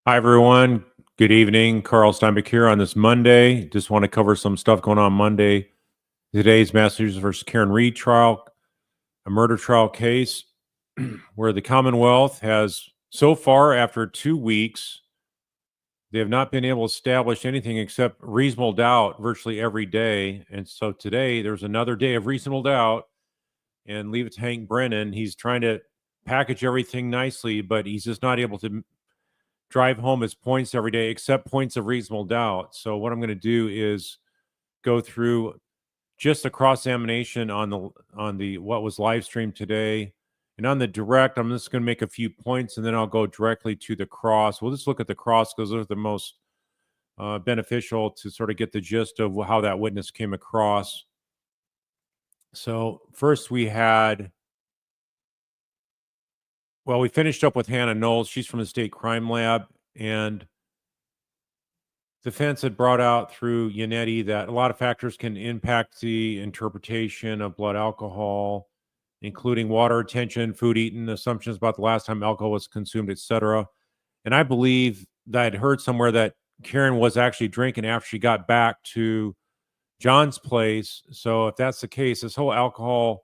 Hi, everyone. Good evening. Carl Steinbeck here on this Monday. Just want to cover some stuff going on Monday. Today's Massachusetts versus Karen Reed trial, a murder trial case where the Commonwealth has, so far, after 2 weeks, they have not been able to establish anything except reasonable doubt virtually every day. And so today there's another day of reasonable doubt. And leave it to Hank Brennan. He's trying to package everything nicely, but he's just not able to drive home his points every day, except points of reasonable doubt. So what I'm going to do is go through just a cross-examination on the what was live streamed today, and on the direct, I'm just going to make a few points, and then I'll go directly to the cross. We'll just look at the cross because those are the most beneficial to sort of get the gist of how that witness came across. So first we had. Well, we finished up with Hannah Knowles. She's from the State Crime Lab, and defense had brought out through Yannetti that a lot of factors can impact the interpretation of blood alcohol, including water retention, food eaten, assumptions about the last time alcohol was consumed, etc. And I believe that I'd heard somewhere that Karen was actually drinking after she got back to John's place. So if that's the case, this whole alcohol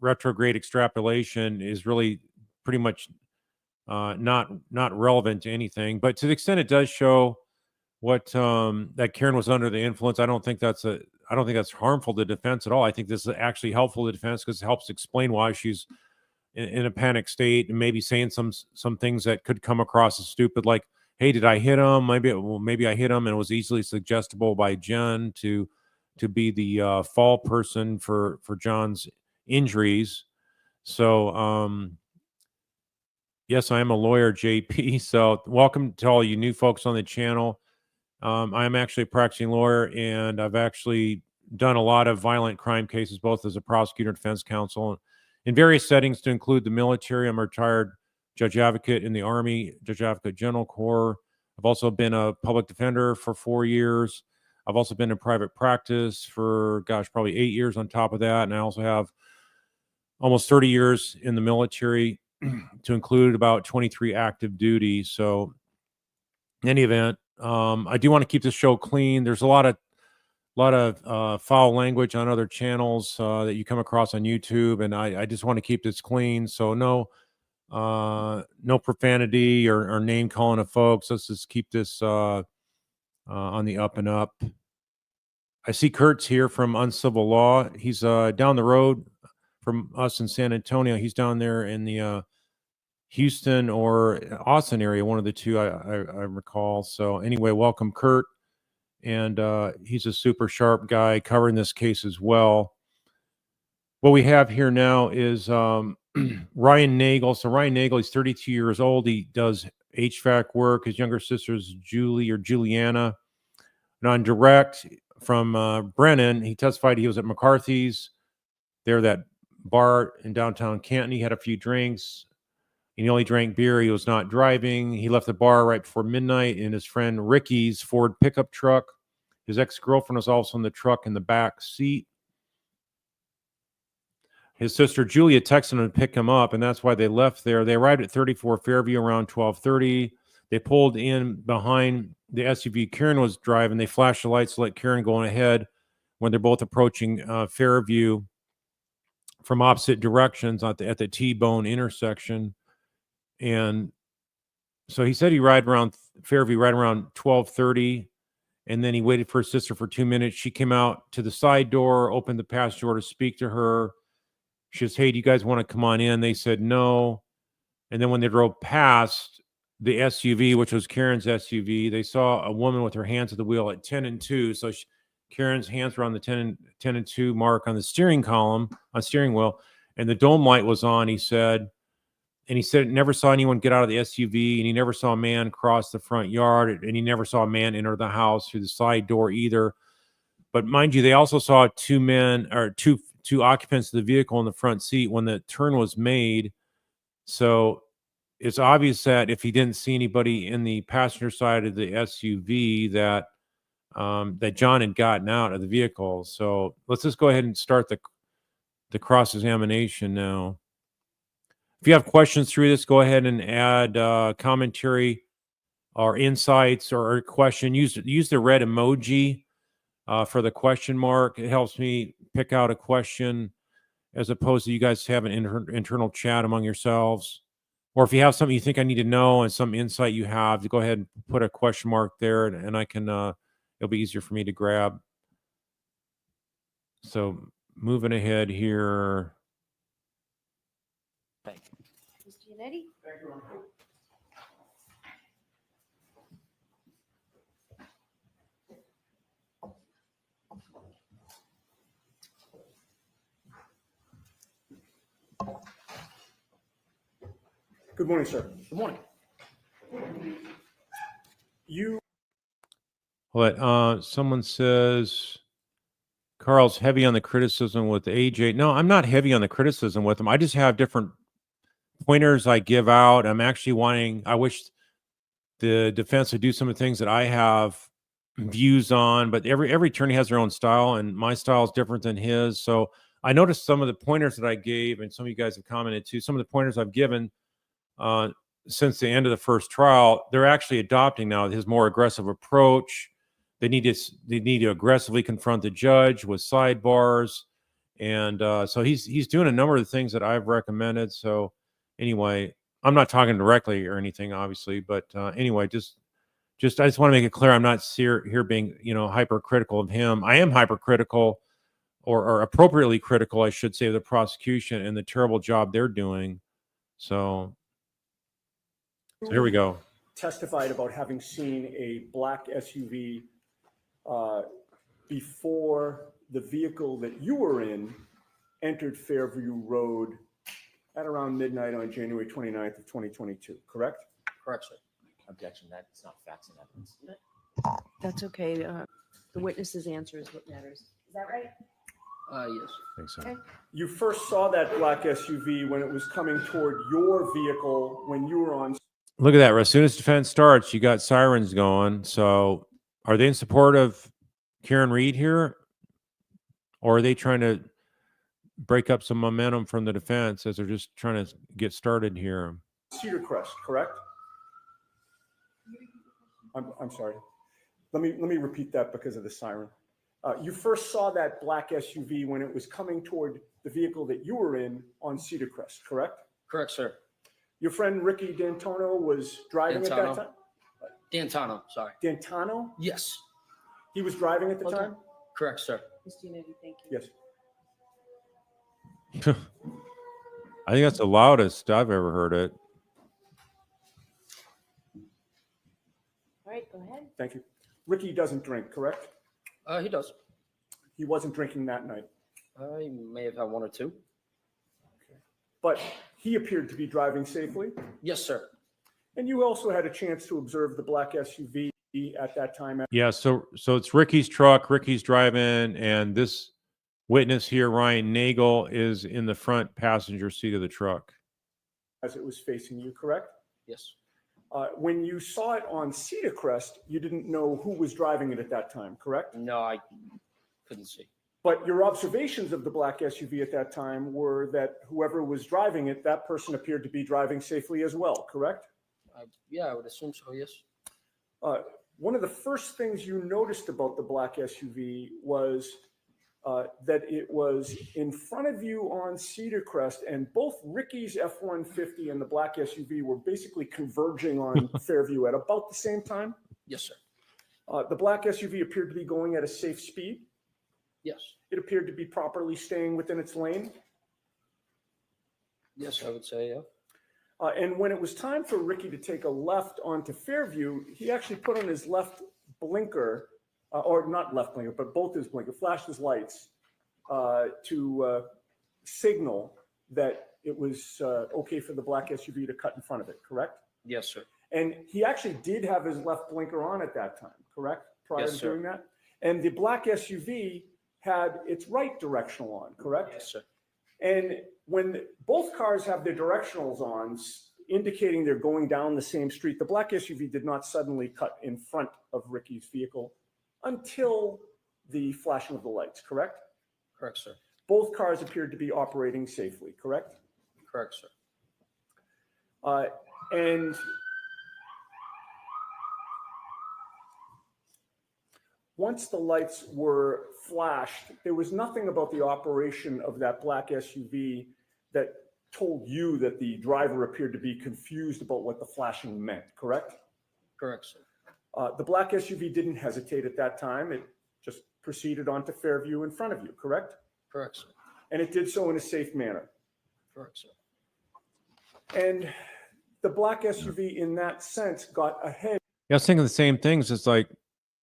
retrograde extrapolation is really pretty much not relevant to anything. But to the extent it does show what that Karen was under the influence, I don't think that's harmful to defense at all. I think this is actually helpful to defense because it helps explain why she's in a panic state and maybe saying some things that could come across as stupid, like, "Hey, did I hit him? Maybe I hit him," and it was easily suggestible by Jen to be the fall person for John's injuries. So yes, I am a lawyer, JP. So welcome to all you new folks on the channel. I am actually a practicing lawyer, and I've actually done a lot of violent crime cases, both as a prosecutor and defense counsel, in various settings to include the military. I'm a retired judge advocate in the Army, Judge Advocate General Corps. I've also been a public defender for 4 years. I've also been in private practice for, probably 8 years on top of that. And I also have almost 30 years in the military to include about 23 active duty. So in any event, I do want to keep this show clean. There's a lot of foul language on other channels that you come across on YouTube, and I just want to keep this clean. So no profanity or name calling of folks. Let's just keep this on the up and up. I see Kurt's here from Uncivil Law. He's down the road from us in San Antonio. He's down there in the Houston or Austin area, one of the two, I recall. So anyway, welcome, Kurt. And he's a super sharp guy covering this case as well. What we have here now is Ryan Nagel. So Ryan Nagel, he's 32 years old. He does HVAC work. His younger sister is Julie or Juliana. And on direct from Brennan, he testified he was at McCarthy's, there, that bar in downtown Canton. He had a few drinks. He only drank beer. He was not driving. He left the bar right before midnight in his friend Ricky's Ford pickup truck. His ex-girlfriend was also in the truck in the back seat. His sister Julia texted him to pick him up, and that's why they left there. They arrived at 34 Fairview around 12:30. They pulled in behind the SUV Karen was driving. They flashed the lights to let Karen go ahead when they're both approaching Fairview from opposite directions at the T-bone intersection. And so he said he ride around Fairview right around 12:30, and then he waited for his sister for 2 minutes. She came out to the side door, opened the passenger door to speak to her. She says, "Hey, do you guys want to come on in?" They said no. And then when they drove past the SUV, which was Karen's SUV, they saw a woman with her hands at the wheel at 10 and 2. So Karen's hands were on the 10 and 2 mark on the steering wheel, and the dome light was on, he said. And he said never saw anyone get out of the SUV, and he never saw a man cross the front yard, and he never saw a man enter the house through the side door either. But mind you, they also saw two occupants of the vehicle in the front seat when the turn was made. So it's obvious that if he didn't see anybody in the passenger side of the SUV, that John had gotten out of the vehicle. So let's just go ahead and start the cross-examination now. If you have questions through this, go ahead and add commentary or insights or a question, use the red emoji for the question mark. It helps me pick out a question as opposed to you guys have an internal chat among yourselves. Or if you have something you think I need to know and some insight you have, go ahead and put a question mark there, and I can, it'll be easier for me to grab. So moving ahead here. Thank you. Mr. Yannetti? Thank you. Good morning, sir. Good morning. Someone says Carl's heavy on the criticism with AJ. No, I'm not heavy on the criticism with him. I just have different pointers I give out. I wish the defense would do some of the things that I have views on, but every attorney has their own style, and my style is different than his. So I noticed some of the pointers that I gave, and some of you guys have commented too, some of the pointers I've given since the end of the first trial, they're actually adopting now his more aggressive approach. They need to aggressively confront the judge with sidebars, and so he's doing a number of the things that I've recommended. So anyway, I'm not talking directly or anything, obviously, but anyway, just I just want to make it clear I'm not here being hypercritical of him. I am hypercritical, or appropriately critical, I should say, of the prosecution and the terrible job they're doing. So here we go. Testified about having seen a black SUV before the vehicle that you were in entered Fairview Road at around midnight on January 29th of 2022, correct? Correct, sir. Objection. That's not facts and evidence. That's okay. The witness's answer is what matters. Is that right? Yes. I think so. Okay. You first saw that black SUV when it was coming toward your vehicle when you were on. Look at that. As soon as defense starts, you got sirens going. So are they in support of Karen Reed here? Or are they trying to break up some momentum from the defense as they're just trying to get started here? Cedar Crest, correct? I'm sorry. Let me repeat that because of the siren. You first saw that black SUV when it was coming toward the vehicle that you were in on Cedar Crest, correct? Correct, sir. Your friend Ricky D'Antano was driving at that time? D'Antano, sorry. D'Antano? Yes. He was driving at the time? Correct, sir. Mr. Yannetti, thank you. Yes. I think that's the loudest I've ever heard it. All right, go ahead. Thank you. Ricky doesn't drink, correct? He does. He wasn't drinking that night. He may have had one or two. But he appeared to be driving safely. Yes, sir. And you also had a chance to observe the black SUV at that time. Yeah, so it's Ricky's truck. Ricky's driving, and this witness here, Ryan Nagel, is in the front passenger seat of the truck. As it was facing you, correct? Yes. When you saw it on Cedar Crest, you didn't know who was driving it at that time, correct? No, I couldn't see. But your observations of the black SUV at that time were that whoever was driving it, that person appeared to be driving safely as well, correct? Yeah, I would assume so, yes. One of the first things you noticed about the black SUV was that it was in front of you on Cedar Crest, and both Ricky's F-150 and the black SUV were basically converging on Fairview at about the same time. Yes, sir. The black SUV appeared to be going at a safe speed. Yes. It appeared to be properly staying within its lane. Yes, I would say, yeah. And when it was time for Ricky to take a left onto Fairview, he actually put on his left blinker, or not left blinker, but both his blinker, flashed his lights to signal that it was okay for the black SUV to cut in front of it, correct? Yes, sir. And he actually did have his left blinker on at that time, correct? Prior Yes, to sir. doing that? And the black SUV had its right directional on, correct? Yes, sir. And when both cars have their directionals on, indicating they're going down the same street, the black SUV did not suddenly cut in front of Ricky's vehicle until the flashing of the lights, correct? Correct, sir. Both cars appeared to be operating safely, correct? Correct, sir. And once the lights were flashed, there was nothing about the operation of that black SUV that told you that the driver appeared to be confused about what the flashing meant, correct? Correct, sir. The black SUV didn't hesitate at that time. It just proceeded onto Fairview in front of you, correct? Correct, sir. And it did so in a safe manner. Correct, sir. And the black SUV in that sense got ahead. Yeah, I was thinking the same things. It's like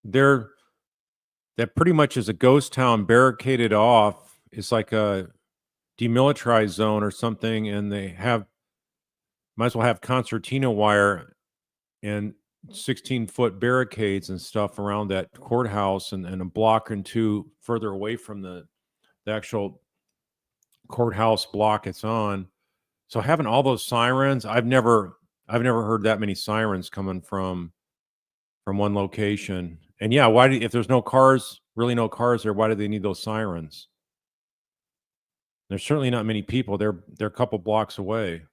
that pretty much is a ghost town barricaded off. It's like a demilitarized zone or something, and they might as well have concertina wire and 16-foot barricades and stuff around that courthouse, and a block and two further away from the actual courthouse block it's on. So having all those sirens, I've never heard that many sirens coming from one location. And yeah, if there's no cars there, why do they need those sirens? There's certainly not many people. They're a couple blocks away.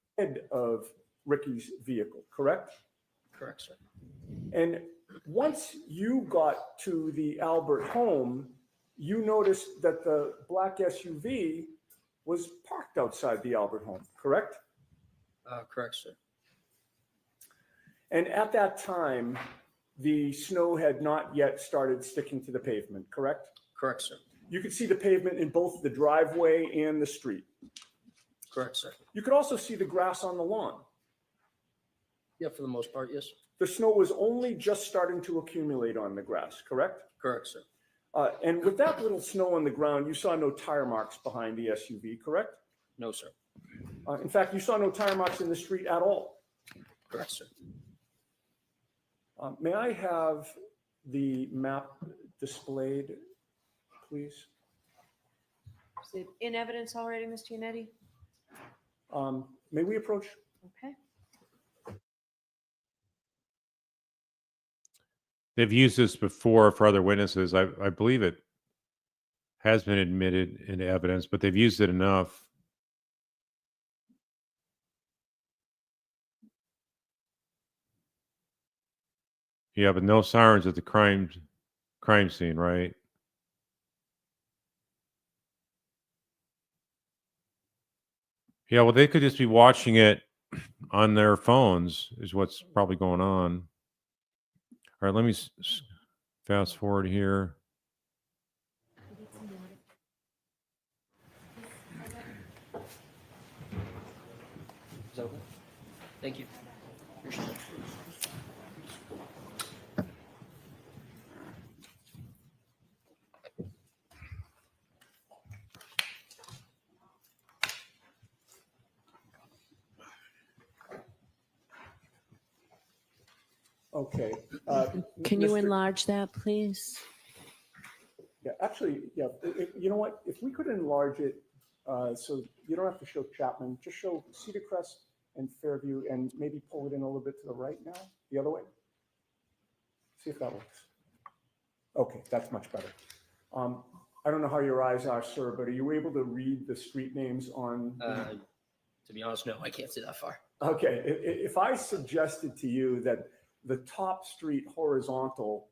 Of Ricky's vehicle, correct? Correct, sir. And once you got to the Albert home, you noticed that the black SUV was parked outside the Albert home, correct? Correct, sir. And at that time, the snow had not yet started sticking to the pavement, correct? Correct, sir. You could see the pavement in both the driveway and the street. Correct, sir. You could also see the grass on the lawn. Yeah, for the most part, yes. The snow was only just starting to accumulate on the grass, correct? Correct, sir. And with that little snow on the ground, you saw no tire marks behind the SUV, correct? No, sir. In fact, you saw no tire marks in the street at all. Correct, sir. May I have the map displayed, please? Is it in evidence already, Mr. Yannetti? May we approach? Okay. They've used this before for other witnesses. I believe it has been admitted into evidence, but they've used it enough. Yeah, but no sirens at the crime scene, right? Yeah, well, they could just be watching it on their phones, is what's probably going on. All right, let me fast forward here. Is that okay? Thank you. Appreciate it. Okay. Can you Mr. enlarge that, please? Yeah, actually, yeah. You know what? If we could enlarge it, so you don't have to show Chapman, just show Cedar Crest and Fairview, and maybe pull it in a little bit to the right now, the other way. See if that works. Okay, that's much better. I don't know how your eyes are, sir, but are you able to read the street names on? To be honest, no, I can't see that far. Okay, if I suggested to you that the top street horizontal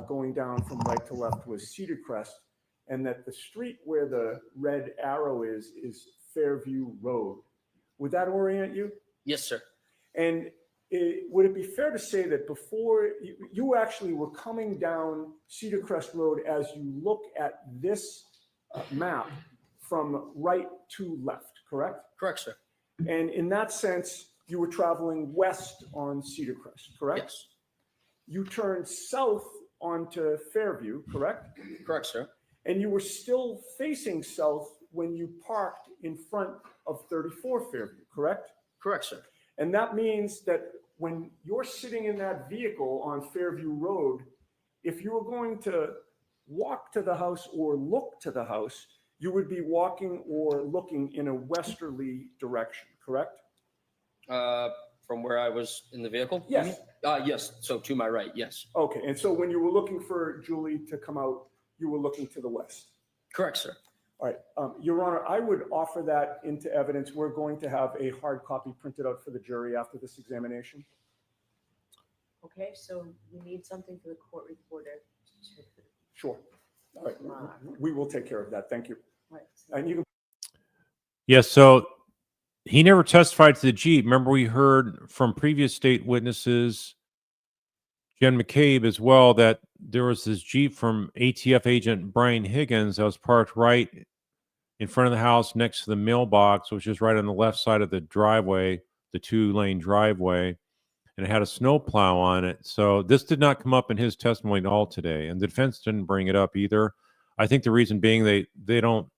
going down from right to left was Cedar Crest, and that the street where the red arrow is Fairview Road, would that orient you? Yes, sir. And would it be fair to say that before you actually were coming down Cedar Crest Road as you look at this map from right to left, correct? Correct, sir. And in that sense, you were traveling west on Cedar Crest, correct? Yes. You turned south onto Fairview, correct? Correct, sir. And you were still facing south when you parked in front of 34 Fairview, correct? Correct, sir. And that means that when you're sitting in that vehicle on Fairview Road, if you were going to walk to the house or look to the house, you would be walking or looking in a westerly direction, correct? From where I was in the vehicle? Yes. Yes. So to my right, yes. Okay, and so when you were looking for Julie to come out, you were looking to the west. Correct, sir. All right, Your Honor, I would offer that into evidence. We're going to have a hard copy printed out for the jury after this examination. Okay, so we need something for the court reporter Sure. All right. We will take care of that. Thank you. Right. And you can Yes. So he never testified to the Jeep. Remember, we heard from previous state witnesses, Jen McCabe as well, that there was this Jeep from ATF agent Brian Higgins that was parked right in front of the house next to the mailbox, which is right on the left side of the driveway, the 2-lane driveway, and it had a snow plow on it. So this did not come up in his testimony at all today, and the defense didn't bring it up either. I think the reason being they don't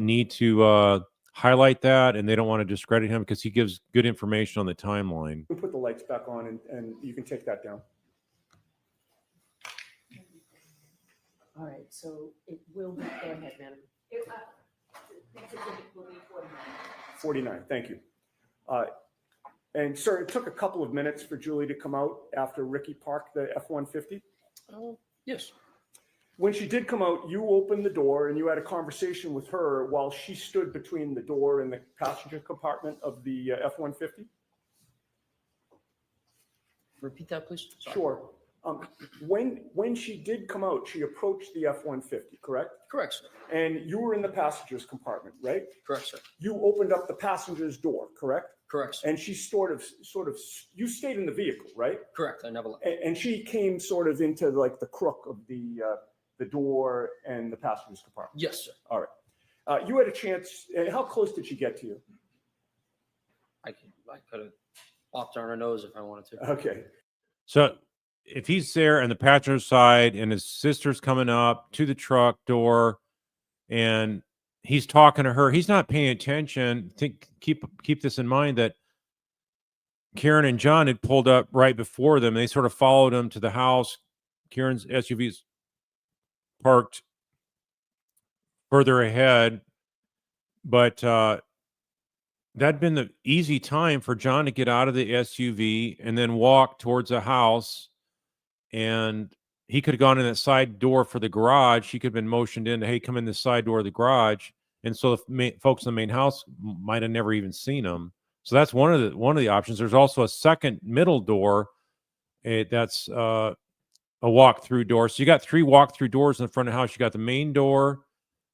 need to highlight that, and they don't want to discredit him because he gives good information on the timeline. put the lights back on and you can take that down. All right, so it will be, go ahead, madam. 49, thank you. And sir, it took a couple of minutes for Julie to come out after Ricky parked the F-150. Yes. When she did come out, you opened the door and you had a conversation with her while she stood between the door and the passenger compartment of the F-150? Repeat that, please. Sorry. Sure. When she did come out, she approached the F-150, correct? Correct, sir. And you were in the passenger's compartment, right? Correct, sir. You opened up the passenger's door, correct? Correct, sir. And she sort of, you stayed in the vehicle, right? Correct. I never left. And she came sort of into like the crook of the door and the passenger's compartment. Yes, sir. All right. You had a chance. How close did she get to you? I could have popped her on her nose if I wanted to. Okay. So if he's there on the passenger side and his sister's coming up to the truck door and he's talking to her, he's not paying attention. Keep this in mind that Karen and John had pulled up right before them. They sort of followed him to the house. Karen's SUV's parked further ahead, but that'd been the easy time for John to get out of the SUV and then walk towards a house. And he could have gone in that side door for the garage. He could have been motioned in to, hey, come in the side door of the garage. And so the folks in the main house might have never even seen him. So that's one of the options. There's also a second middle door. That's a walk-through door. So you got 3 walk-through doors in the front of the house. You got the main door,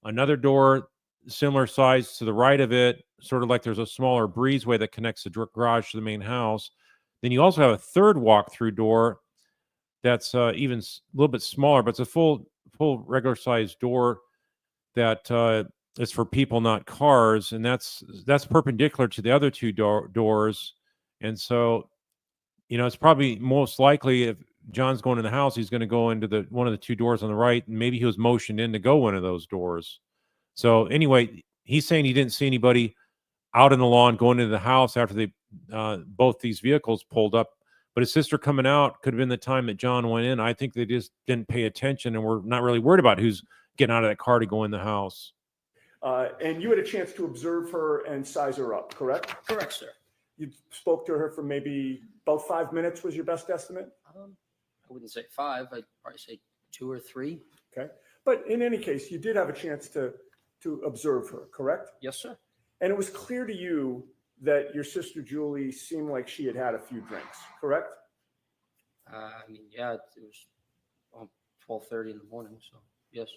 another door similar size to the right of it, sort of like there's a smaller breezeway that connects the garage to the main house. Then you also have a third walk-through door that's even a little bit smaller, but it's a full regular sized door that is for people, not cars, and that's perpendicular to the other 2 doors. And so, it's probably most likely if John's going in the house, he's going to go into one of the 2 doors on the right, and maybe he was motioned in to go one of those doors. So anyway, he's saying he didn't see anybody out in the lawn going into the house after they both these vehicles pulled up. But his sister coming out could have been the time that John went in. I think they just didn't pay attention and were not really worried about who's getting out of that car to go in the house. And you had a chance to observe her and size her up, correct? Correct, sir. You spoke to her for maybe about 5 minutes was your best estimate? I wouldn't say 5. I'd probably say 2 or 3. Okay. But in any case, you did have a chance to observe her, correct? Yes, sir. And it was clear to you that your sister Julie seemed like she had had a few drinks, correct? Yeah, it was 12:30 in the morning, so yes.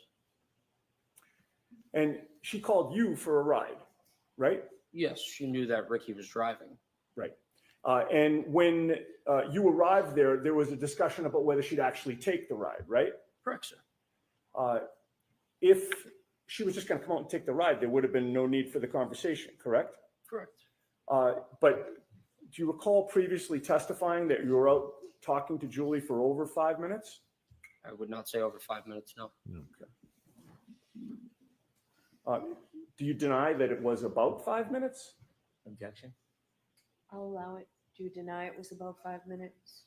And she called you for a ride, right? Yes, she knew that Ricky was driving. Right. And when you arrived there, there was a discussion about whether she'd actually take the ride, right? Correct, sir. If she was just going to come out and take the ride, there would have been no need for the conversation, correct? Correct. But do you recall previously testifying that you were out talking to Julie for over 5 minutes? I would not say over 5 minutes, no. Okay. Do you deny that it was about 5 minutes? Objection. I'll allow it. Do you deny it was about 5 minutes?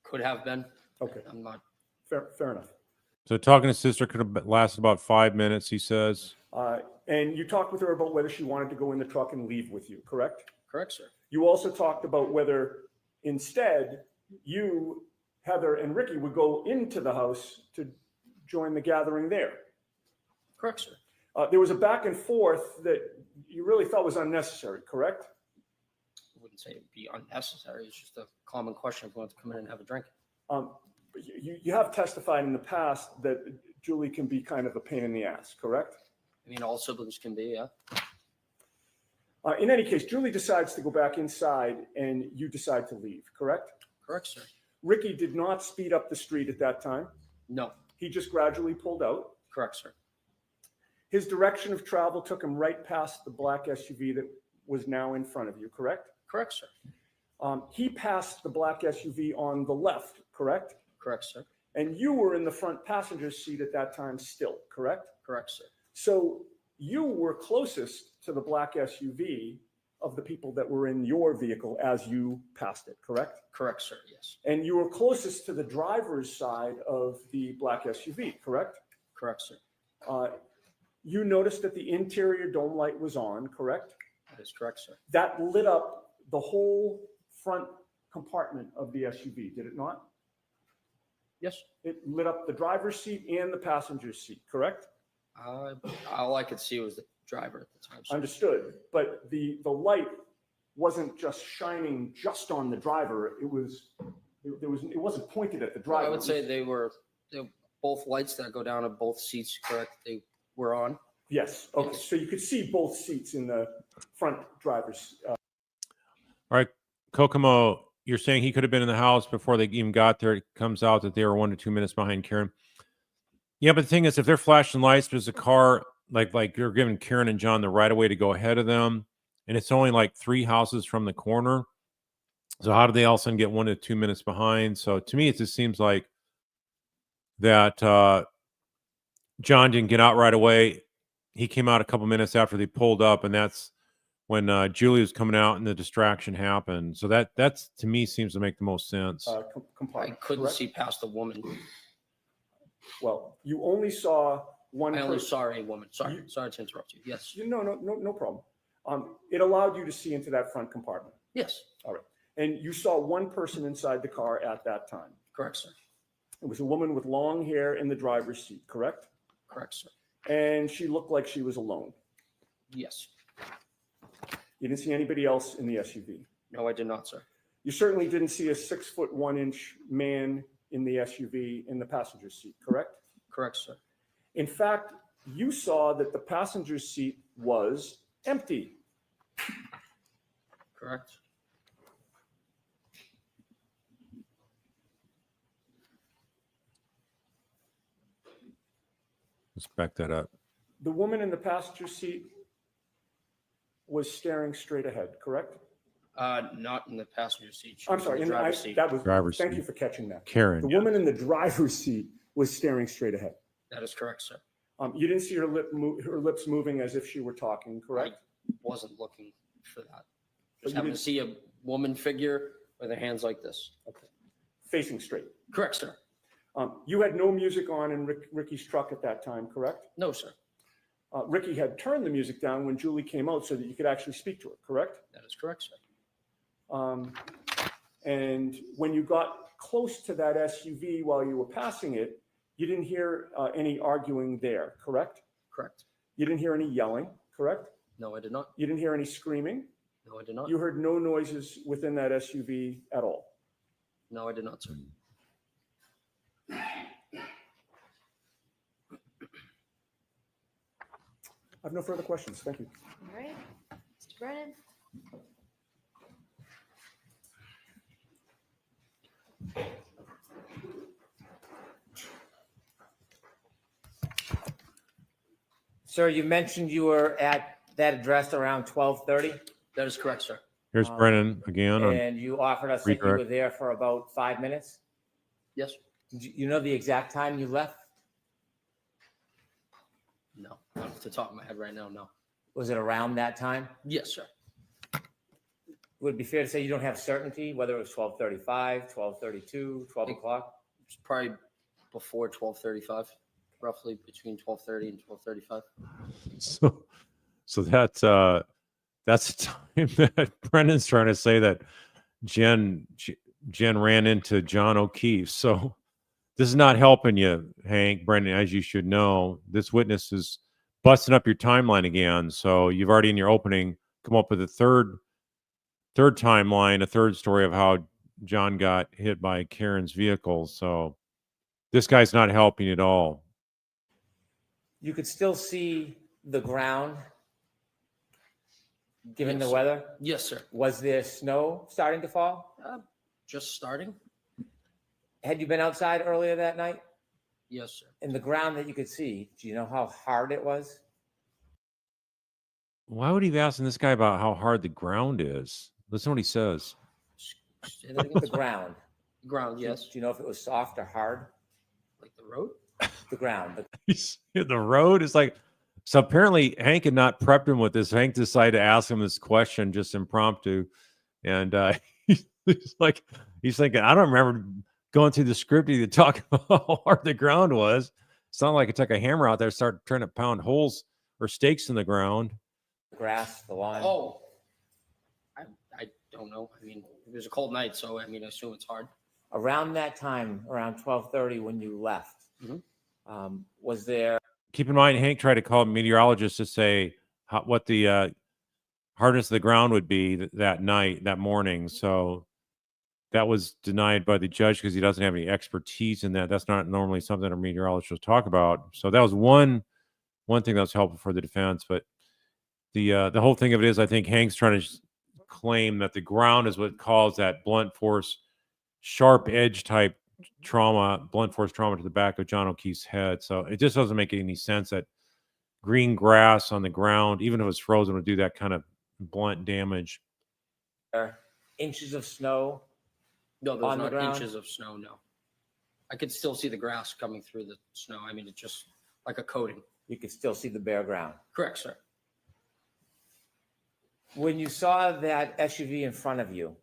Could have been. Okay, I'm not. fair enough. So talking to his sister could have lasted about 5 minutes, he says. And you talked with her about whether she wanted to go in the truck and leave with you, correct? Correct, sir. You also talked about whether instead you, Heather, and Ricky would go into the house to join the gathering there. Correct, sir. There was a back and forth that you really thought was unnecessary, correct? I wouldn't say it'd be unnecessary. It's just a common question if you want to come in and have a drink. You have testified in the past that Julie can be kind of a pain in the ass, correct? I mean, all siblings can be, yeah. In any case, Julie decides to go back inside and you decide to leave, correct? Correct, sir. Ricky did not speed up the street at that time. No. He just gradually pulled out. Correct, sir. His direction of travel took him right past the black SUV that was now in front of you, correct? Correct, sir. He passed the black SUV on the left, correct? Correct, sir. And you were in the front passenger seat at that time still, correct? Correct, sir. So you were closest to the black SUV of the people that were in your vehicle as you passed it, correct? Correct, sir. Yes. And you were closest to the driver's side of the black SUV, correct? Correct, sir. You noticed that the interior dome light was on, correct? That is correct, sir. That lit up the whole front compartment of the SUV, did it not? Yes. It lit up the driver's seat and the passenger seat, correct? All I could see was the driver at the time, sir. Understood. But the light wasn't just shining just on the driver. It wasn't pointed at the driver. I would say they were both lights that go down at both seats, correct? They were on. Yes. Okay. Yes. So you could see both seats in the front driver's. All right, Kokomo, you're saying he could have been in the house before they even got there. It comes out that they were 1 to 2 minutes behind Karen. Yeah, but the thing is, if they're flashing lights, there's a car, like you're giving Karen and John the right of way to go ahead of them, and it's only like 3 houses from the corner. So how did they all of a sudden get 1 to 2 minutes behind? So to me, it just seems like that John didn't get out right away. He came out a couple minutes after they pulled up, and that's when Julie was coming out and the distraction happened. So that's to me seems to make the most sense. I Compartment. couldn't correct? see past the woman. Well, you only saw one. I only person. saw a woman. Sorry to interrupt you. Yes. No problem. It allowed you to see into that front compartment. Yes. All right. And you saw one person inside the car at that time. Correct, sir. It was a woman with long hair in the driver's seat, correct? Correct, sir. And she looked like she was alone. Yes. You didn't see anybody else in the SUV. No, I did not, sir. You certainly didn't see a 6'1" man in the SUV in the passenger seat, correct? Correct, sir. In fact, you saw that the passenger seat was empty. Correct. Let's back that up. The woman in the passenger seat was staring straight ahead, correct? Not in the passenger seat. She I'm was sorry, in the driver's seat. that was, Driver's thank seat. you for catching that. Karen. The yeah. woman in the driver's seat was staring straight ahead. That is correct, sir. You didn't see her lips moving as if she were talking, correct? I wasn't looking for that. But Just you happened to didn't- see a woman figure with her hands like this. Okay. Facing straight. Correct, sir. You had no music on in Ricky's truck at that time, correct? No, sir. Ricky had turned the music down when Julie came out so that you could actually speak to her, correct? That is correct, sir. And when you got close to that SUV while you were passing it, you didn't hear any arguing there, correct? Correct. You didn't hear any yelling, correct? No, I did not. You didn't hear any screaming. No, I did not. You heard no noises within that SUV at all. No, I did not, sir. I have no further questions. Thank you. All right, Mr. Brennan? Sir, you mentioned you were at that address around 12:30, That is correct, sir. Here's Brennan again. and you offered us that you Redirect. were there for about 5 minutes. Yes. Did you know the exact time you left? No. Not off the top of my head right now, no. Was it around that time? Yes, sir. Would it be fair to say you don't have certainty whether it was 12:35, 12:32, 12 o'clock? It's probably before 12:35, roughly between 12:30 and 12:35. So that's the time that Brendan's trying to say that Jen ran into John O'Keefe. So this is not helping you, Hank. Brendan, as you should know, this witness is busting up your timeline again. So you've already in your opening come up with a third timeline, a third story of how John got hit by Karen's vehicle. So this guy's not helping at all. You could still see the ground, given the Yes. weather. Yes, sir. Was there snow starting to fall? Just starting? Had you been outside earlier that night? Yes, sir. In the ground that you could see, do you know how hard it was? Why would he be asking this guy about how hard the ground is? Listen to what he says. Say that again? The ground. Ground, yes. Do you know if it was soft or hard? Like the road? The ground. He's in the road. It's like, so apparently Hank had not prepped him with this. Hank decided to ask him this question just impromptu. And he's like, he's thinking, I don't remember going through the script to talk about how hard the ground was. It's not like I took a hammer out there, started trying to pound holes or stakes in the ground. Grass, the lawn. Oh, I don't know. I mean, it was a cold night, so I mean, I assume it's hard. Around that time, around 12:30 when you left, was there? Keep in mind, Hank tried to call a meteorologist to say what the hardness of the ground would be that night, that morning. So that was denied by the judge because he doesn't have any expertise in that. That's not normally something a meteorologist will talk about. So that was one thing that was helpful for the defense. But the whole thing of it is, I think Hank's trying to claim that the ground is what caused that blunt force, sharp edge type trauma, blunt force trauma to the back of John O'Keefe's head. So it just doesn't make any sense that green grass on the ground, even if it's frozen, would do that kind of blunt damage. Inches of snow. No, On there's the not ground? inches of snow, no. I could still see the grass coming through the snow. I mean, it's just like a coating. You could still see the bare ground. Correct, sir. When you saw that SUV in front of you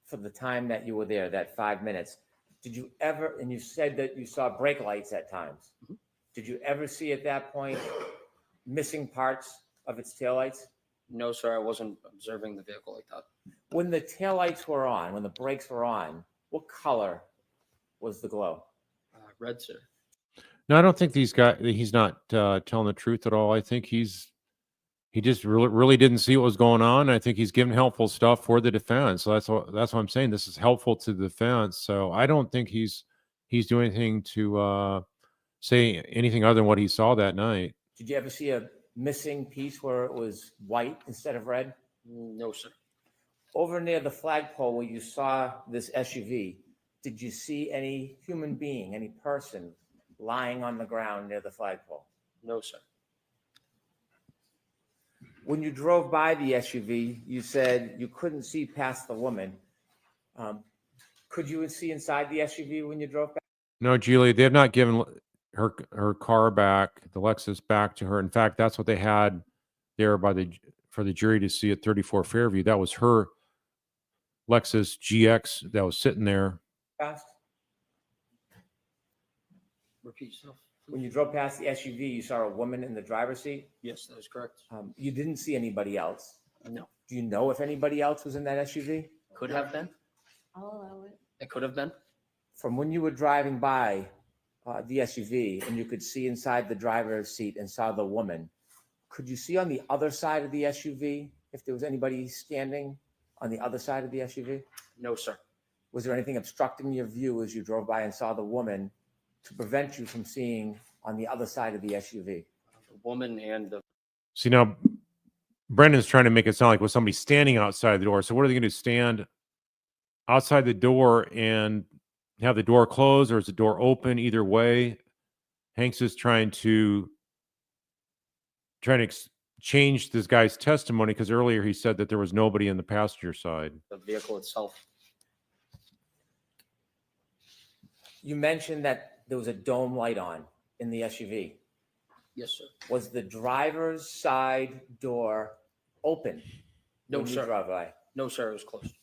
for the time that you were there, that 5 minutes, did you ever, and you said that you saw brake lights at times, did you ever see at that point missing parts of its taillights? No, sir, I wasn't observing the vehicle like that. When the taillights were on, when the brakes were on, what color was the glow? Red, sir. No, I don't think he's not telling the truth at all. I think he just really didn't see what was going on. I think he's giving helpful stuff for the defense. So that's what I'm saying. This is helpful to the defense. So I don't think he's doing anything to say anything other than what he saw that night. Did you ever see a missing piece where it was white instead of red? No, sir. Over near the flagpole where you saw this SUV, did you see any human being, any person lying on the ground near the flagpole? No, sir. When you drove by the SUV, you said you couldn't see past the woman. Could you see inside the SUV when you drove back? No, Julie, they have not given her car back, the Lexus back to her. In fact, that's what they had there for the jury to see at 34 Fairview. That was her Lexus GX that was sitting there. Past? Repeat yourself. When you drove past the SUV, you saw a woman in the driver's seat. Yes, that is correct. You didn't see anybody else. No. Do you know if anybody else was in that SUV? Could have been. I'll allow it. It could have been. From when you were driving by the SUV and you could see inside the driver's seat and saw the woman, could you see on the other side of the SUV if there was anybody standing on the other side of the SUV? No, sir. Was there anything obstructing your view as you drove by and saw the woman to prevent you from seeing on the other side of the SUV? The woman and the See, now Brennan's trying to make it sound like was somebody standing outside the door. So what are they going to do? Stand outside the door and have the door closed, or is the door open? Either way, Hank's is trying to change this guy's testimony because earlier he said that there was nobody in the passenger side. vehicle itself. You mentioned that there was a dome light on in the SUV. Yes, sir. Was the driver's side door open? No, when you sir. drove by? No, sir. It was closed.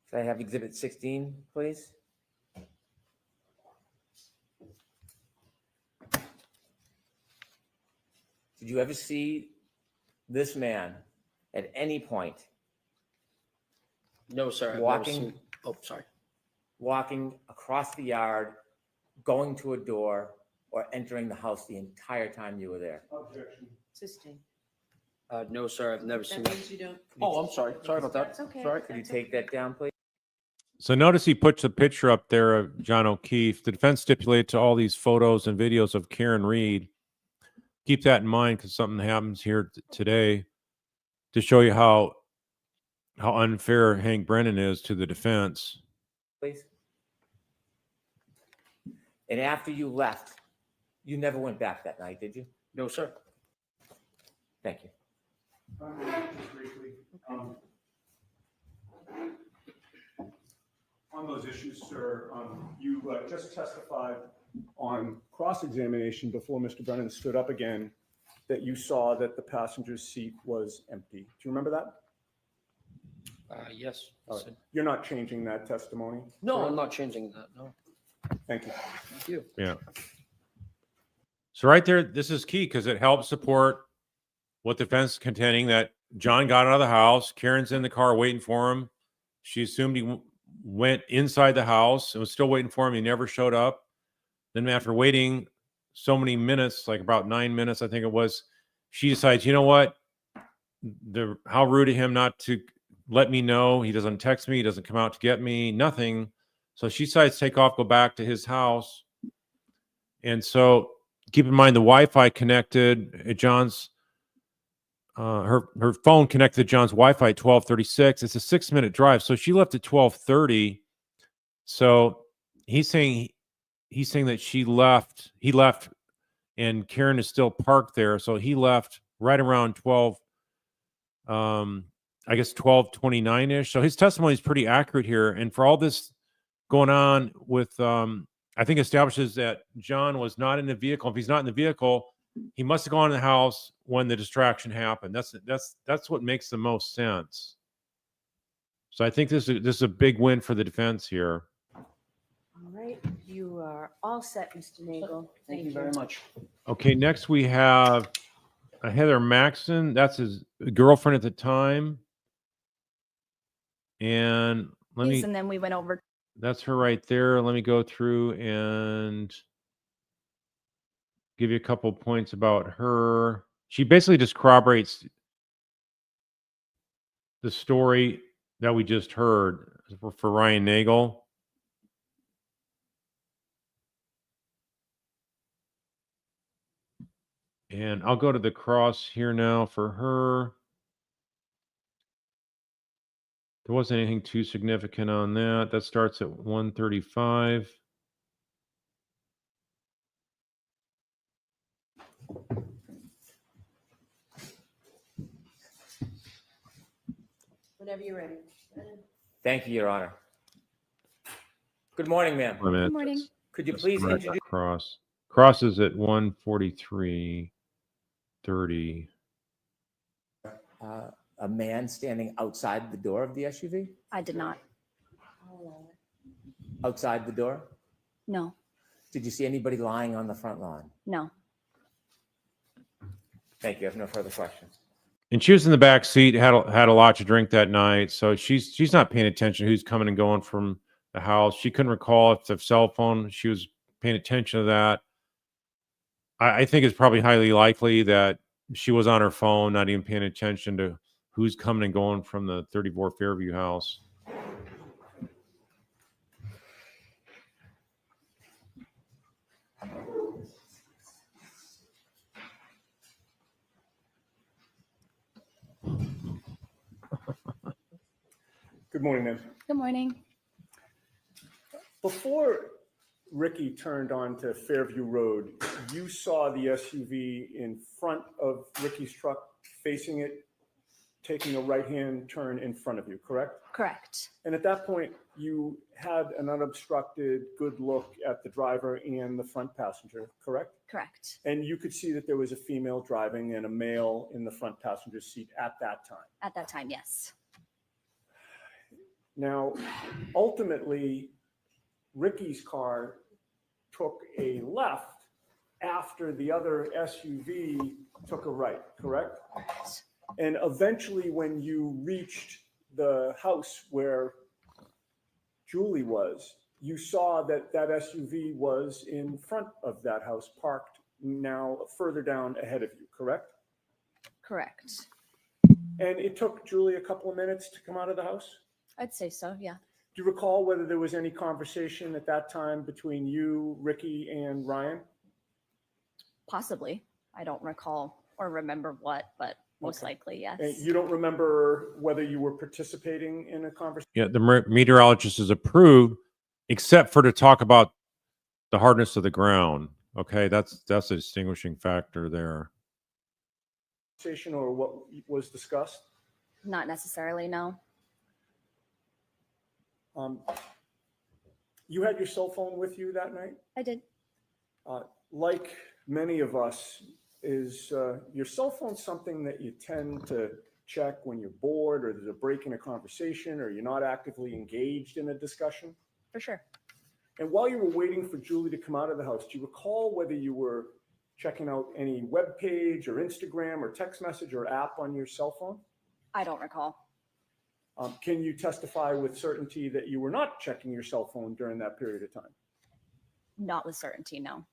Can I have Exhibit 16, please? Did you ever see this man at any point No, sir. I've never Walking? seen- Oh, sorry. walking across the yard, going to a door, or entering the house the entire time you were there? Sustain. No, sir. I've never seen That that. means you don't. Oh, I'm sorry. Sorry about that. That's okay. Sorry. Could you take that down, please? So notice he puts a picture up there of John O'Keefe. The defense stipulated to all these photos and videos of Karen Reed. Keep that in mind because something happens here today to show you how unfair Hank Brennan is to the defense. Please. And after you left, you never went back that night, did you? No, sir. Thank you. Just briefly, on those issues, sir, you just testified on cross-examination before Mr. Brennan stood up again that you saw that the passenger's seat was empty. Do you remember that? Yes. All right. You're not changing that testimony? No, sir? I'm not changing that. No. Thank you. Thank you. Yeah. So right there, this is key because it helps support what the defense is contending that John got out of the house. Karen's in the car waiting for him. She assumed he went inside the house and was still waiting for him. He never showed up. Then after waiting so many minutes, like about 9 minutes, I think it was, she decides, you know what? How rude of him not to let me know. He doesn't text me. He doesn't come out to get me. Nothing. So she decides to take off, go back to his house. And so keep in mind the Wi-Fi connected at John's, her phone connected to John's Wi-Fi at 12:36. It's a 6-minute drive. So she left at 12:30. So he's saying that he left, and Karen is still parked there. So he left right around 12, I guess 12:29-ish. So his testimony is pretty accurate here. And for all this going on with, I think establishes that John was not in the vehicle. If he's not in the vehicle, he must have gone in the house when the distraction happened. That's what makes the most sense. So I think this is a big win for the defense here. All right, you are all set, Mr. Nagel. Thank you very much. Okay, next we have Heather Maxon. That's his girlfriend at the time. And And then we went over. that's her right there. Let me go through and give you a couple points about her. She basically just corroborates the story that we just heard for Ryan Nagel. And I'll go to the cross here now for her. There wasn't anything too significant on that. That starts at 135. Whenever you're ready. Thank you, Your Honor. Good morning, ma'am. Good morning. Could you Let's please correct that introduce? cross. Cross is at 143:30. A man standing outside the door of the SUV? I did not. Outside the door? No, Did you see anybody lying on the front lawn? no. Thank you. I have no further questions. And she was in the back seat, had a lot to drink that night, so she's not paying attention to who's coming and going from the house. She couldn't recall if the cell phone. She was paying attention to that. I think it's probably highly likely that she was on her phone, not even paying attention to who's coming and going from the 34 Fairview house. Good morning, ma'am. Good morning. Before Ricky turned onto Fairview Road, you saw the SUV in front of Ricky's truck, facing it, taking a right-hand turn in front of you, correct? Correct. And at that point, you had an unobstructed good look at the driver and the front passenger, correct? Correct. And you could see that there was a female driving and a male in the front passenger seat at that time. At that time, yes. Now, ultimately, Ricky's car took a left after the other SUV took a right, correct? Correct. And eventually, when you reached the house where Julie was, you saw that that SUV was in front of that house, parked now further down ahead of you, correct? Correct. And it took Julie a couple of minutes to come out of the house? I'd say so, yeah. Do you recall whether there was any conversation at that time between you, Ricky, and Ryan? Possibly. I don't recall or remember what, but most Okay. likely, yes. And you don't remember whether you were participating in a conversation? Yeah, the meteorologist is approved, except for to talk about the hardness of the ground. Okay, that's a distinguishing factor there. Or what was discussed? Not necessarily, no. You had your cell phone with you that night? I did. Like many of us, is your cell phone something that you tend to check when you're bored or there's a break in a conversation or you're not actively engaged in a discussion? For sure. And while you were waiting for Julie to come out of the house, do you recall whether you were checking out any web page or Instagram or text message or app on your cell phone? I don't recall. Can you testify with certainty that you were not checking your cell phone during that period of time? Not with certainty, no.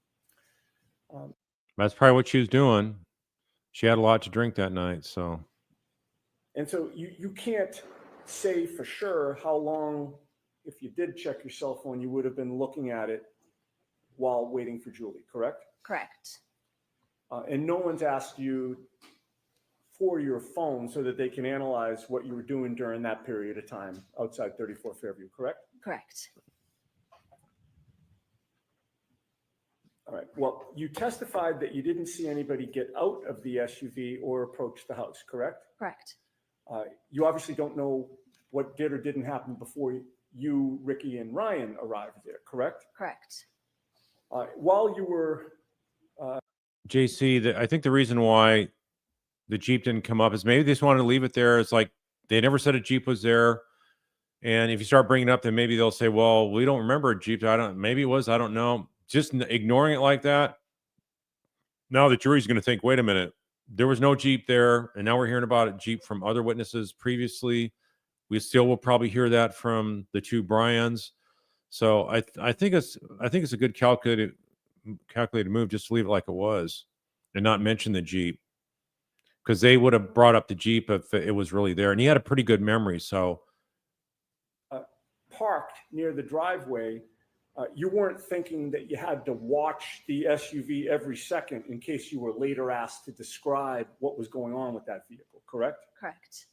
That's probably what she was doing. She had a lot to drink that night, so. And so you can't say for sure how long, if you did check your cell phone, you would have been looking at it while waiting for Julie, correct? Correct. And no one's asked you for your phone so that they can analyze what you were doing during that period of time outside 34 Fairview, correct? Correct. All right. Well, you testified that you didn't see anybody get out of the SUV or approach the house, correct? Correct. You obviously don't know what did or didn't happen before you, Ricky, and Ryan arrived there, correct? Correct. While you were JC, I think the reason why the Jeep didn't come up is maybe they just wanted to leave it there. It's like they never said a Jeep was there. And if you start bringing it up, then maybe they'll say, well, we don't remember a Jeep. Maybe it was, I don't know. Just ignoring it like that. Now the jury's going to think, wait a minute, there was no Jeep there. And now we're hearing about a Jeep from other witnesses previously. We still will probably hear that from the two Bryans. So I think it's a good calculated move just to leave it like it was and not mention the Jeep, because they would have brought up the Jeep if it was really there. And he had a pretty good memory. So parked near the driveway, you weren't thinking that you had to watch the SUV every second in case you were later asked to describe what was going on with that vehicle, correct? Correct.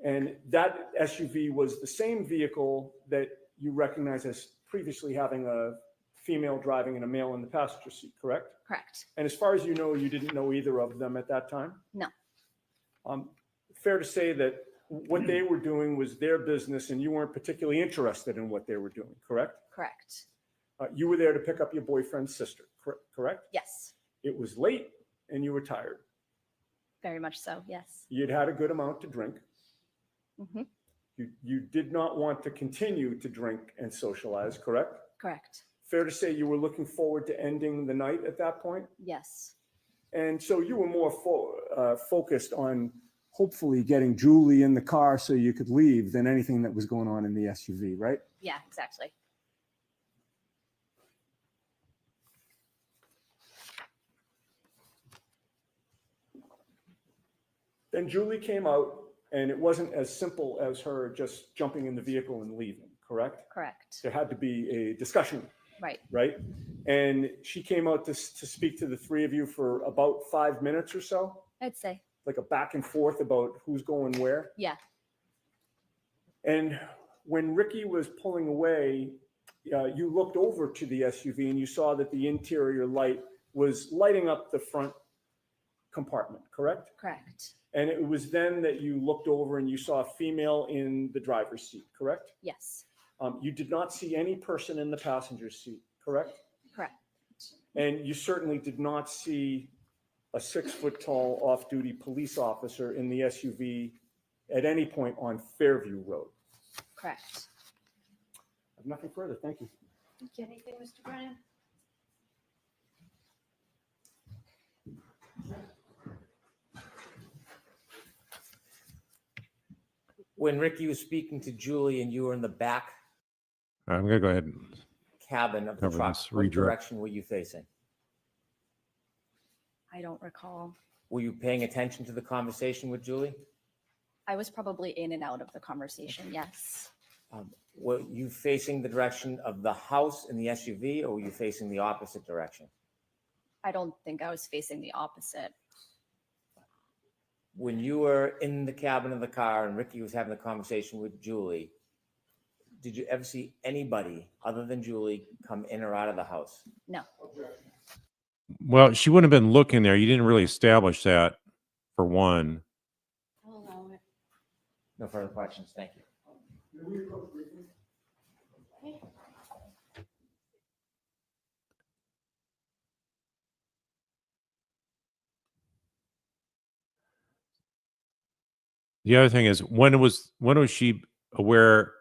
And that SUV was the same vehicle that you recognize as previously having a female driving and a male in the passenger seat, correct? Correct. And as far as you know, you didn't know either of them at that time? No. Fair to say that what they were doing was their business and you weren't particularly interested in what they were doing, correct? Correct. You were there to pick up your boyfriend's sister, correct? Yes. It was late and you were tired. Very much so. Yes. You'd had a good amount to drink. Mm-hmm. You did not want to continue to drink and socialize, correct? Correct. Fair to say you were looking forward to ending the night at that point? Yes. And so you were more focused on hopefully getting Julie in the car so you could leave than anything that was going on in the SUV, right? Yeah, exactly. Then Julie came out and it wasn't as simple as her just jumping in the vehicle and leaving, correct? Correct. There had to be a discussion, Right. right? And she came out to speak to the three of you for about 5 minutes or so, I'd say. like a back and forth about who's going where. Yeah. And when Ricky was pulling away, you looked over to the SUV and you saw that the interior light was lighting up the front compartment, correct? Correct. And it was then that you looked over and you saw a female in the driver's seat, correct? Yes. You did not see any person in the passenger seat, correct? Correct. And you certainly did not see a 6-foot-tall off-duty police officer in the SUV at any point on Fairview Road. Correct. I have nothing further. Thank you. Anything, Mr. Brennan? When Ricky was speaking to Julie and you were in the back I'm going to go ahead and cabin of the Cover truck, this what redirect. direction were you facing? I don't recall. Were you paying attention to the conversation with Julie? I was probably in and out of the conversation. Yes. Were you facing the direction of the house in the SUV, or were you facing the opposite direction? I don't think I was facing the opposite. When you were in the cabin of the car and Ricky was having the conversation with Julie, did you ever see anybody other than Julie come in or out of the house? No. Well, she wouldn't have been looking there. You didn't really establish that, for one. I'll allow it. No further questions. Thank you. The other thing is, when was she aware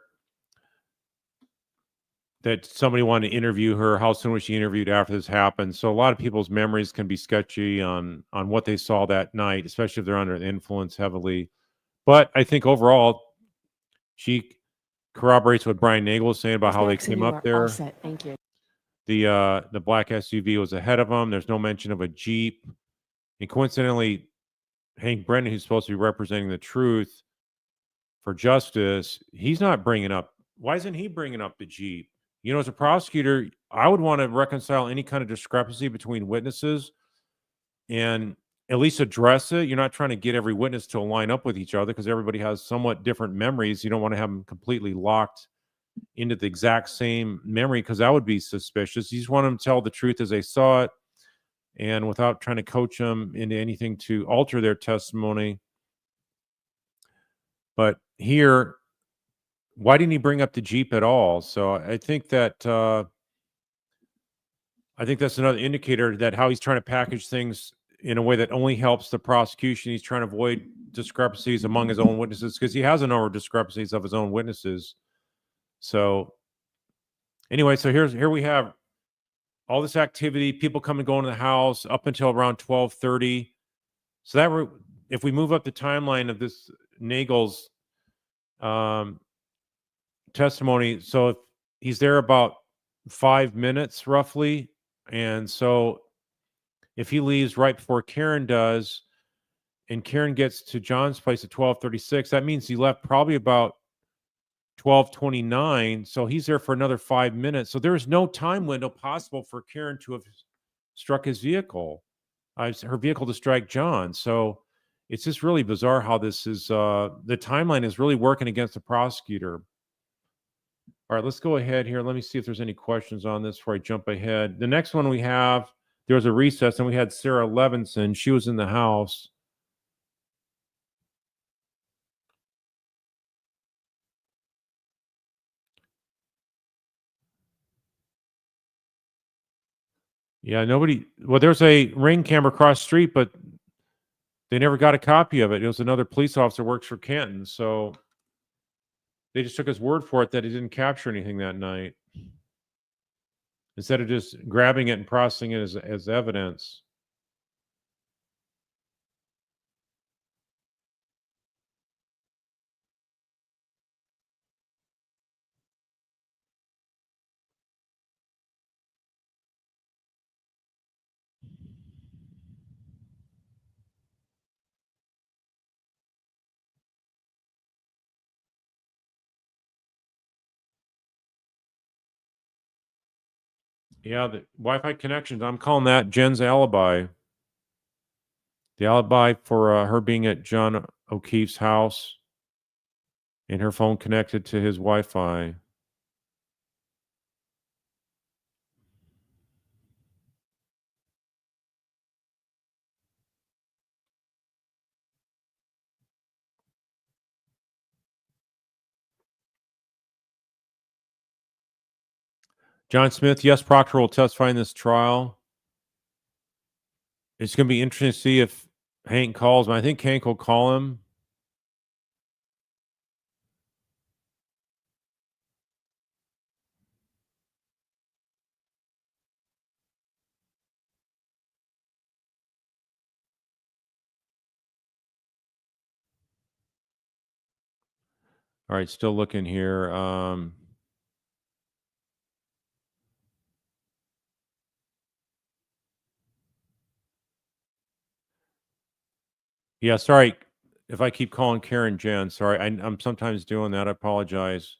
that somebody wanted to interview her? How soon was she interviewed after this happened? So a lot of people's memories can be sketchy on what they saw that night, especially if they're under the influence heavily. But I think overall, she corroborates what Brian Nagel was saying about how they Maxon, came you up are there. all set. Thank you. The black SUV was ahead of them. There's no mention of a Jeep. And coincidentally, Hank Brennan, who's supposed to be representing the truth for justice, he's not bringing up. Why isn't he bringing up the Jeep? You know, as a prosecutor, I would want to reconcile any kind of discrepancy between witnesses and at least address it. You're not trying to get every witness to line up with each other because everybody has somewhat different memories. You don't want to have them completely locked into the exact same memory because that would be suspicious. You just want them to tell the truth as they saw it and without trying to coach them into anything to alter their testimony. But here, why didn't he bring up the Jeep at all? So I think that that's another indicator that how he's trying to package things in a way that only helps the prosecution. He's trying to avoid discrepancies among his own witnesses because he has a number of discrepancies of his own witnesses. So anyway, so here we have all this activity, people come and go into the house up until around 12:30. So that if we move up the timeline of this Nagel's testimony, so if he's there about 5 minutes roughly, and so if he leaves right before Karen does, and Karen gets to John's place at 12:36, that means he left probably about 12:29. So he's there for another 5 minutes. So there is no time window possible for Karen to have struck his vehicle, her vehicle to strike John. So it's just really bizarre how this is. The timeline is really working against the prosecutor. All right, let's go ahead here. Let me see if there's any questions on this before I jump ahead. The next one we have, there was a recess, and we had Sarah Levinson. She was in the house. Yeah, nobody. Well, there's a ring camera across the street, but they never got a copy of it. It was another police officer who works for Canton, so they just took his word for it that he didn't capture anything that night, instead of just grabbing it and processing it as evidence. Yeah, the Wi-Fi connections. I'm calling that Jen's alibi. The alibi for her being at John O'Keefe's house and her phone connected to his Wi-Fi. John Smith, yes, Proctor will testify in this trial. It's going to be interesting to see if Hank calls him. I think Hank will call him. All right, still looking here. Yeah, sorry if I keep calling Karen Jen. Sorry, I'm sometimes doing that. I apologize.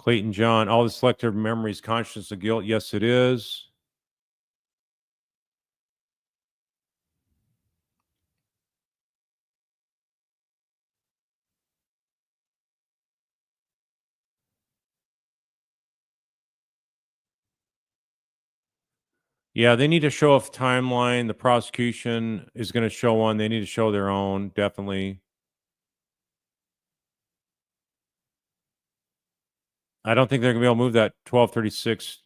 Clayton John, all the selective memories, consciousness of guilt. Yes, it is. Yeah, they need to show a timeline. The prosecution is going to show one. They need to show their own, definitely. I don't think they're going to be able to move that 1236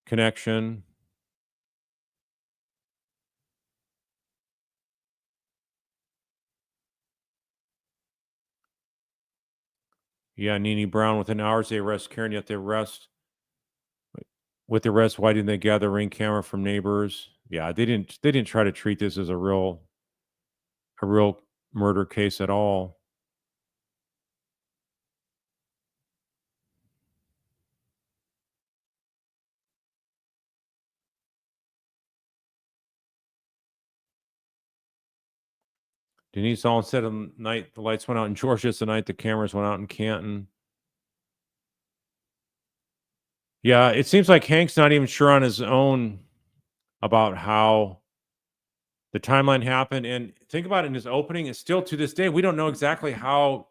connection. Yeah, Nene Brown, within hours they arrest Karen, yet they arrest. With the arrest, why didn't they gather ring camera from neighbors? Yeah, they didn't try to treat this as a real murder case at all. Denise Allen said on the night the lights went out in Georgia, it's the night the cameras went out in Canton. Yeah, it seems like Hank's not even sure on his own about how the timeline happened. And think about it, in his opening, it's still to this day, we don't know exactly how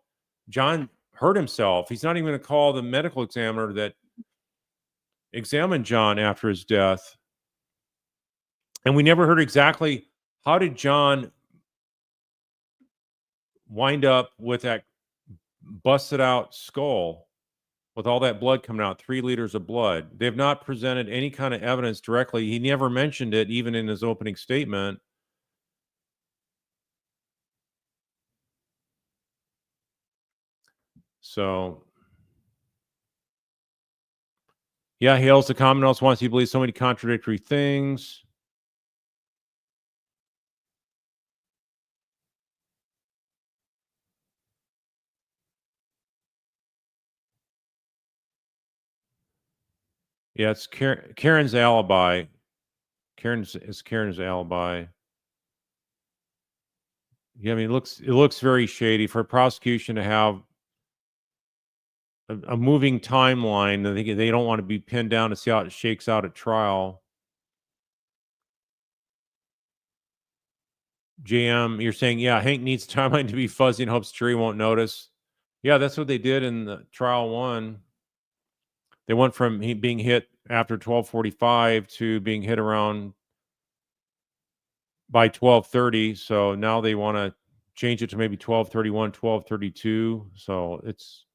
John hurt himself. He's not even going to call the medical examiner that examined John after his death. And we never heard exactly how did John wind up with that busted out skull with all that blood coming out, 3 liters of blood. They've not presented any kind of evidence directly. He never mentioned it, even in his opening statement. So, yeah, he hails the Commonwealth once. He believes so many contradictory things. Yeah, it's Karen's alibi. Karen's alibi. Yeah, I mean, it looks very shady for a prosecution to have a moving timeline. They don't want to be pinned down to see how it shakes out at trial. JM, you're saying, yeah, Hank needs timeline to be fuzzy and hopes jury won't notice. Yeah, that's what they did in the trial 1. They went from being hit after 12:45 to being hit around by 12:30. So now they want to change it to maybe 12:31, 12:32. So it's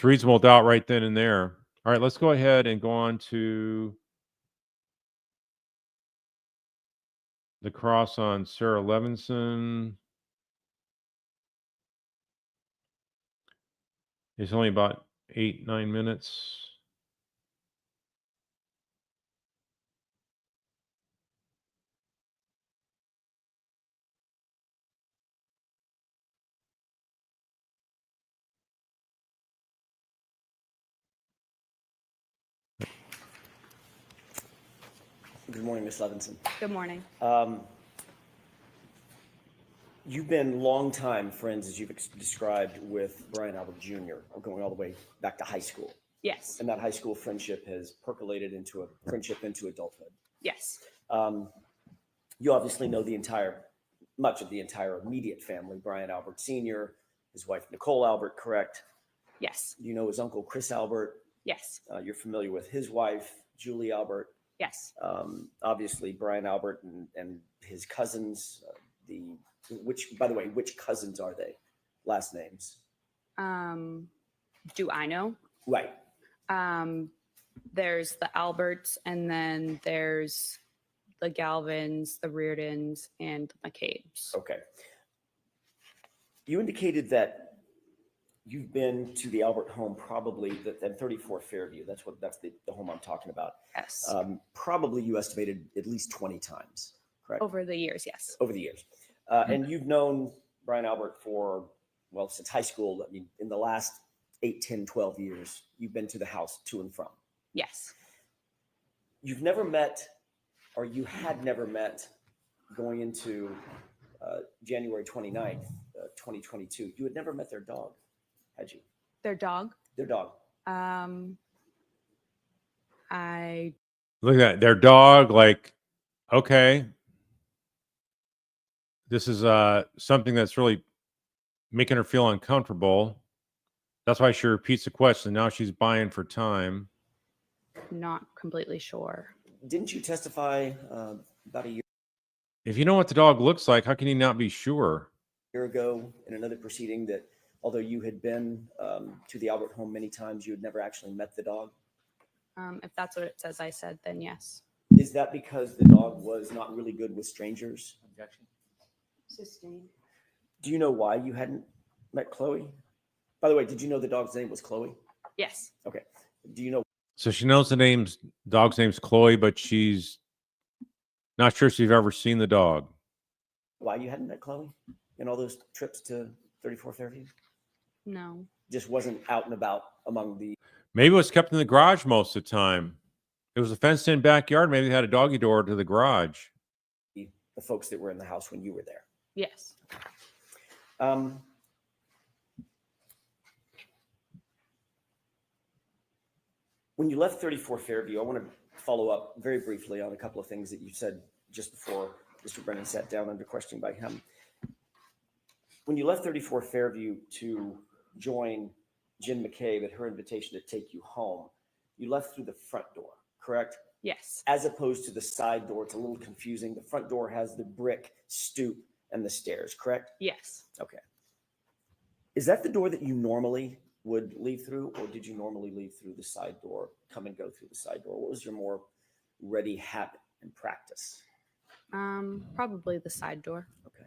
reasonable doubt right then and there. All right, let's go ahead and go on to the cross on Sarah Levinson. It's only about 8-9 minutes. Good morning, Ms. Levinson. Good morning. You've been longtime friends, as you've described, with Brian Albert Jr., going all the way back to high school. Yes. And that high school friendship has percolated into a friendship into adulthood. Yes. You obviously know much of the entire immediate family, Brian Albert Sr., his wife, Nicole Albert, correct? Yes. You know his uncle, Chris Albert. Yes. You're familiar with his wife, Julie Albert. Yes. Obviously, Brian Albert and his cousins, which cousins are they? Last names? Do I know? Right. There's the Alberts, and then there's the Galvins, the Reardons, and the McCabe's. Okay. You indicated that you've been to the Albert home probably at 34 Fairview. That's the home I'm talking about. Yes. Probably you estimated at least 20 times, correct? Over the years, yes. Over the years. And you've known Brian Albert since high school. I mean, in the last 8, 10, 12 years, you've been to the house to and from. Yes. You've never met, or you had never met, going into January 29th, 2022. You had never met their dog, had you? Their dog. Their dog. I Look at that. Their dog, like, okay. This is something that's really making her feel uncomfortable. That's why she repeats the question. Now she's buying for time. not completely sure. Didn't you testify about a If you know what the dog looks like, how can you not be sure? year ago in another proceeding that although you had been to the Albert home many times, you had never actually met the dog? If that's what it says I said, then yes. Is that because the dog was not really good with strangers? Objection. Sustained. Do you know why you hadn't met Chloe? By the way, did you know the dog's name was Chloe? Yes. Okay. Do you know So she knows the dog's name's Chloe, but she's not sure she's ever seen the dog. why you hadn't met Chloe in all those trips to 34 Fairview? No. Just wasn't out and about among the Maybe it was kept in the garage most of the time. It was a fenced-in backyard. Maybe they had a doggy door to the garage. folks that were in the house when you were there. Yes. When you left 34 Fairview, I want to follow up very briefly on a couple of things that you said just before Mr. Brennan sat down under questioning by him. When you left 34 Fairview to join Jen McCabe at her invitation to take you home, you left through the front door, correct? Yes. As opposed to the side door. It's a little confusing. The front door has the brick stoop and the stairs, correct? Yes. Okay. Is that the door that you normally would leave through, or did you normally leave through the side door, come and go through the side door? What was your more ready habit and practice? Probably the side door. Okay.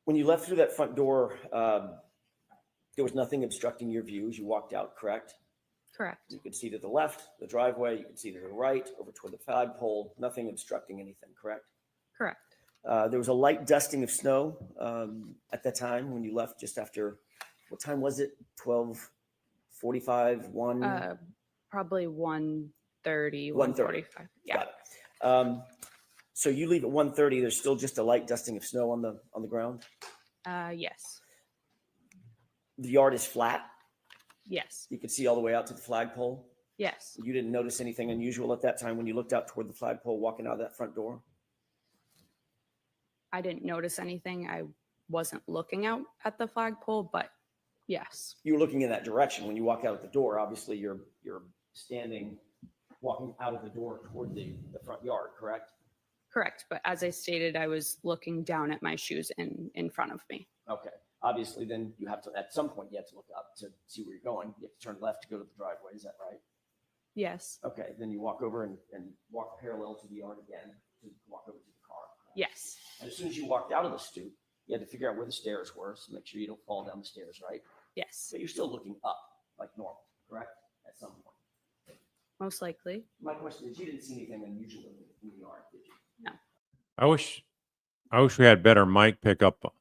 When you left through that front door, there was nothing obstructing your view as you walked out, correct? Correct. You could see to the left, the driveway. You could see to the right, over toward the flagpole. Nothing obstructing anything, correct? Correct. There was a light dusting of snow at that time when you left just after, what time was it? 12:45, 1? Probably 1:30, 1:30. 1:45. Yeah. Got it. So you leave at 1:30. There's still just a light dusting of snow on the ground. Yes. The yard is flat. Yes. You could see all the way out to the flagpole. Yes. You didn't notice anything unusual at that time when you looked out toward the flagpole walking out of that front door? I didn't notice anything. I wasn't looking out at the flagpole, but yes. You were looking in that direction. When you walk out of the door, obviously you're standing, walking out of the door toward the front yard, correct? Correct. But as I stated, I was looking down at my shoes in front of me. Okay. Obviously, then you have to, at some point, you have to look up to see where you're going. You have to turn left to go to the driveway. Is that right? Yes. Okay. Then you walk over and walk parallel to the yard again to walk over to the car. Yes. And as soon as you walked out of the stoop, you had to figure out where the stairs were. So make sure you don't fall down the stairs, right? Yes. But you're still looking up like normal, correct? At some point. Most likely. My question is, you didn't see anything unusual in the yard, did you? No. I wish we had better mic pickup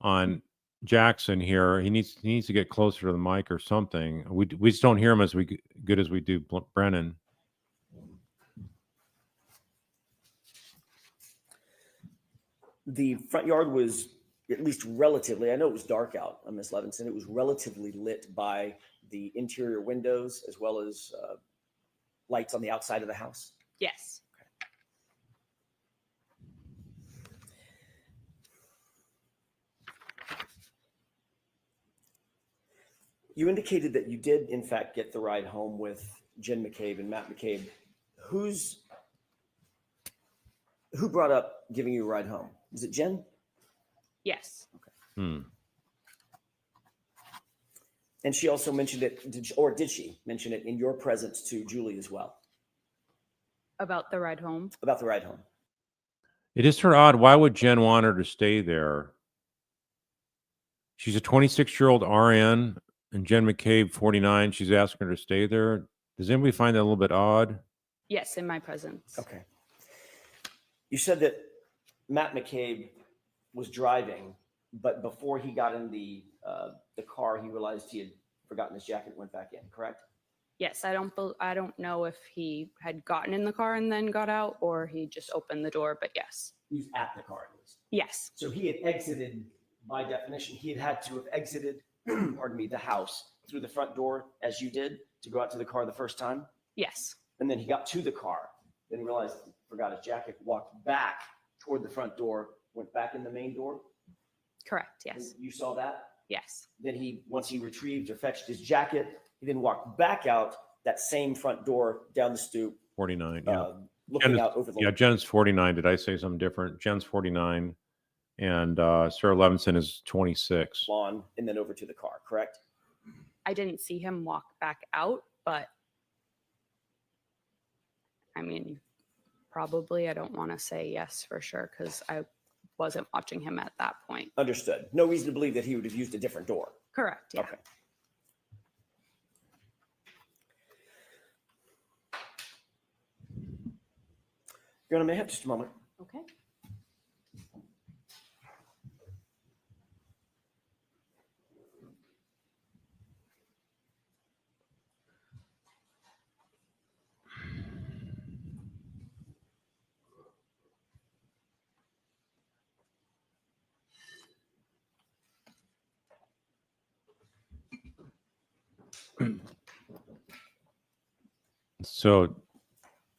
on Jackson here. He needs to get closer to the mic or something. We just don't hear him as good as we do Brennan. The front yard was at least relatively, I know it was dark out on Miss Levinson. It was relatively lit by the interior windows as well as lights on the outside of the house. Yes. You indicated that you did, in fact, get the ride home with Jen McCabe and Matt McCabe. Who brought up giving you a ride home? Was it Jen? Yes. Hmm. And she also mentioned it, did she mention it in your presence to Julie as well? About the ride home. About the ride home? It is her odd. Why would Jen want her to stay there? She's a 26-year-old RN, and Jen McCabe, 49. She's asking her to stay there. Does anybody find that a little bit odd? Yes, in my presence. Okay. You said that Matt McCabe was driving, but before he got in the car, he realized he had forgotten his jacket and went back in, correct? Yes, I don't know if he had gotten in the car and then got out, or he just opened the door, but yes. He was at the car at least. Yes. So he had exited, by definition, he had to have exited, pardon me, the house through the front door as you did to go out to the car the first time. Yes. And then he got to the car, then he realized he forgot his jacket, walked back toward the front door, went back in the main door. Correct. Yes. You saw that? Yes. Then once he retrieved or fetched his jacket, he then walked back out that same front door down the stoop, 49. Yeah. looking Jen is- out over the Yeah. Jen's 49. Did I say something different? Jen's 49. And Sarah Levinson is 26. lawn and then over to the car, correct? I didn't see him walk back out, but I mean, probably. I don't want to say yes for sure because I wasn't watching him at that point. Understood. No reason to believe that he would have used a different door. Correct. Yeah. Okay. Your Honor, may I have just a moment? Okay. So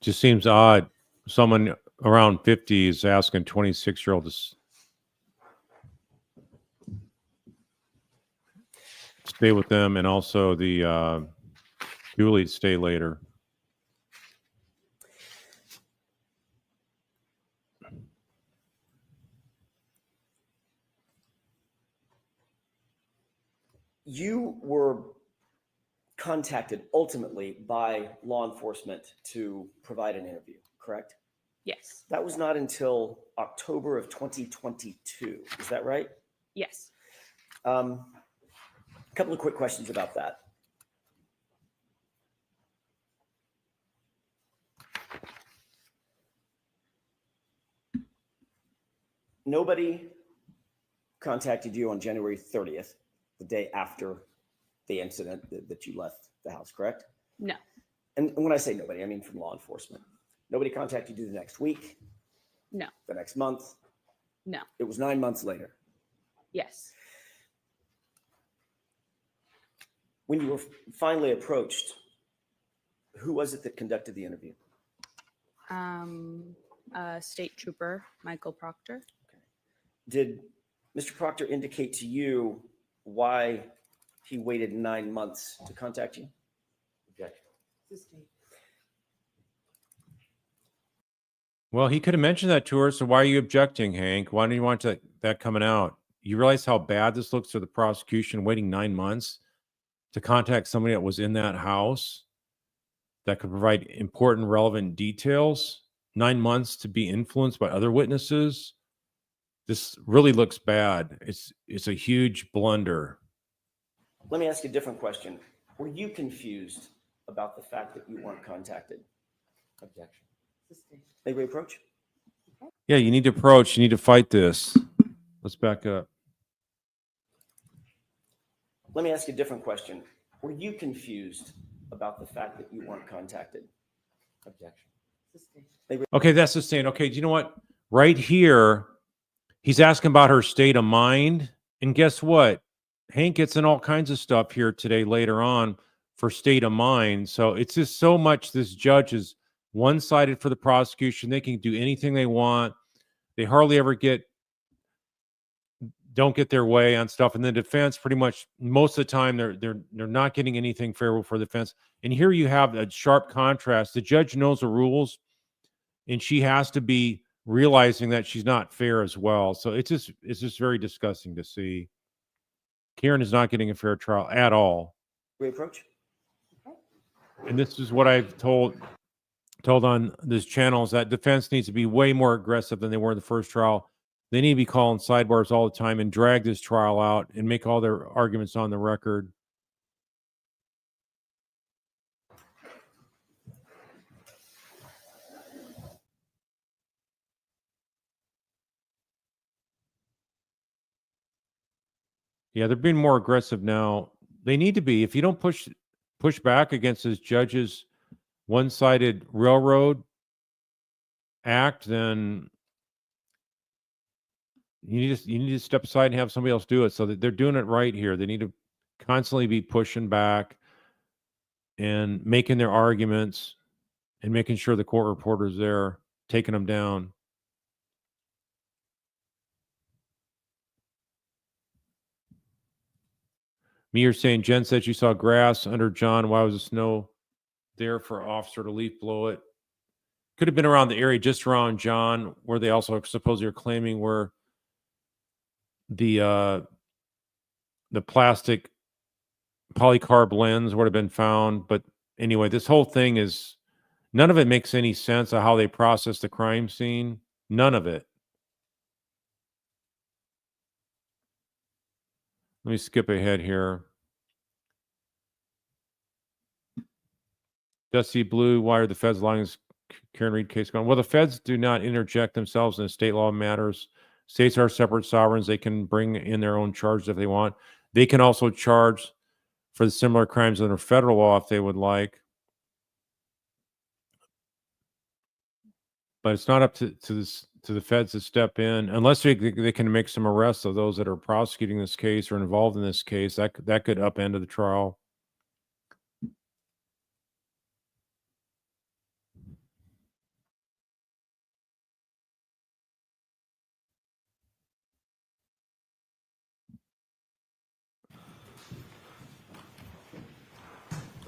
just seems odd. Someone around 50 is asking 26-year-old to stay with them, and also the Julie to stay later. You were contacted ultimately by law enforcement to provide an interview, correct? Yes. That was not until October of 2022. Is that right? Yes. A couple of quick questions about that. Nobody contacted you on January 30th, the day after the incident that you left the house, correct? No. And when I say nobody, I mean from law enforcement. Nobody contacted you the next week, No. the next month. No. It was 9 months later. Yes. When you were finally approached, who was it that conducted the interview? State Trooper Michael Proctor. Did Mr. Proctor indicate to you why he waited 9 months to contact you? Objection. Well, he could have mentioned that to her. So why are you objecting, Hank? Why do you want that coming out? You realize how bad this looks for the prosecution, waiting 9 months to contact somebody that was in that house that could provide important, relevant details. 9 months to be influenced by other witnesses. This really looks bad. It's a huge blunder. Let me ask you a different question. Were you confused about the fact that you weren't contacted? Objection. May we approach? Yeah, you need to approach. You need to fight this. Let's back up. Let me ask you a different question. Were you confused about the fact that you weren't contacted? Objection. Okay, that's sustained. Okay, do you know what? Right here, he's asking about her state of mind. And guess what? Hank gets in all kinds of stuff here today later on for state of mind. So it's just so much this judge is one-sided for the prosecution. They can do anything they want. They hardly ever don't get their way on stuff. And the defense, pretty much most of the time, they're not getting anything favorable for the defense. And here you have a sharp contrast. The judge knows the rules, and she has to be realizing that she's not fair as well. So it's just very disgusting to see. Karen is not getting a fair trial at all. We approach? And this is what I've told on this channel, is that defense needs to be way more aggressive than they were in the first trial. They need to be calling sidebars all the time and drag this trial out and make all their arguments on the record. Yeah, they're being more aggressive now. They need to be. If you don't push back against this judge's one-sided railroad act, then you need to step aside and have somebody else do it, so that they're doing it right here. They need to constantly be pushing back and making their arguments and making sure the court reporter's there, taking them down. Me, you're saying Jen said you saw grass under John. Why was the snow there for officer to leaf blow it? Could have been around the area just around John, where they also supposedly are claiming where the plastic polycarb lens would have been found. But anyway, this whole thing is, none of it makes any sense of how they process the crime scene. None of it. Let me skip ahead here. Dusty Blue, why are the feds allowing this Karen Reed case going? Well, the feds do not interject themselves in state law matters. States are separate sovereigns. They can bring in their own charges if they want. They can also charge for the similar crimes under federal law if they would like. But it's not up to the feds to step in unless they can make some arrests of those that are prosecuting this case or involved in this case. That could upend the trial.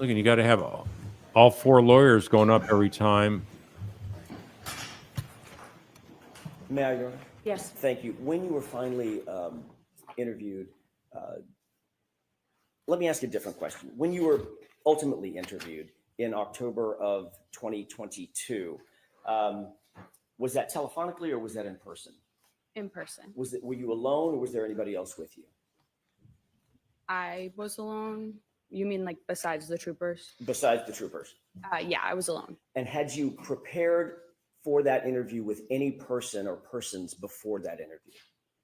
Look, and you got to have all four lawyers going up every time. May I, Your Honor? Yes. Thank you. When you were finally interviewed, let me ask you a different question. When you were ultimately interviewed in October of 2022, was that telephonically or was that in person? In person. Were you alone or was there anybody else with you? I was alone. You mean like besides the troopers? Besides the troopers? Yeah, I was alone. And had you prepared for that interview with any person or persons before that interview?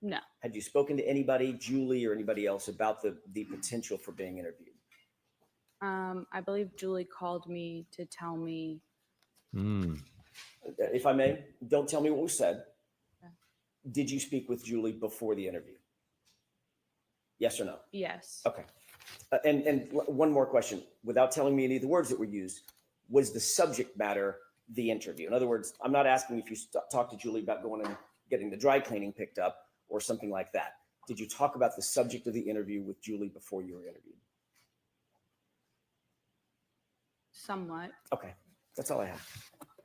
No. Had you spoken to anybody, Julie or anybody else, about the potential for being interviewed? I believe Julie called me to tell me. If I may, don't tell me what was said. Okay. Did you speak with Julie before the interview? Yes or no? Yes. Okay. And one more question, without telling me any of the words that were used, was the subject matter the interview? In other words, I'm not asking if you talked to Julie about going and getting the dry cleaning picked up or something like that. Did you talk about the subject of the interview with Julie before you were interviewed? Somewhat. Okay, that's all I have.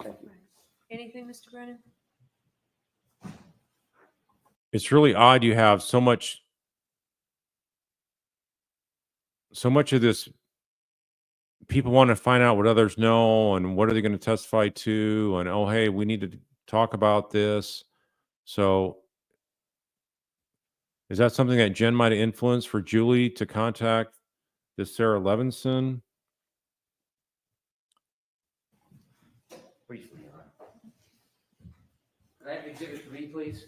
Thank you. Anything, Mr. Brennan? It's really odd you have so much of this. People want to find out what others know and what are they going to testify to, and oh, hey, we need to talk about this. So is that something that Jen might have influenced for Julie to contact this Sarah Levinson? Briefly, Your Honor. Could I have Exhibit 3, please?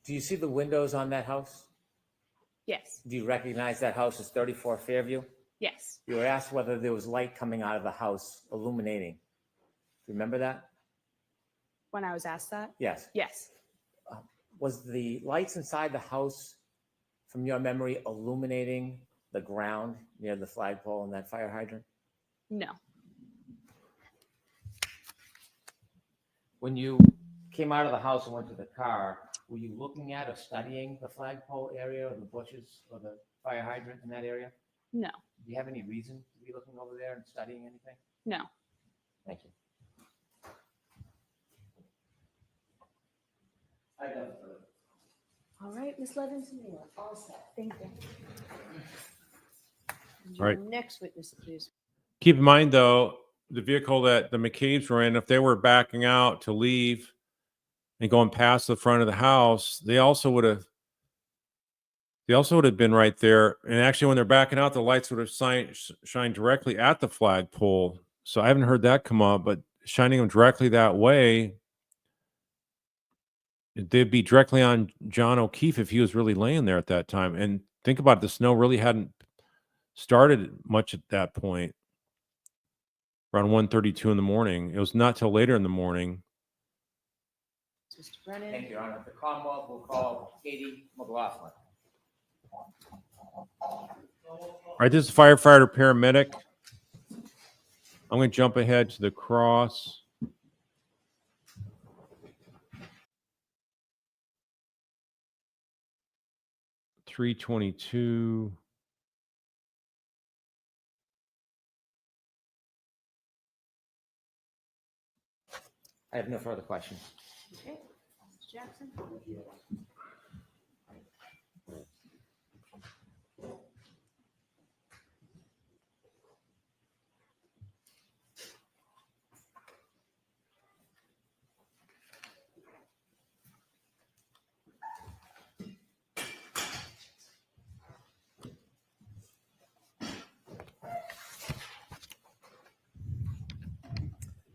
Do you see the windows on that house? Yes. Do you recognize that house as 34 Fairview? Yes. You were asked whether there was light coming out of the house illuminating. Remember that? When I was asked that? Yes. Yes. Was the lights inside the house, from your memory, illuminating the ground near the flagpole and that fire hydrant? No. When you came out of the house and went to the car, were you looking at or studying the flagpole area or the bushes or the fire hydrant in that area? No. Do you have any reason to be looking over there and studying anything? No. Thank you. All right, Ms. Levinson, you are all set. Thank you. And All right. your next witness, please. Keep in mind, though, the vehicle that the McCabe's were in, if they were backing out to leave and going past the front of the house, they also would have been right there. And actually, when they're backing out, the lights would have shined directly at the flagpole. So I haven't heard that come up, but shining them directly that way, they'd be directly on John O'Keefe if he was really laying there at that time. And think about it, the snow really hadn't started much at that point. Around 1:32 in the morning. It was not till later in the morning. Mr. Brennan? Thank you, Your Honor. The Commonwealth will call Katie McLaughlin. All right, this is firefighter paramedic. I'm going to jump ahead to the cross. $322. I have no further questions. Okay. Mr. Jackson?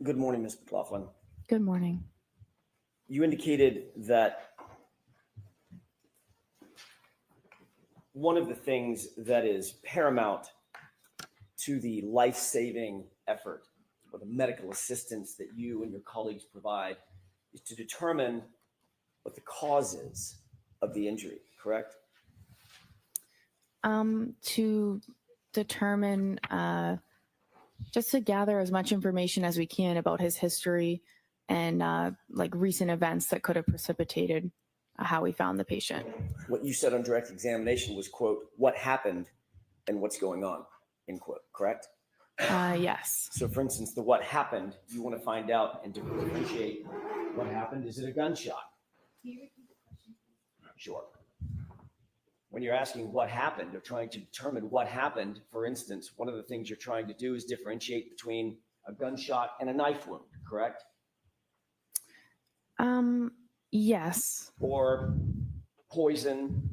Good morning, Ms. McLaughlin. Good morning. You indicated that one of the things that is paramount to the life-saving effort or the medical assistance that you and your colleagues provide is to determine what the cause is of the injury, correct? To determine, just to gather as much information as we can about his history and like recent events that could have precipitated how we found the patient. What you said on direct examination was, quote, what happened and what's going on, end quote, correct? Yes. So for instance, the what happened, you want to find out and differentiate what happened. Is it a gunshot? Sure. When you're asking what happened or trying to determine what happened, for instance, one of the things you're trying to do is differentiate between a gunshot and a knife wound, correct? Yes. Or poison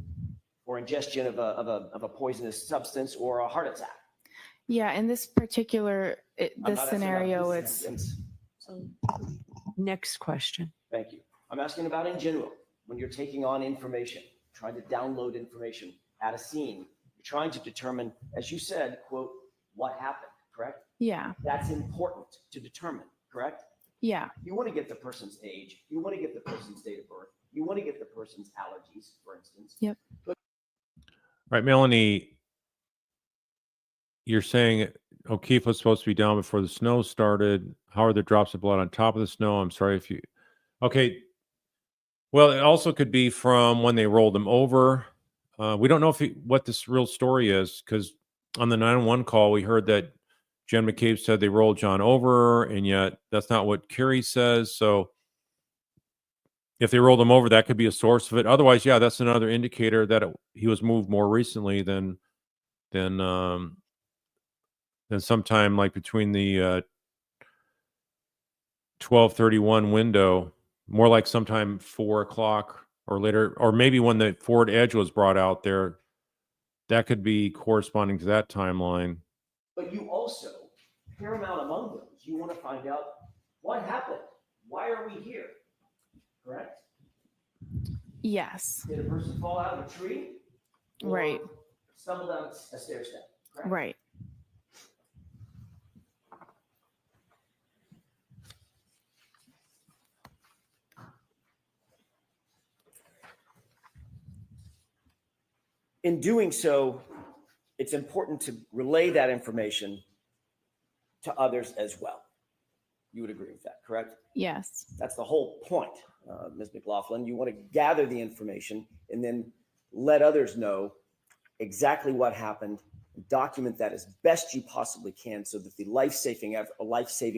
or ingestion of a poisonous substance or a heart attack. Yeah. In this particular, I'm this not asking about scenario, this it's instance. So, next question. Thank you. I'm asking about in general, when you're taking on information, trying to download information at a scene, you're trying to determine, as you said, quote, what happened, correct? yeah. That's important to determine, correct? Yeah. You want to get the person's age. You want to get the person's date of birth. You want to get the person's allergies, for instance. Yep. All right, Melanie, you're saying O'Keefe was supposed to be down before the snow started. How are the drops of blood on top of the snow? I'm sorry if you... Okay. Well, it also could be from when they rolled him over. We don't know what this real story is, because on the 911 call, we heard that Jen McCabe said they rolled John over, and yet that's not what Carrie says. So if they rolled him over, that could be a source of it. Otherwise, yeah, that's another indicator that he was moved more recently than sometime like between the 12:31 window, more like sometime 4 o'clock or later, or maybe when the Ford Edge was brought out there. That could be corresponding to that timeline. But you also, paramount among those, you want to find out what happened. Why are we here? Correct? Yes. Did a person fall out of a tree? Or Right. stumble down a stair step? Correct? Right. In doing so, it's important to relay that information to others as well. You would agree with that, correct? Yes. That's the whole point, Ms. McLaughlin. You want to gather the information and then let others know exactly what happened, document that as best you possibly can so that the life-saving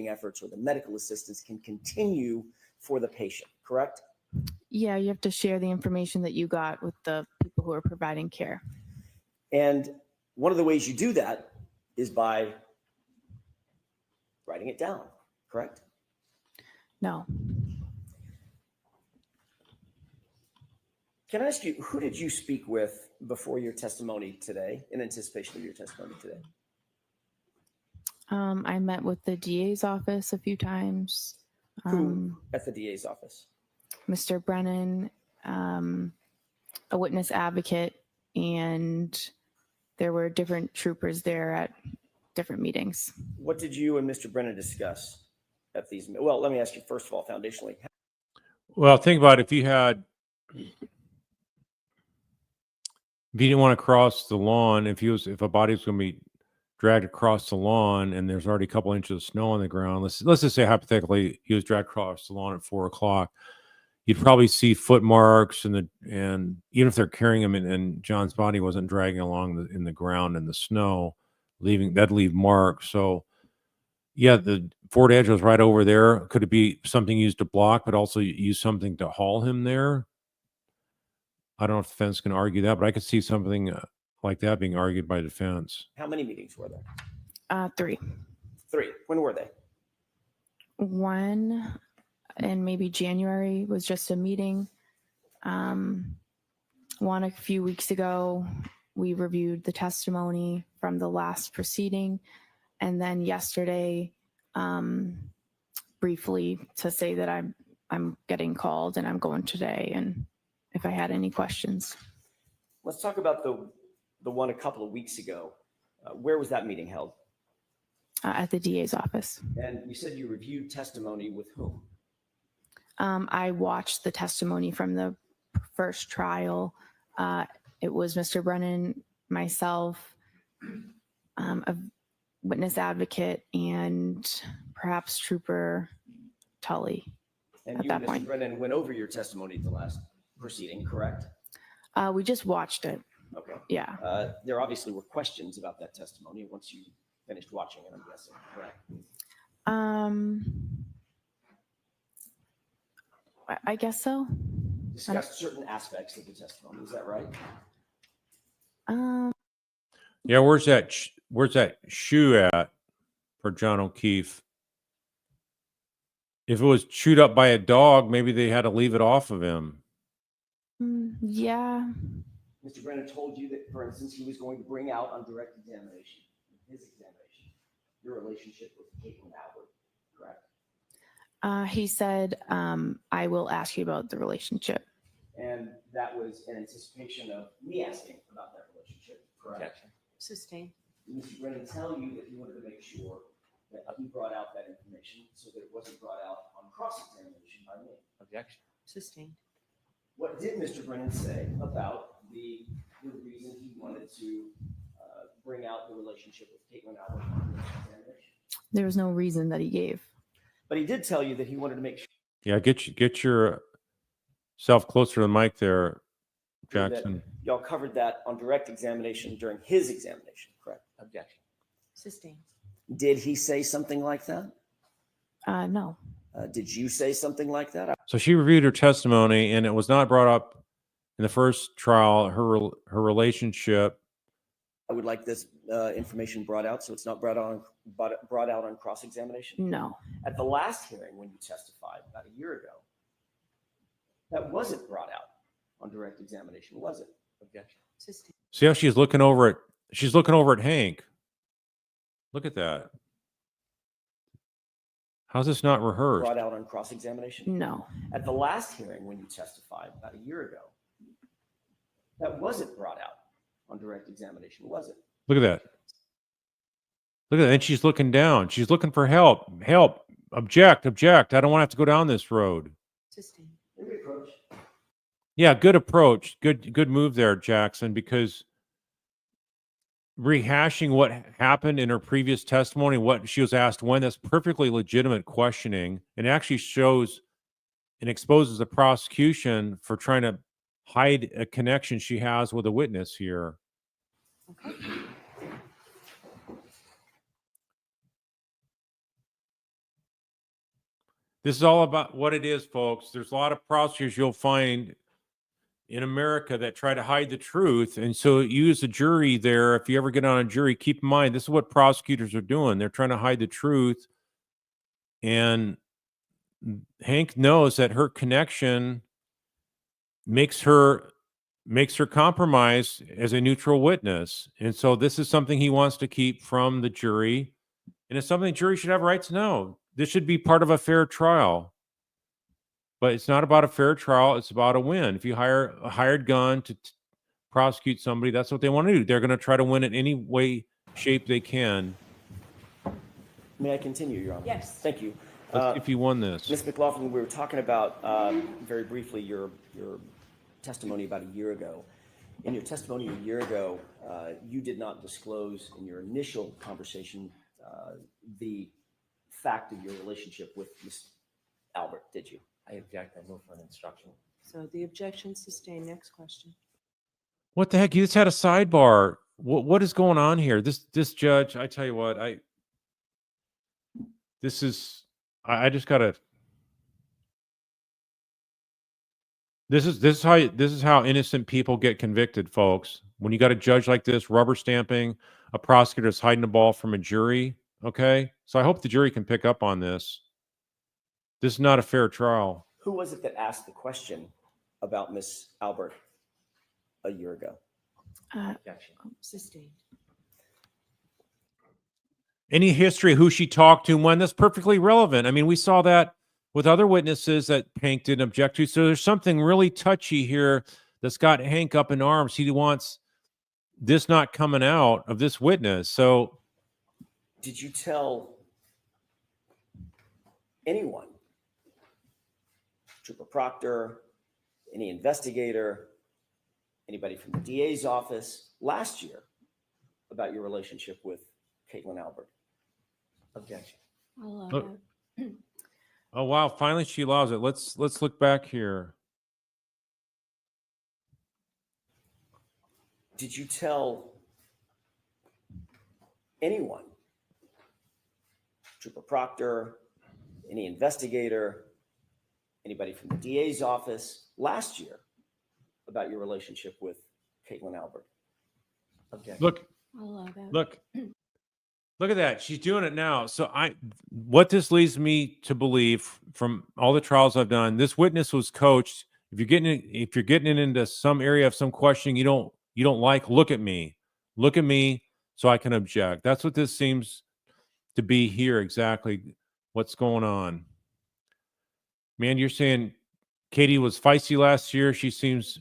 efforts or the medical assistance can continue for the patient, correct? Yeah, you have to share the information that you got with the people who are providing care. And one of the ways you do that is by writing it down, correct? No. Can I ask you, who did you speak with before your testimony today, in anticipation of your testimony today? I met with the DA's office a few times. Who at the DA's office? Mr. Brennan, a witness advocate, and there were different troopers there at different meetings. What did you and Mr. Brennan discuss at these? Well, let me ask you first of all, foundationally, Well, think about it. If you didn't want to cross the lawn, if a body was going to be dragged across the lawn and there's already a couple inches of snow on the ground, let's just say hypothetically he was dragged across the lawn at 4 o'clock, you'd probably see foot marks and even if they're carrying him and John's body wasn't dragging along in the ground in the snow, that'd leave marks. So yeah, the Ford Edge was right over there. Could it be something used to block, but also use something to haul him there? I don't know if the defense can argue that, but I could see something like that being argued by defense. how many meetings were there? 3. 3. When were they? One in maybe January was just a meeting. One a few weeks ago, we reviewed the testimony from the last proceeding. And then yesterday, briefly to say that I'm getting called and I'm going today, and if I had any questions. Let's talk about the one a couple of weeks ago. Where was that meeting held? At the DA's office. And you said you reviewed testimony with whom? I watched the testimony from the first trial. It was Mr. Brennan, myself, a witness advocate, and perhaps Trooper Tully. And At you that and Mr. point. Brennan went over your testimony at the last proceeding, correct? We just watched it. Okay. Yeah. There obviously were questions about that testimony once you finished watching it, I'm guessing, correct? I guess so. Discussed certain aspects of the testimony, is that right? Yeah, where's that shoe at for John O'Keefe? If it was chewed up by a dog, maybe they had to leave it off of him. Yeah. Mr. Brennan told you that, for instance, he was going to bring out on direct examination, his examination, your relationship with Caitlin Albert, correct? He said, I will ask you about the relationship. And that was in anticipation of me asking about that relationship, correct? Objection. Sustained. Did Mr. Brennan tell you that he wanted to make sure that he brought out that information so that it wasn't brought out on cross-examination by me? Objection. Sustained. What did Mr. Brennan say about the reason he wanted to bring out the relationship with Caitlin Albert on the examination? There was no reason that he gave. But he did tell you that he wanted to make sure Yeah, get yourself closer to the mic there, Jackson. that y'all covered that on direct examination during his examination, correct? Objection. Sustained. Did he say something like that? No. Did you say something like that? So she reviewed her testimony, and it was not brought up in the first trial. Her relationship. I would like this information brought out so it's not brought out on cross-examination. No. At the last hearing when you testified about a year ago, that wasn't brought out on direct examination, was it? Objection. Sustained. See how she's looking over at? She's looking over at Hank. Look at that. How's this not rehearsed? Brought out on cross-examination? No. At the last hearing when you testified about a year ago, that wasn't brought out on direct examination, was it? Look at that. Look at that. And she's looking down. She's looking for help. Help. Object. Object. I don't want to have to go down this road. Sustained. Maybe approach. Yeah, good approach. Good move there, Jackson, because rehashing what happened in her previous testimony, what she was asked when, that's perfectly legitimate questioning, and actually shows and exposes the prosecution for trying to hide a connection she has with a witness here. Okay. This is all about what it is, folks. There's a lot of prosecutors you'll find in America that try to hide the truth. And so you as a jury there, if you ever get on a jury, keep in mind, this is what prosecutors are doing. They're trying to hide the truth. And Hank knows that her connection makes her compromised as a neutral witness. And so this is something he wants to keep from the jury. And it's something the jury should have a right to know. This should be part of a fair trial. But it's not about a fair trial. It's about a win. If you hire a hired gun to prosecute somebody, that's what they want to do. They're going to try to win it any way, shape they can. May I continue, Your Honor? Yes. Thank you. Let's see if you won this. Ms. McLaughlin, we were talking about, very briefly, your testimony about a year ago. In your testimony a year ago, you did not disclose in your initial conversation the fact of your relationship with Ms. Albert, did you? I object. I move for an instruction. So the objection sustained. Next question. What the heck? You just had a sidebar. What is going on here? This judge, I tell you what, I just gotta. This is how innocent people get convicted, folks. When you got a judge like this, rubber stamping, a prosecutor that's hiding the ball from a jury. Okay, so I hope the jury can pick up on this. This is not a fair trial. Who was it that asked the question about Ms. Albert a year ago? Objection. Sustained. Any history of who she talked to and when, that's perfectly relevant. I mean, we saw that with other witnesses that Hank didn't object to. So there's something really touchy here that's got Hank up in arms. He wants this not coming out of this witness. So Did you tell anyone, Trooper Proctor, any investigator, anybody from the DA's office last year about your relationship with Caitlin Albert? Objection. I'll allow Look. that. oh wow, finally she allows it. Let's look back here. Did you tell anyone, Trooper Proctor, any investigator, anybody from the DA's office last year about your relationship with Caitlin Albert? Objection. Look, I'll allow that. look at that. She's doing it now. So what this leads me to believe from all the trials I've done, this witness was coached. If you're getting into some area of some questioning you don't like, look at me so I can object. That's what this seems to be here. Exactly what's going on. Man, you're saying Katie was feisty last year. She seems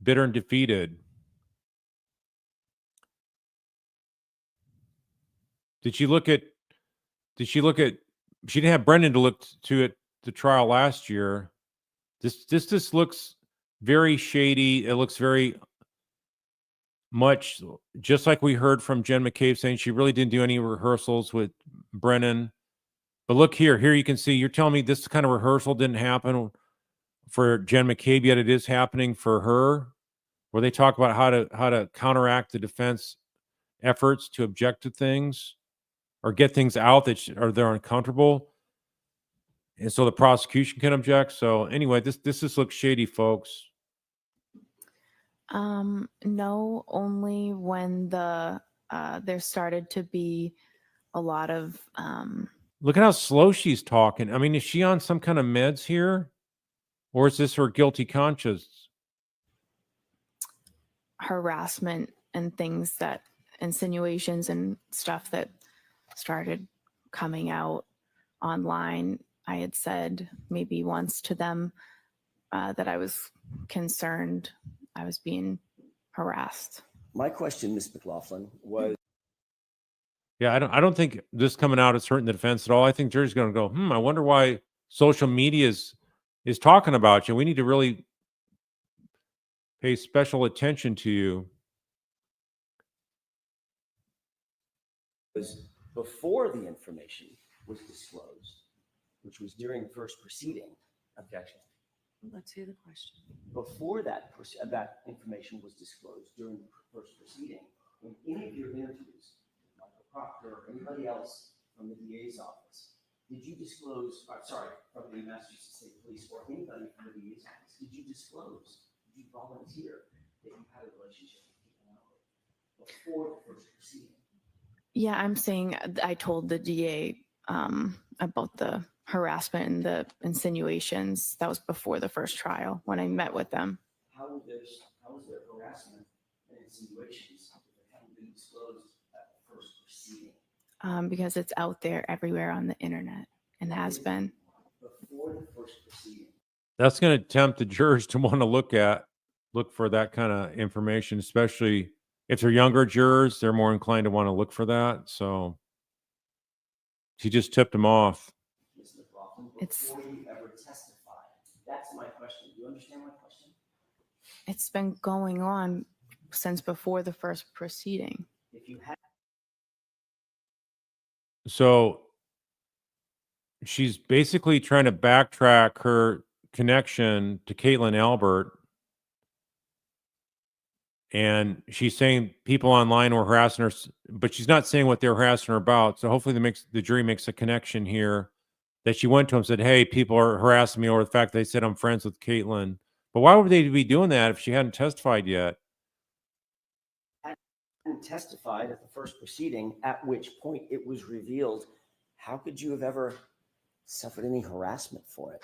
bitter and defeated. She didn't have Brennan to look to at the trial last year. This looks very shady. It looks very much just like we heard from Jen McCabe saying she really didn't do any rehearsals with Brennan. But look here you can see, you're telling me this kind of rehearsal didn't happen for Jen McCabe, yet it is happening for her, where they talk about how to counteract the defense efforts to object to things or get things out that they're uncomfortable. And so the prosecution can object. So anyway, this just looks shady, folks. No, only when there started to be a lot of Look at how slow she's talking. I mean, is she on some kind of meds here? Or is this her guilty conscience? harassment and things that insinuations and stuff that started coming out online. I had said maybe once to them that I was concerned I was being harassed. My question, Ms. McLaughlin, was Yeah, I don't think this coming out is hurting the defense at all. I think jury's going to go, I wonder why social media is talking about you. We need to really pay special attention to you. was before the information was disclosed, which was during the first proceeding. Objection. Let's hear the question. Before that information was disclosed during the first proceeding, in any of your interviews, Michael Proctor or anybody else from the DA's office, did you disclose, from the Massachusetts State Police or anybody from the DA's office, did you disclose, did you volunteer that you had a relationship with people before the first proceeding? Yeah, I'm saying I told the DA about the harassment and the insinuations. That was before the first trial when I met with them. How was there harassment and insinuations that haven't been disclosed at the first proceeding? Because it's out there everywhere on the internet and has been. Before the first proceeding. That's going to tempt the jurors to want to look at look for that kind of information, especially if they're younger jurors. They're more inclined to want to look for that. So she just tipped him off. Ms. McLaughlin, It's- before you ever testified? That's my question. Do you understand my question? It's been going on since before the first proceeding. If you had So she's basically trying to backtrack her connection to Caitlin Albert. And she's saying people online were harassing her, but she's not saying what they're harassing her about. So hopefully the jury makes a connection here that she went to him and said, hey, people are harassing me over the fact they said I'm friends with Caitlin. But why would they be doing that if she hadn't testified yet? testified at the first proceeding, at which point it was revealed, how could you have ever suffered any harassment for it?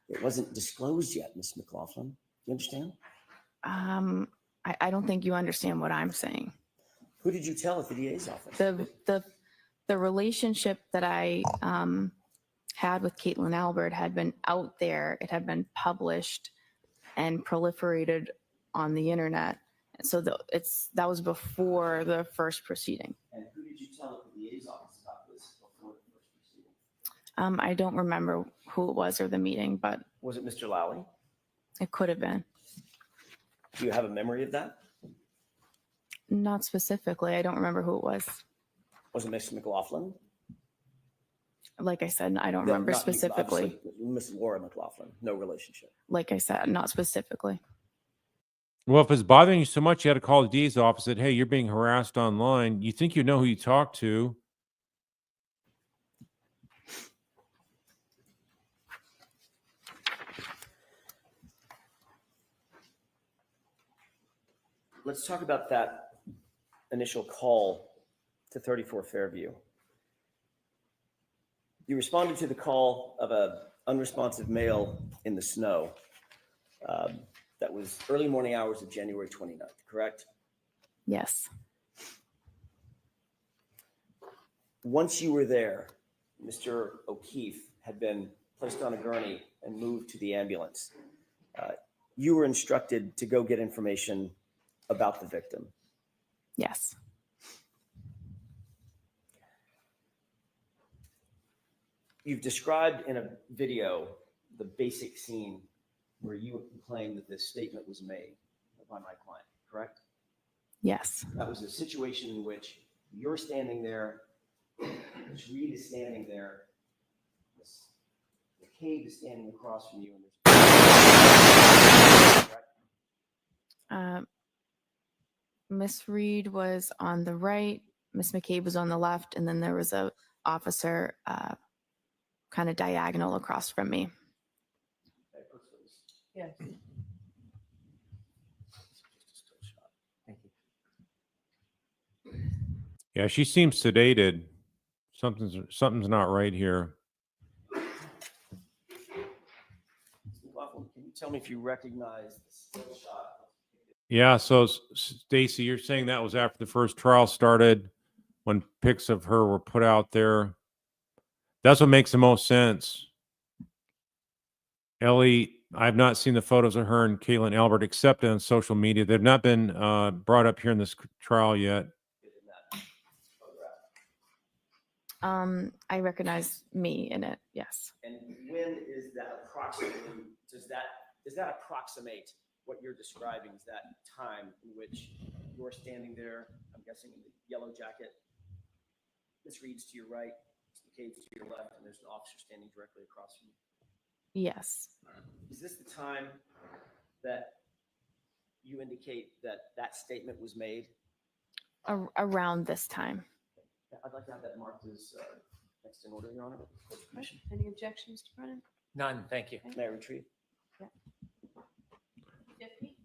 It wasn't disclosed yet, Ms. McLaughlin. You understand? I don't think you understand what I'm saying. Who did you tell at the DA's office? The relationship that I had with Caitlin Albert had been out there. It had been published and proliferated on the internet. And so that was before the first proceeding. And who did you tell at the DA's office about this before the first proceeding? I don't remember who it was or the meeting, but Was it Mr. Lowry? it could have been. Do you have a memory of that? Not specifically. I don't remember who it was. Was it Ms. McLaughlin? Like I said, I don't No, remember not- specifically. obviously, Ms. Laura McLaughlin, no relationship. Like I said, not specifically. Well, if it's bothering you so much, you had to call the DA's office and say, hey, you're being harassed online. You think you know who you talk to. Let's talk about that initial call to 34 Fairview. You responded to the call of a unresponsive male in the snow. That was early morning hours of January 29th, correct? Yes. Once you were there, Mr. O'Keefe had been placed on a gurney and moved to the ambulance. You were instructed to go get information about the victim. Yes. You've described in a video the basic scene where you claim that this statement was made by my client, correct? Yes. That was a situation in which you're standing there, Ms. Reed is standing there, the cave is standing across from you, and there's correct? Miss Reed was on the right, Miss McCabe was on the left, and then there was a officer kind of diagonal across from me. Okay, let's do this. Yes. Thank you. Yeah, she seems sedated. Something's not right here. McLaughlin, can you tell me if you recognize the still shot? Yeah, so Stacy, you're saying that was after the first trial started when pics of her were put out there. That's what makes the most sense. Ellie, I've not seen the photos of her and Caitlin Albert except on social media. They've not been brought up here in this trial yet. I recognize me in it. Yes. And when is that approximately, does that approximate what you're describing as that time in which you're standing there, I'm guessing in the yellow jacket, Ms. Reed's to your right, Ms. McCabe's to your left, and there's an officer standing directly across from you? Yes. Is this the time that you indicate that that statement was made? Around this time. I'd like to have that marked as next in order, Your Honor. Any objections, Mr. Brennan? None, thank you. May I retrieve? 50?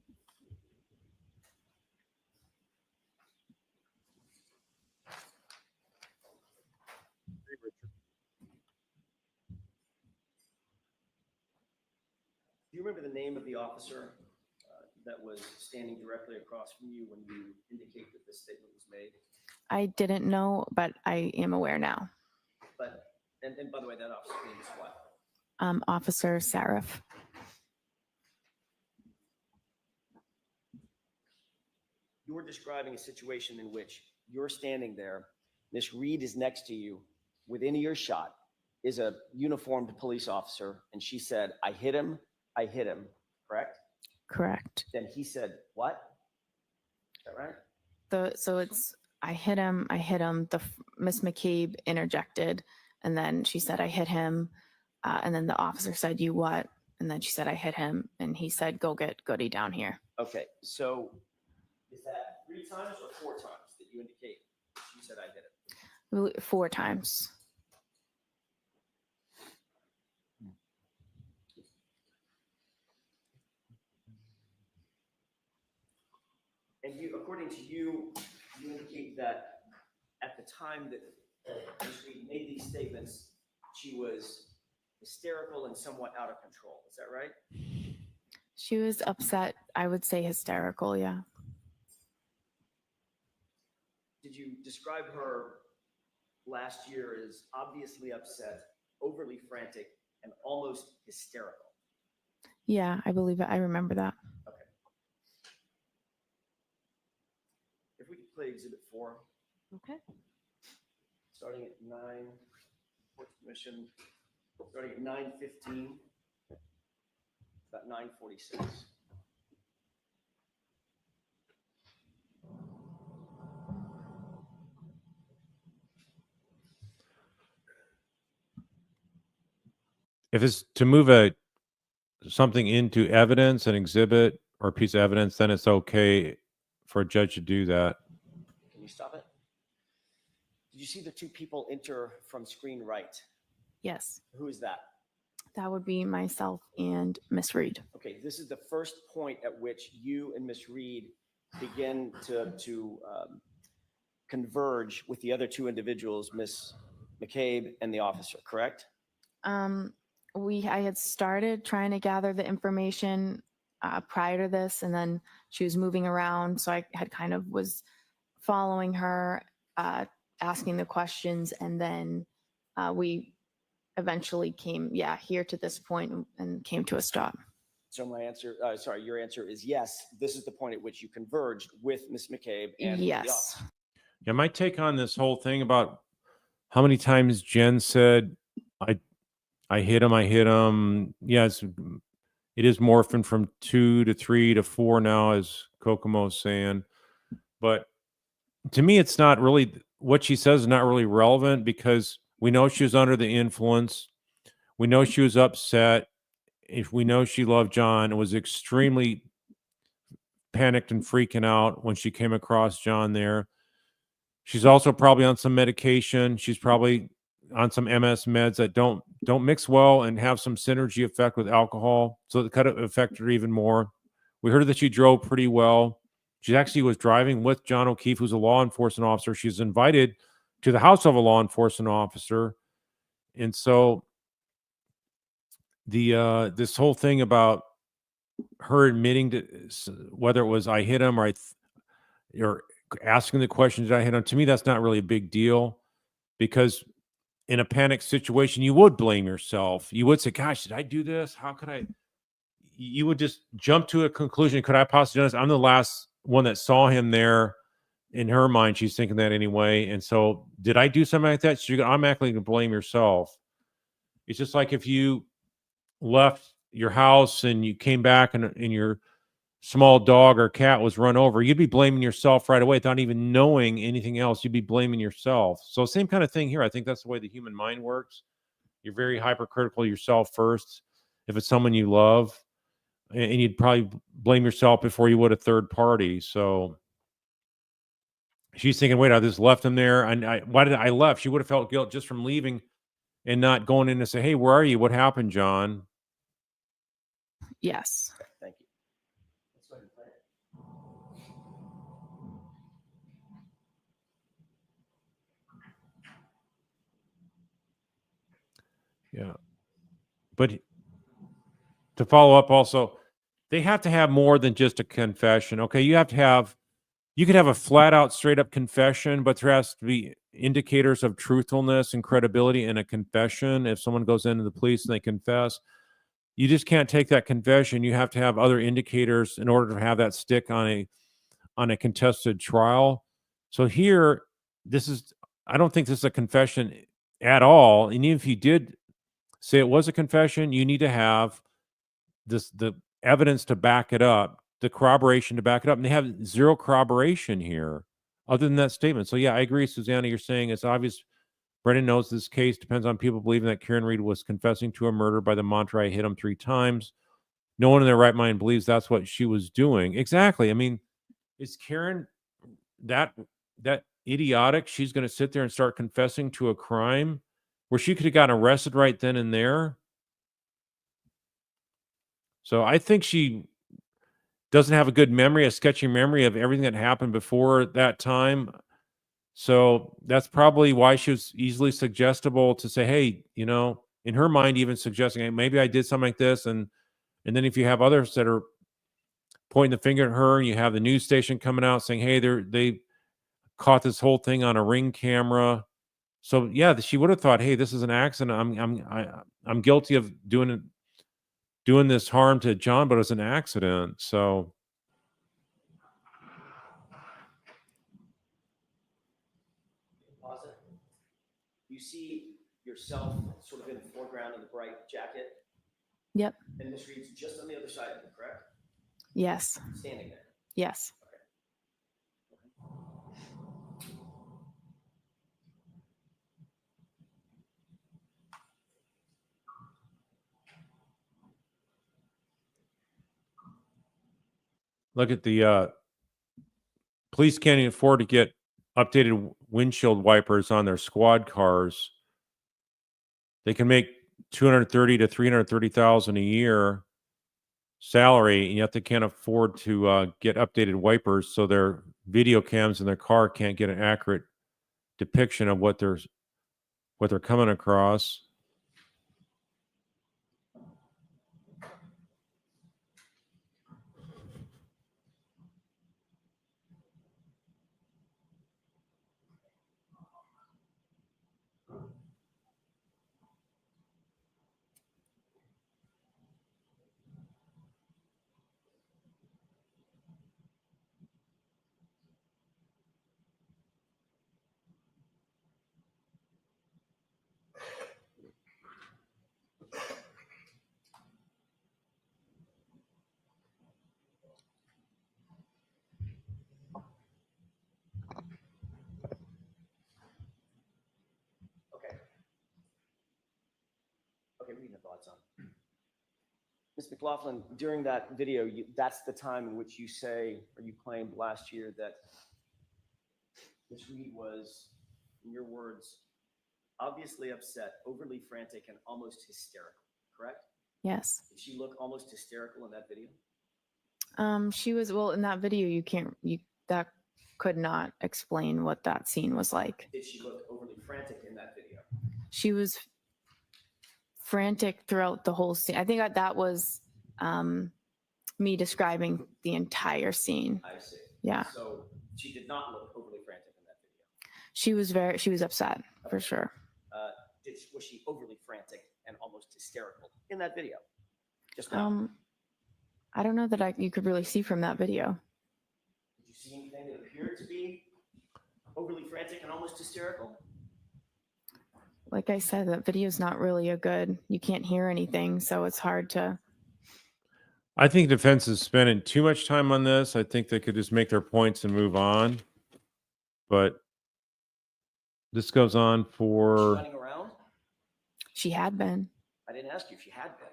Do you remember the name of the officer that was standing directly across from you when you indicate that this statement was made? I didn't know, but I am aware now. But, and by the way, that officer's name is what? Officer Sarif. you're describing a situation in which you're standing there, Miss Reed is next to you, within earshot is a uniformed police officer, and she said, I hit him, correct? Correct. Then he said, what? Is that right? So it's I hit him. Miss McCabe interjected, and then she said I hit him, and then the officer said you what? And then she said I hit him, and he said go get Goody down here. Okay, so is that 3 times or 4 times that you indicate? She said I hit him. 4 times. And you, according to you, you indicate that at the time that Ms. Reed made these statements, she was hysterical and somewhat out of control. Is that right? She was upset. I would say hysterical. Yeah. Did you describe her last year as obviously upset, overly frantic, and almost hysterical? Yeah, I believe it. I remember that. Okay. If we could play Exhibit 4, Okay. starting at 9, Court Commission, starting at 9:15, about 9:46. If it's to move something into evidence, an exhibit or a piece of evidence, then it's okay for a judge to do that. Can you stop it? Did you see the 2 people enter from screen right? Yes, Who is that? that would be myself and Miss Reed. Okay, this is the first point at which you and Miss Reed begin to converge with the other 2 individuals, Miss McCabe and the officer, correct? I had started trying to gather the information prior to this, and then she was moving around, so I had kind of was following her, asking the questions, and then we eventually came, here to this point and came to a stop. So my answer, your answer is yes. This is the point at which you converged with Miss McCabe and with the Yes. officer. Yeah, my take on this whole thing about how many times Jen said, I hit him. Yes, it is morphing from 2 to 3 to 4 now, as Kokomo's saying. But to me, it's not really, what she says is not really relevant, because we know she was under the influence. We know she was upset. If we know she loved John, and was extremely panicked and freaking out when she came across John there. She's also probably on some medication. She's probably on some MS meds that don't mix well and have some synergy effect with alcohol, so it could have affected her even more. We heard that she drove pretty well. She actually was driving with John O'Keefe, who's a law enforcement officer. She's invited to the house of a law enforcement officer, and so the this whole thing about her admitting to whether it was I hit him or or asking the question, did I hit him? To me, that's not really a big deal, because in a panic situation, you would blame yourself. You would say, gosh, did I do this? How could I? You would just jump to a conclusion. Could I possibly do this? I'm the last one that saw him there. In her mind, she's thinking that anyway. And so, did I do something like that? So you're automatically going to blame yourself. It's just like if you left your house and you came back and your small dog or cat was run over, you'd be blaming yourself right away without even knowing anything else. You'd be blaming yourself. So same kind of thing here. I think that's the way the human mind works. You're very hypercritical of yourself first, if it's someone you love, and you'd probably blame yourself before you would a third party. So she's thinking, wait, I just left him there. And why did I left? She would have felt guilt just from leaving and not going in to say, hey, where are you? What happened, John? Yes. Thank you. Let's go ahead and play it. Yeah. But to follow up also, they have to have more than just a confession. Okay, you could have a flat out straight up confession, but there has to be indicators of truthfulness and credibility in a confession. If someone goes into the police and they confess, you just can't take that confession. You have to have other indicators in order to have that stick on on a contested trial. So here, I don't think this is a confession at all. And even if you did say it was a confession, you need to have the evidence to back it up, the corroboration to back it up. And they have zero corroboration here other than that statement. So yeah, I agree, Susanna. You're saying it's obvious. Brennan knows this case depends on people believing that Karen Reed was confessing to a murder by the mantra, "I hit him 3 times." No one in their right mind believes that's what she was doing. Exactly. I mean, is Karen that idiotic? She's going to sit there and start confessing to a crime where she could have gotten arrested right then and there. So I think she doesn't have a good memory, a sketchy memory of everything that happened before that time. So that's probably why she was easily suggestible to say, hey, in her mind, even suggesting, hey, maybe I did something like this. And then if you have others that are pointing the finger at her, and you have the news station coming out saying, hey, they caught this whole thing on a Ring camera. So yeah, she would have thought, hey, this is an accident. I'm guilty of doing this harm to John, but it was an accident. So Pause it. You see yourself sort of in the foreground of the bright jacket, Yep. and Miss Reed's just on the other side of you, correct? Yes. Standing there. Yes. look at the police can't even afford to get updated windshield wipers on their squad cars. They can make $230,000 to $330,000 a year salary, and yet they can't afford to get updated wipers, so their video cams in their car can't get an accurate depiction of what they're coming across. Okay, read your thoughts on. Ms. McLaughlin, during that video, that's the time in which you say, or you claimed last year that Ms. Reed was, in your words, obviously upset, overly frantic, and almost hysterical, correct? Yes. Did she look almost hysterical in that video? She was, well, in that video, that could not explain what that scene was like. Did she look overly frantic in that video? She was frantic throughout the whole scene. I think that was me describing the entire scene. I see. Yeah. So she did not look overly frantic in that video. She was upset for sure. Was she overly frantic and almost hysterical in that video? Just now. I don't know that you could really see from that video. Did you see anything that appeared to be overly frantic and almost hysterical? Like I said, that video is not really you can't hear anything, so it's hard to. I think defense is spending too much time on this. I think they could just make their points and move on. But this goes on Was she for. running around? She had been. I didn't ask you if she had been.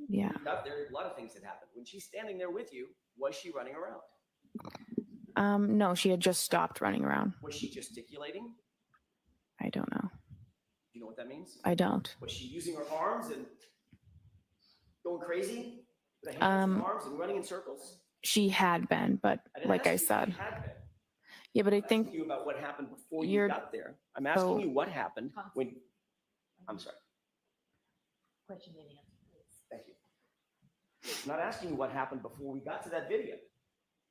Yeah. There are a lot of things that happened. When she's standing there with you, was she running around? No, she had just stopped running around. Was she gesticulating? I don't know. Do you know what that means? I don't. Was she using her arms and going crazy? With her hands and arms and running in circles? She had been, but didn't like ask I you if she said. had been. Yeah, but I I'm think asking you about what happened before you got there. I'm asking you what happened when. I'm sorry. Question and answer, please. Thank you. I'm not asking you what happened before we got to that video.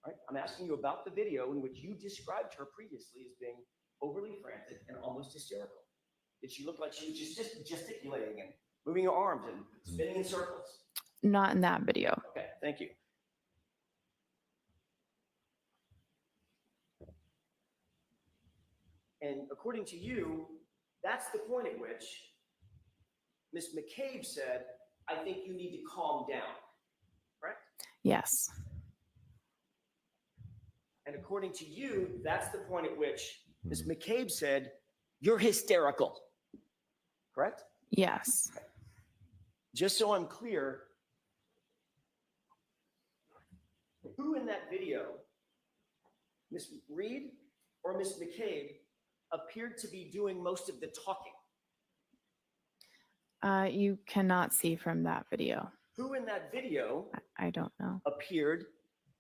Right? I'm asking you about the video in which you described her previously as being overly frantic and almost hysterical. Did she look like she was just gesticulating and moving her arms and spinning in circles? not in that video. Okay, thank you. And according to you, that's the point at which Ms. McCabe said, I think you need to calm down, correct? Yes. And according to you, that's the point at which Ms. McCabe said, you're hysterical, correct? Yes. Just so I'm clear, who in that video, Ms. Reed or Ms. McCabe, appeared to be doing most of the talking? You cannot see from that video. Who in that video I don't know. appeared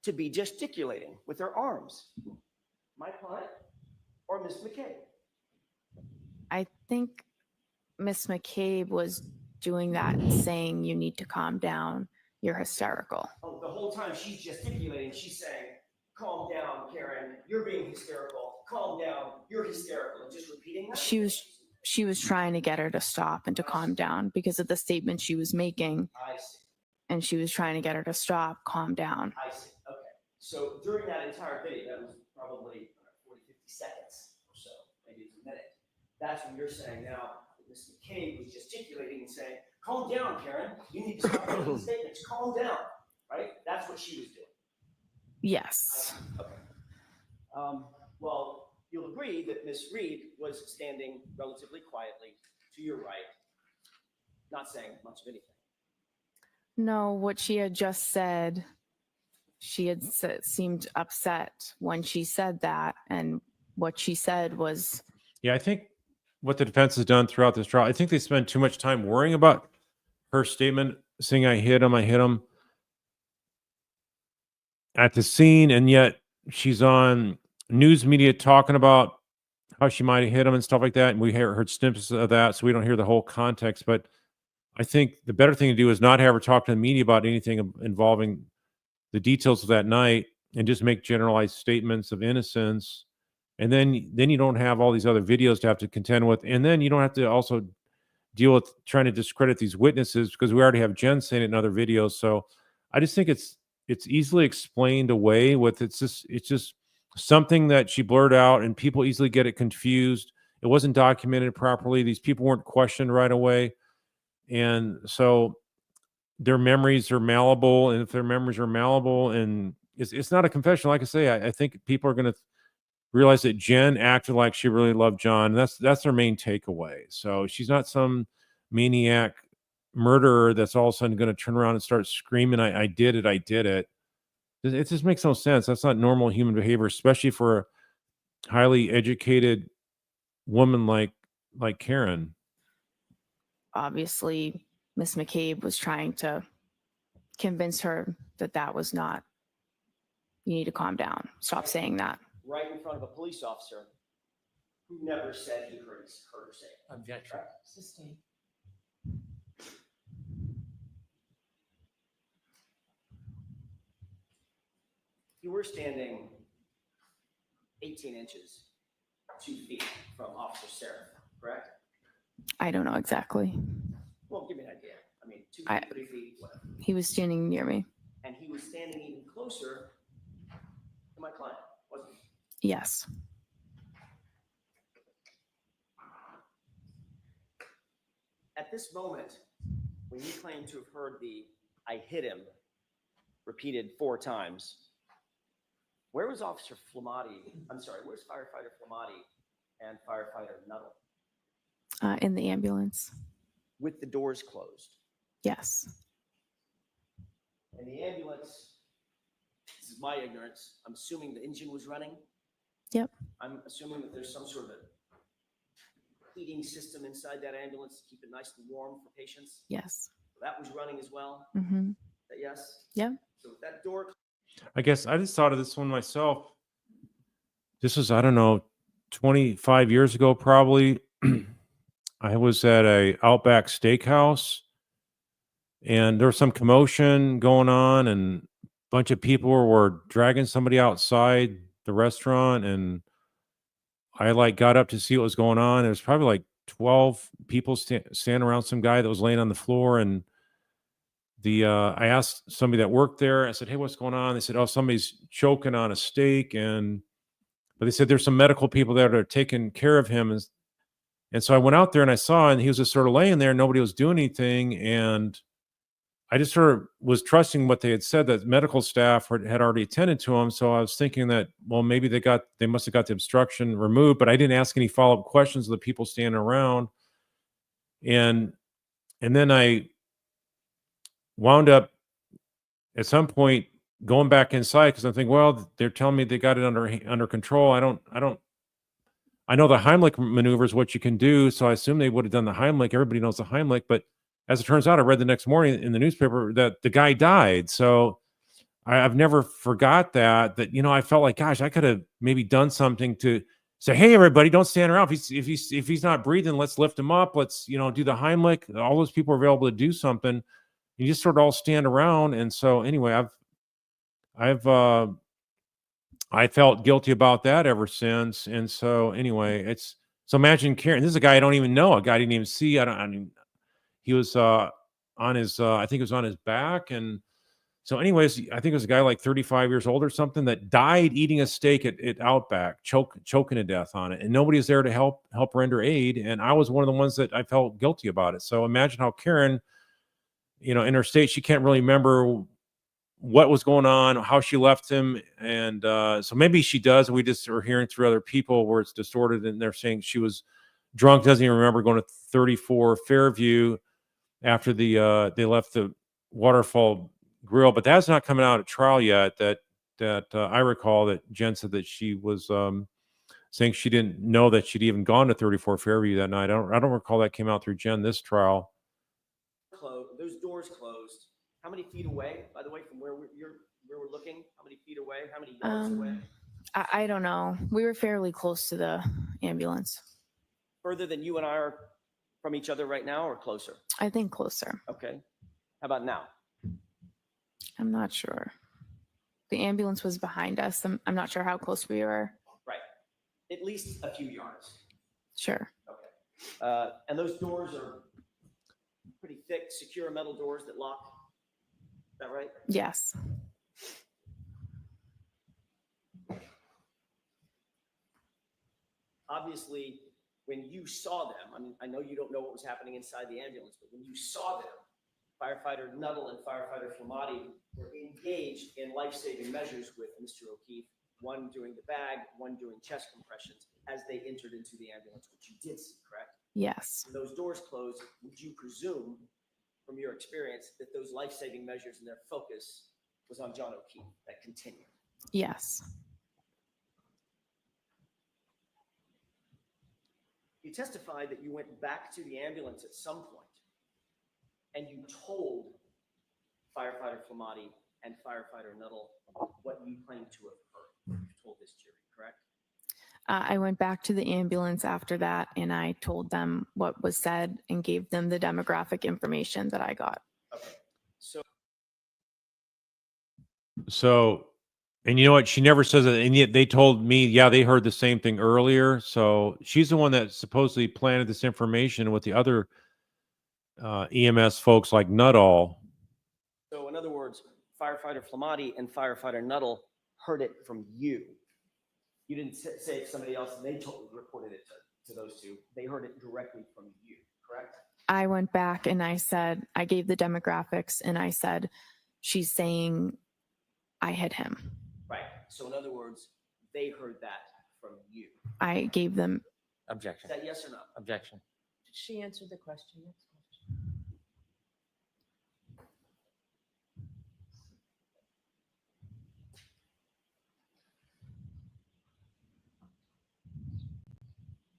to be gesticulating with their arms? My client or Ms. McCabe? I think Miss McCabe was doing that, saying you need to calm down. You're hysterical. Oh, the whole time she's gesticulating, she's saying, calm down, Karen, you're being hysterical. Calm down, you're hysterical. And just repeating that? She was trying to get her to stop and to calm down because of the statement she was making, I see, and she was trying to get her to stop, calm down. I see, okay. So during that entire video, that was probably 40, 50 seconds or so, maybe it's a minute. That's when you're saying now, Ms. McCabe was gesticulating and saying, calm down, Karen, you need to stop making statements, calm down, right? That's what she was doing. Yes. Okay. Well, you'll agree that Ms. Reed was standing relatively quietly to your right, not saying much of anything. No, what she had just said, she had seemed upset when she said that, and what she said was, Yeah, I think what the defense has done throughout this trial, I think they spend too much time worrying about her statement saying, I hit him at the scene, and yet she's on news media talking about how she might have hit him and stuff like that. And we heard snippets of that, so we don't hear the whole context. But I think the better thing to do is not have her talk to the media about anything involving the details of that night and just make generalized statements of innocence. And then you don't have all these other videos to have to contend with. And then you don't have to also deal with trying to discredit these witnesses because we already have Jen saying it in other videos. So I just think it's easily explained away with it's just something that she blurred out and people easily get it confused. It wasn't documented properly. These people weren't questioned right away. And so their memories are malleable. And if their memories are malleable and it's not a confession, like I say, I think people are going to realize that Jen acted like she really loved John. That's their main takeaway. So she's not some maniac murderer that's all of a sudden going to turn around and start screaming, I did it. It just makes no sense. That's not normal human behavior, especially for a highly educated woman like Karen. obviously, Miss McCabe was trying to convince her that that was not, you need to calm down. Stop saying that. Right in front of a police officer who never said he heard her say it. Objection. Sustained. You were standing 18 inches, 2 feet from Officer Seraph, correct? I don't know exactly. Well, give me an idea. I mean, 2 I- feet, 3 feet, whatever. He was standing near me. And he was standing even closer to my client, wasn't he? Yes. At this moment, when you claim to have heard the I hit him repeated 4 times, where was Officer Flamati? I'm sorry, where's Firefighter Flamati and Firefighter Nuttall? In the ambulance. With the doors closed. Yes. And the ambulance, this is my ignorance, I'm assuming the engine was running. Yep. I'm assuming that there's some sort of a heating system inside that ambulance to keep it nice and warm for patients. Yes. That was running as well. Mm-hmm. Yes? Yep. So with that door. I guess I just thought of this one myself. This was, I don't know, 25 years ago, probably. I was at a Outback Steakhouse and there was some commotion going on and a bunch of people were dragging somebody outside the restaurant. And I got up to see what was going on. There was probably like 12 people standing around some guy that was laying on the floor. And I asked somebody that worked there, I said, hey, what's going on? They said, oh, somebody's choking on a steak and but they said there's some medical people there that are taking care of him. And so I went out there and I saw, and he was just sort of laying there. Nobody was doing anything. And I just sort of was trusting what they had said, that medical staff had already attended to him. So I was thinking that, well, maybe they must have got the obstruction removed, but I didn't ask any follow-up questions of the people standing around. And then I wound up at some point going back inside, because I'm thinking, well, they're telling me they got it under control. I know the Heimlich maneuver is what you can do, so I assume they would have done the Heimlich. Everybody knows the Heimlich, but as it turns out, I read the next morning in the newspaper that the guy died. So I've never forgot that, I felt like, gosh, I could have maybe done something to say, hey, everybody, don't stand around. If he's not breathing, let's lift him up. Let's, do the Heimlich. All those people are available to do something. You just sort of all stand around. And so anyway, I felt guilty about that ever since. And so anyway, so imagine Karen, this is a guy I don't even know, a guy I didn't even see. He was on his, I think it was on his back. And so anyways, I think it was a guy like 35 years old or something that died eating a steak at Outback, choking to death on it. And nobody was there to help render aid. And I was one of the ones that I felt guilty about it. So imagine how Karen, in her state, she can't really remember what was going on, how she left him. And so maybe she does. And we just are hearing through other people where it's distorted and they're saying she was drunk, doesn't even remember going to 34 Fairview after they left the Waterfall Grill. But that's not coming out at trial yet. That I recall that Jen said that she was saying she didn't know that she'd even gone to 34 Fairview that night. I don't recall that came out through Jen this trial. Those doors closed. How many feet away, by the way, from where we're looking? How many feet away? How many yards away? I don't know. We were fairly close to the ambulance. Further than you and I are from each other right now, or closer? I think closer. Okay. How about now? I'm not sure. The ambulance was behind us. I'm not sure how close we were. Right. At least a few yards. Sure. Okay. And those doors are pretty thick, secure metal doors that lock. Is that right? Yes. Obviously, when you saw them, I know you don't know what was happening inside the ambulance, but when you saw them, Firefighter Nagel and Firefighter Mclofflin were engaged in life-saving measures with Mr. O'Keefe, one doing the bag, one doing chest compressions as they entered into the ambulance, which you did see, correct? Yes. When those doors closed, would you presume, from your experience, that those life-saving measures and their focus was on John O'Keefe, that continued? Yes. You testified that you went back to the ambulance at some point and you told Firefighter Mclofflin and Firefighter Nagel what you claim to have heard. You told this jury, correct? I went back to the ambulance after that and I told them what was said and gave them the demographic information that I got. Okay. So, and you know what? She never says it. And yet they told me, yeah, they heard the same thing earlier. So she's the one that supposedly planted this information with the other EMS folks like Nuttall. So in other words, Firefighter Mclofflin and Firefighter Nagel heard it from you. You didn't say it to somebody else and they reported it to those two. They heard it directly from you, correct? I went back and I said, I gave the demographics and I said, she's saying I hit him. Right. So in other words, they heard that from you. I gave them. Objection. Is that yes or no? Objection. She answered the question. Next question.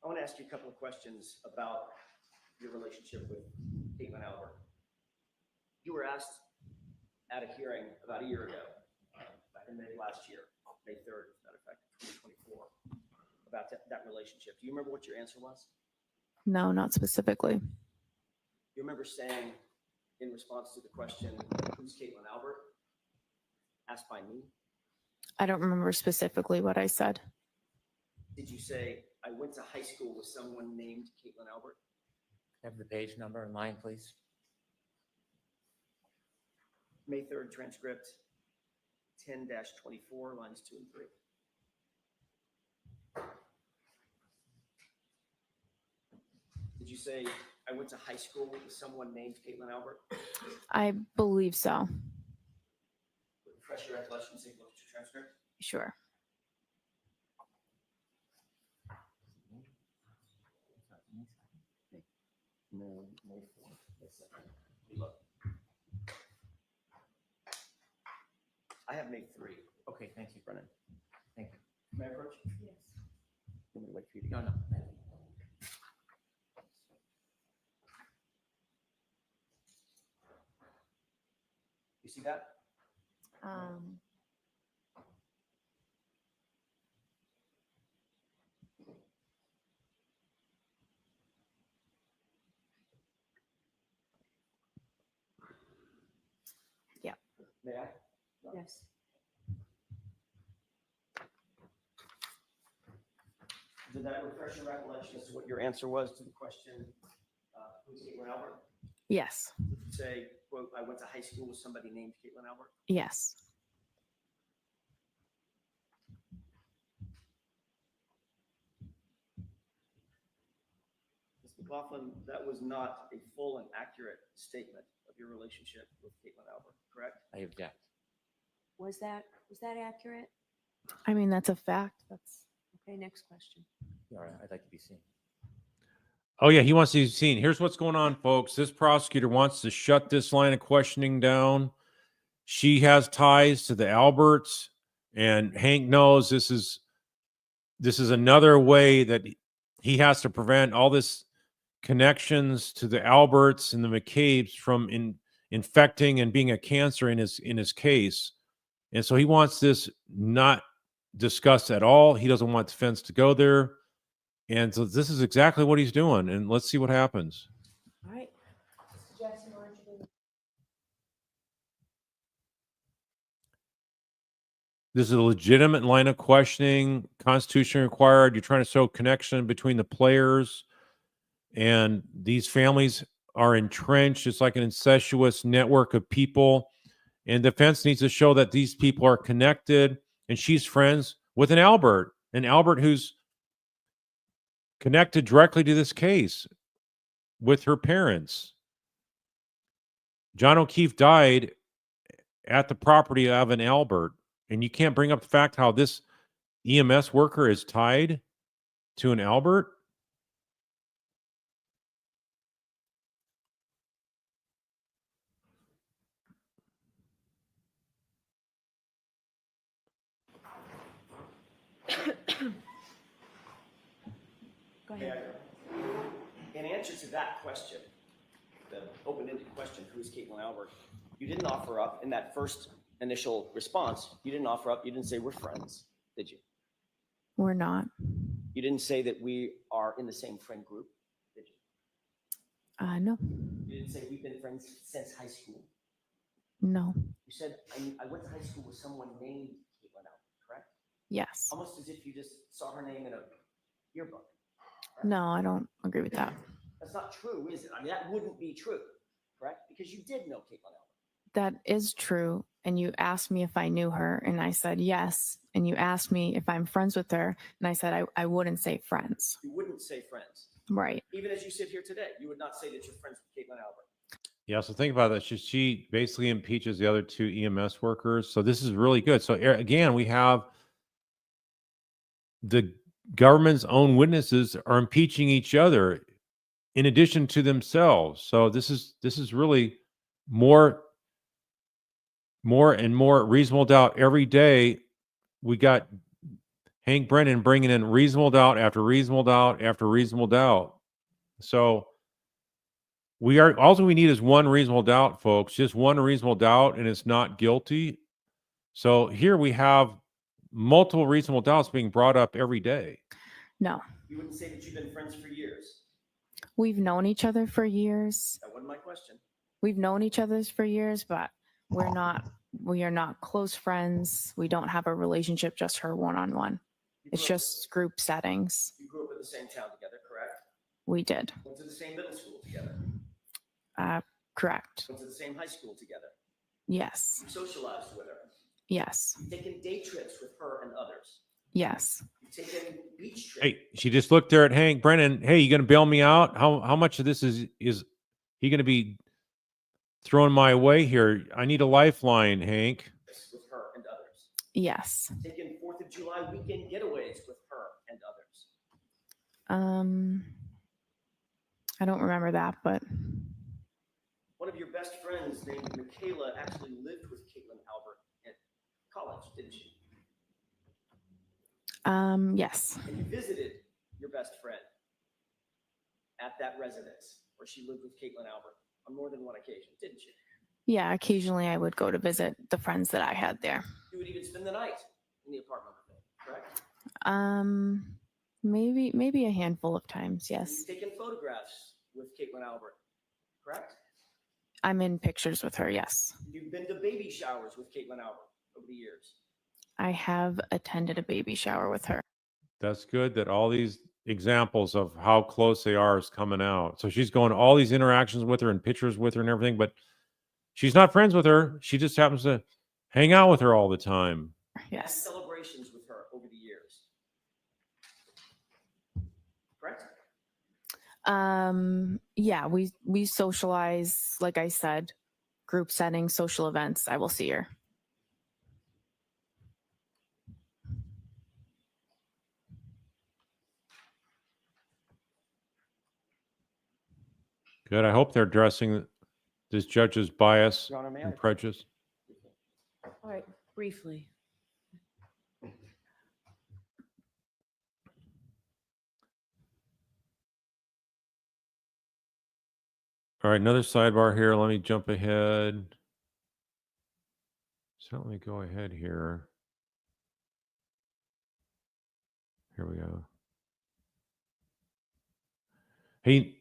I want to ask you a couple of questions about your relationship with Caitlin Albert. You were asked at a hearing about a year ago, back in May last year, May 3rd, as a matter of fact, 2024, about that relationship. Do you remember what your answer was? No, not specifically. You remember saying in response to the question, who's Caitlin Albert? Asked by me. I don't remember specifically what I said. Did you say, I went to high school with someone named Caitlin Albert? Have the page number in line, please. May 3rd transcript, 10-24, lines 2 and 3. Did you say, I went to high school with someone named Caitlin Albert? I believe so. Refresh your recollection, take a look at your transcript. Sure. No, May 4th. Yes, sir. Let me look. I have May 3. Okay, thank you. Brennan. Thank you. May I approach? Yes. I'm gonna wait for you to go. No, no. You see that? Um, May I? yes. Did that refresh your recollection as to what your answer was to the question, who's Caitlin Albert? Yes. Did you say, quote, I went to high school with somebody named Caitlin Albert? Yes. Ms. McLaughlin, that was not a full and accurate statement of your relationship with Caitlin Albert, correct? I object. Was that accurate? I mean, that's a fact. That's Okay, next question. All right, I'd like to be seen. Oh, yeah, he wants to be seen. Here's what's going on, folks. This prosecutor wants to shut this line of questioning down. She has ties to the Alberts, and Hank knows this is another way that he has to prevent all this connections to the Alberts and the McCabe's from infecting and being a cancer in his case. And so he wants this not discussed at all. He doesn't want defense to go there. And so this is exactly what he's doing. And let's see what happens. All right. Mr. Jackson, why don't you do- This is a legitimate line of questioning, Constitution required. You're trying to show connection between the players, and these families are entrenched. It's like an incestuous network of people, and defense needs to show that these people are connected, and she's friends with an Albert who's connected directly to this case with her parents. John O'Keefe died at the property of an Albert. And you can't bring up the fact how this EMS worker is tied to an Albert. Go May ahead. I? In answer to that question, the open-ended question, who's Caitlin Albert, you didn't offer up in that first initial response, you didn't offer up, you didn't say we're friends, did you? We're not. You didn't say that we are in the same friend group, did you? No. You didn't say we've been friends since high school. No. You said, I went to high school with someone named Caitlin Albert, correct? Yes. Almost as if you just saw her name in a yearbook. No, I don't agree with that. That's not true, is it? I mean, that wouldn't be true, correct? Because you did know Caitlin Albert. That is true. And you asked me if I knew her, and I said yes. And you asked me if I'm friends with her, and I said I wouldn't say friends. You wouldn't say friends. Right. Even as you sit here today, you would not say that you're friends with Caitlin Albert. Yeah, so think about that. She basically impeaches the other two EMS workers. So this is really good. So again, we have the government's own witnesses are impeaching each other in addition to themselves. So this is really more and more reasonable doubt every day. We got Hank Brennan bringing in reasonable doubt after reasonable doubt after reasonable doubt. So all we need is one reasonable doubt, folks, just one reasonable doubt, and it's not guilty. So here we have multiple reasonable doubts being brought up every day. No. You wouldn't say that you've been friends for years. We've known each other for years. That wasn't my question. We've known each other for years, but we are not close friends. We don't have a relationship, just her one-on-one. You It's grew up- just group settings. You grew up in the same town together, correct? We did. Went to the same middle school together. Correct. Went to the same high school together. Yes. You socialized with her. Yes. You've taken day trips with her and others. Yes. You taking beach trip. Hey, she just looked there at Hank. Brennan, hey, you going to bail me out? How much of this is he going to be throwing my way here? I need a lifeline, Hank. With her and others. Yes. Taking 4th of July weekend getaways with her and others. I don't remember that, but One of your best friends named Michaela actually lived with Caitlin Albert at college, didn't she? yes. And you visited your best friend at that residence where she lived with Caitlin Albert on more than one occasion, didn't you? Yeah, occasionally I would go to visit the friends that I had there. You would even spend the night in the apartment with them, correct? Maybe a handful of times, yes. You've taken photographs with Caitlin Albert, correct? I'm in pictures with her, yes. You've been to baby showers with Caitlin Albert over the years. I have attended a baby shower with her. That's good that all these examples of how close they are is coming out. So she's going to all these interactions with her and pictures with her and everything, but she's not friends with her. She just happens to hang out with her all the time. Yes. Celebrations with her over the years. Correct? Yeah, we socialize, like I said, group settings, social events. I will see her. Good. I hope they're addressing this judge's bias Your Honor, may I? and prejudice. All right, briefly. All right, another sidebar here. Let me jump ahead. So let me go ahead here. Here we go. Hey,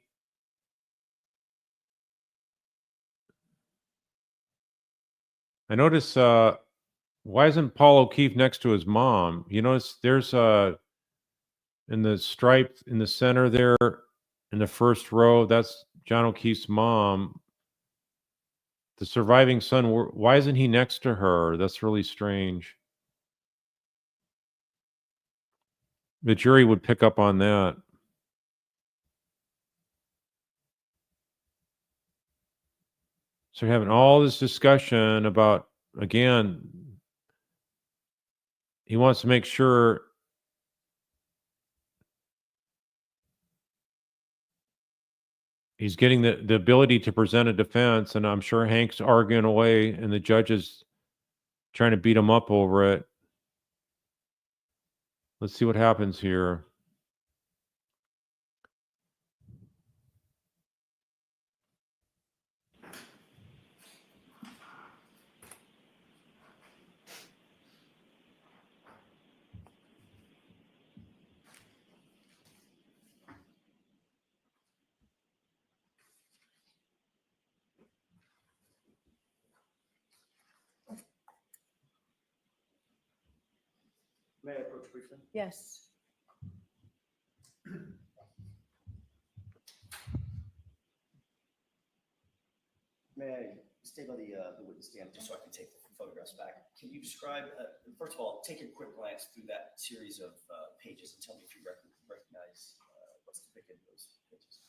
I notice why isn't Paul O'Keefe next to his mom? You notice there's in the stripe in the center there in the first row, that's John O'Keefe's mom. The surviving son, why isn't he next to her? That's really strange. The jury would pick up on that. So we're having all this discussion about, again, he wants to make sure he's getting the ability to present a defense, and I'm sure Hank's arguing away, and the judge is trying to beat him up over it. Let's see what happens here. May I approach briefly? Yes. May I stay by the witness stand just so I can take the photographs back? Can you describe, first of all, take a quick glance through that series of pages and tell me if you recognize what's depicted in those pages?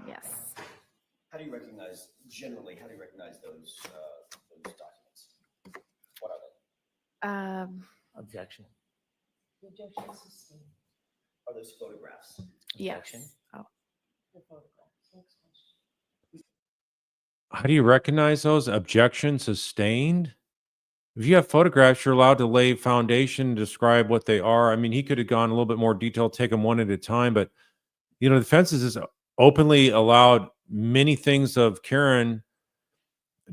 Yes. How do you recognize, generally, how do you recognize those documents? What are they? Objection. The objection is sustained. Are those photographs? Yes. Objection. Oh. The photographs. Next question. How do you recognize those? Objection sustained? If you have photographs, you're allowed to lay foundation, describe what they are. I mean, he could have gone a little bit more detail, take them one at a time, but the defense is openly allowed many things of Karen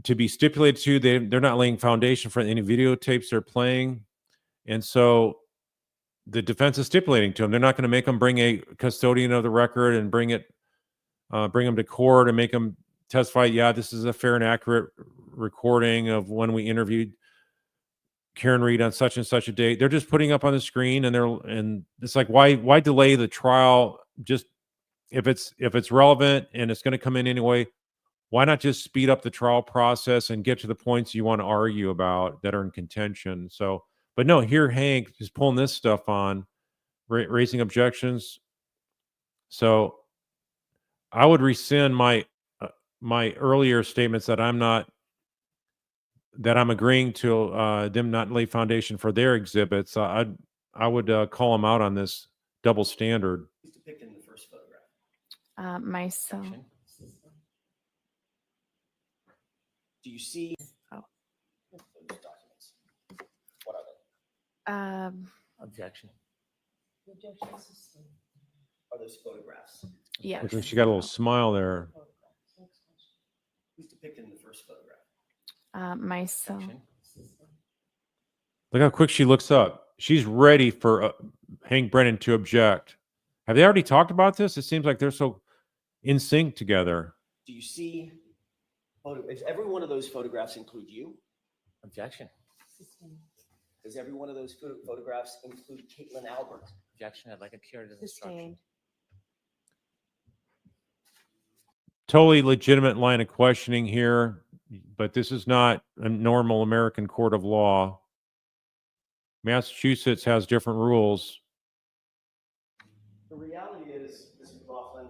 to be stipulated to. They're not laying foundation for any videotapes they're playing. And so the defense is stipulating to them. They're not going to make them bring a custodian of the record and bring them to court and make them testify, yeah, this is a fair and accurate recording of when we interviewed Karen Reed on such and such a date. They're just putting up on the screen, and it's like, why delay the trial? Just if it's relevant and it's going to come in anyway, why not just speed up the trial process and get to the points you want to argue about that are in contention? So, but no, here Hank is pulling this stuff on, raising objections. So I would rescind my earlier statements that I'm agreeing to them not lay foundation for their exhibits. I would call them out on this double standard. Who's depicted in the first photograph? Myself. Objection. Do you see Oh. those documents? What are they? Objection. Are those photographs? Yeah. Which she got a little smile there. Who's depicted in the first photograph? Myself. Objection. Look how quick she looks up. She's ready for Hank Brennan to object. Have they already talked about this? It seems like they're so in sync together. Do you see does every one of those photographs include you? Objection. Does every one of those photographs include Caitlin Albert? Objection. I'd like a curative instruction. Sustained. Totally legitimate line of questioning here, but this is not a normal American court of law. Massachusetts has different rules. The reality is, Mr. McLaughlin,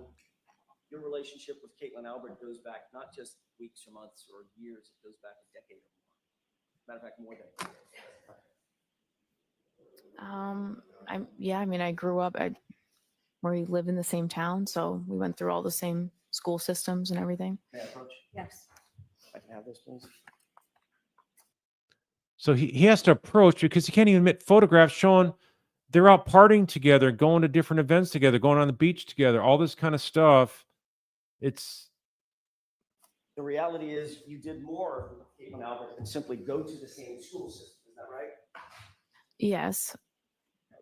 your relationship with Caitlin Albert goes back not just weeks or months or years, it goes back a decade or more. Matter of fact, more than a decade. I mean, I grew up where we live in the same town, so we went through all the same school systems and everything. May I approach? Yes. I can have this, please. So he has to approach because he can't even admit photographs showing they're out partying together, going to different events together, going on the beach together, all this kind of stuff. It's The reality is you did more with Caitlin Albert than simply go to the same school system. Is that right? Yes.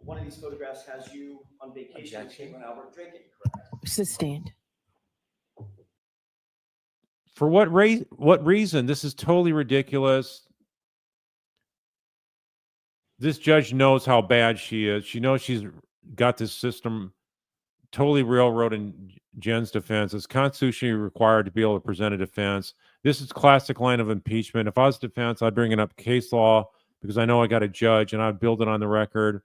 One of these photographs has you on vacation with Objection. Caitlin Albert drinking, correct? Sustained. for what reason? This is totally ridiculous. This judge knows how bad she is. She knows she's got this system totally railroading Jen's defense. It's constitutionally required to be able to present a defense. This is classic line of impeachment. If I was defense, I'd bring it up case law because I know I got a judge and I'd build it on the record.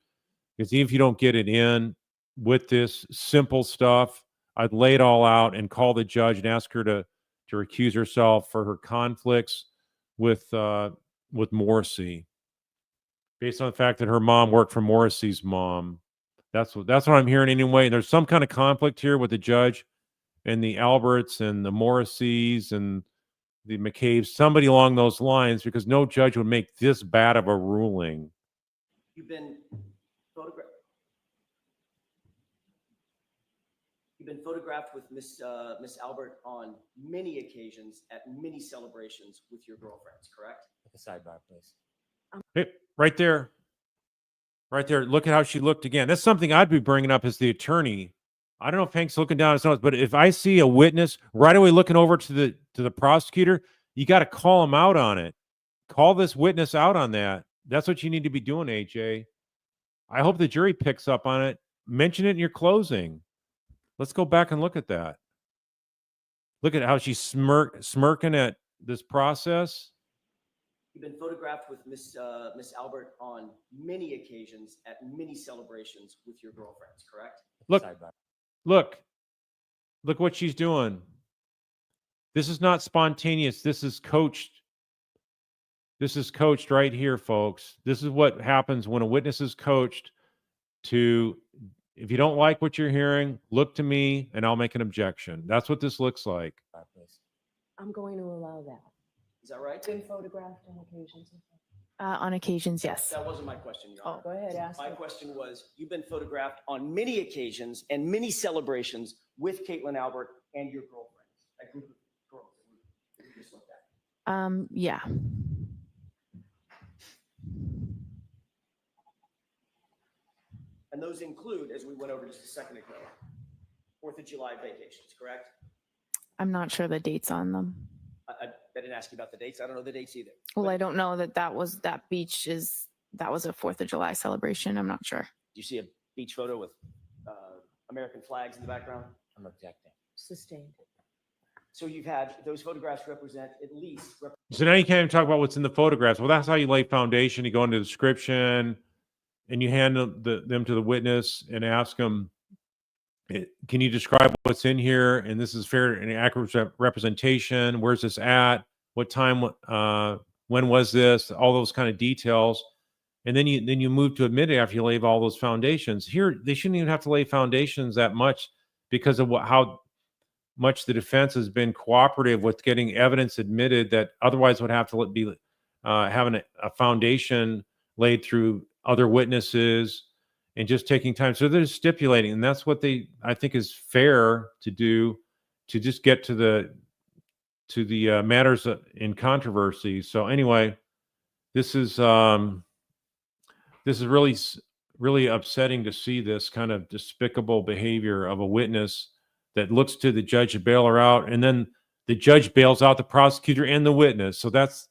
Because even if you don't get it in with this simple stuff, I'd lay it all out and call the judge and ask her to recuse herself for her conflicts with Morrissey, based on the fact that her mom worked for Morrissey's mom. That's what I'm hearing anyway. There's some kind of conflict here with the judge and the Alberts and the Morrisseys and the McCabe's, somebody along those lines, because no judge would make this bad of a ruling. You've been photographed. You've been photographed with Miss Albert on many occasions at many celebrations with your girlfriends, correct? Take a sidebar, please. Hey, right there. Right there. Look at how she looked again. That's something I'd be bringing up as the attorney. I don't know if Hank's looking down his nose, but if I see a witness right away looking over to the prosecutor, you got to call him out on it. Call this witness out on that. That's what you need to be doing, AJ. I hope the jury picks up on it. Mention it in your closing. Let's go back and look at that. Look at how she's smirking at this process. You've been photographed with Miss Albert on many occasions at many celebrations with your girlfriends, correct? Look, Sidebar. look what she's doing. This is not spontaneous. This is coached. This is coached right here, folks. This is what happens when a witness is coached to, if you don't like what you're hearing, look to me and I'll make an objection. That's what this looks like. Sidebar, please. I'm going to allow that. Is that right? Been photographed on occasions. On occasions, yes. That wasn't my question, Your Honor. Go ahead, ask. My it. question was, you've been photographed on many occasions and many celebrations with Caitlin Albert and your girlfriends, that group of girls that we just looked at. Yeah. And those include, as we went over just a second ago, 4th of July vacations, correct? I'm not sure the dates on them. I didn't ask you about the dates. I don't know the dates either. Well, But I don't know that that was that was a 4th of July celebration. I'm not sure. do you see a beach photo with American flags in the background? I'm objecting. Sustained. So you've had those photographs represent at least. So now you can't even talk about what's in the photographs. Well, that's how you lay foundation. You go into the description and you hand them to the witness and ask them, can you describe what's in here? And this is fair and accurate representation. Where's this at? What time? When was this? All those kind of details. And then you move to admit it after you lay all those foundations. Here, they shouldn't even have to lay foundations that much because of how much the defense has been cooperative with getting evidence admitted that otherwise would have to be having a foundation laid through other witnesses and just taking time. So they're stipulating, and that's what I think is fair to do, to just get to the matters in controversy. So anyway, this is really, really upsetting to see this kind of despicable behavior of a witness that looks to the judge to bail her out, and then the judge bails out the prosecutor and the witness. So that's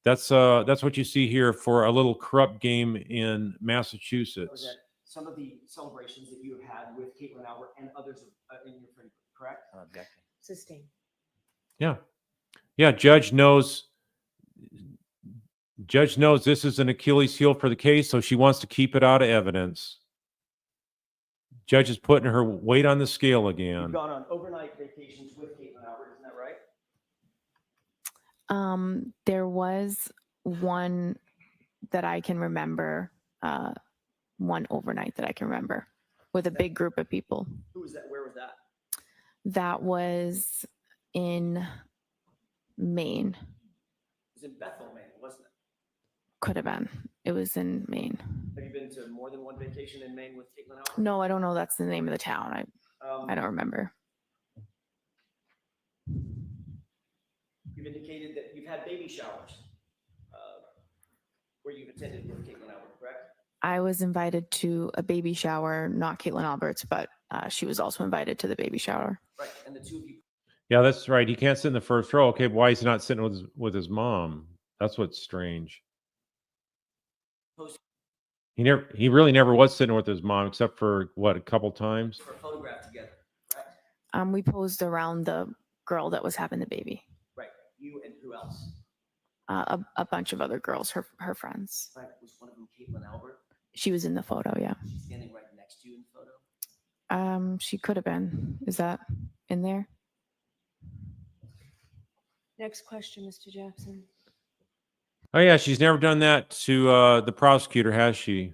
what you see here for a little corrupt game in Massachusetts. Some of the celebrations that you have had with Caitlin Albert and others in your friend group, correct? I'm objecting. Sustained. Yeah. Judge knows this is an Achilles heel for the case, so she wants to keep it out of evidence. Judge is putting her weight on the scale You've again. gone on overnight vacations with Caitlin Albert, isn't that right? There was one that I can remember, one overnight that I can remember with a big group of people. Who was that? Where was that? That was in Maine. It was in Bethel, Maine, wasn't it? Could have been. It was in Maine. Have you been to more than one vacation in Maine with Caitlin Albert? No, I don't know. That's the name of the town. I don't remember. You've indicated that you've had baby showers where you've attended with Caitlin Albert, correct? I was invited to a baby shower, not Caitlin Albert's, but she was also invited to the baby shower. Right, and the two of you. Yeah, that's right. He can't sit in the first row. Okay, but why is he not sitting with his mom? That's what's strange. He really never was sitting with his mom except for a couple times. For a photograph together, correct? We posed around the girl that was having the baby. Right, you and who else? A bunch of other girls, her friends. Right, was one of them Caitlin Albert? She was in the photo, yeah. She's standing right next to you in the photo? She could have been. Is that in there? Next question, Mr. Jackson. Oh yeah, she's never done that to the prosecutor, has she?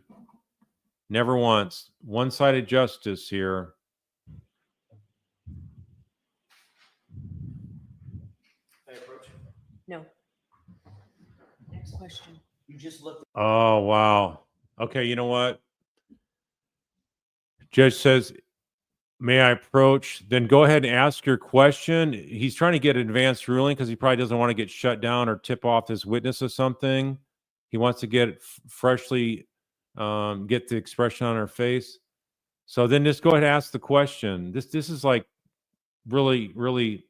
Never once. One-sided justice here. Can I approach? No. Next question. You just looked. Oh wow. Okay, you know what? Judge says, may I approach? Then go ahead and ask your question. He's trying to get an advanced ruling because he probably doesn't want to get shut down or tip off his witness or something. He wants to get freshly, get the expression on her face. So then just go ahead and ask the question. This is like really, really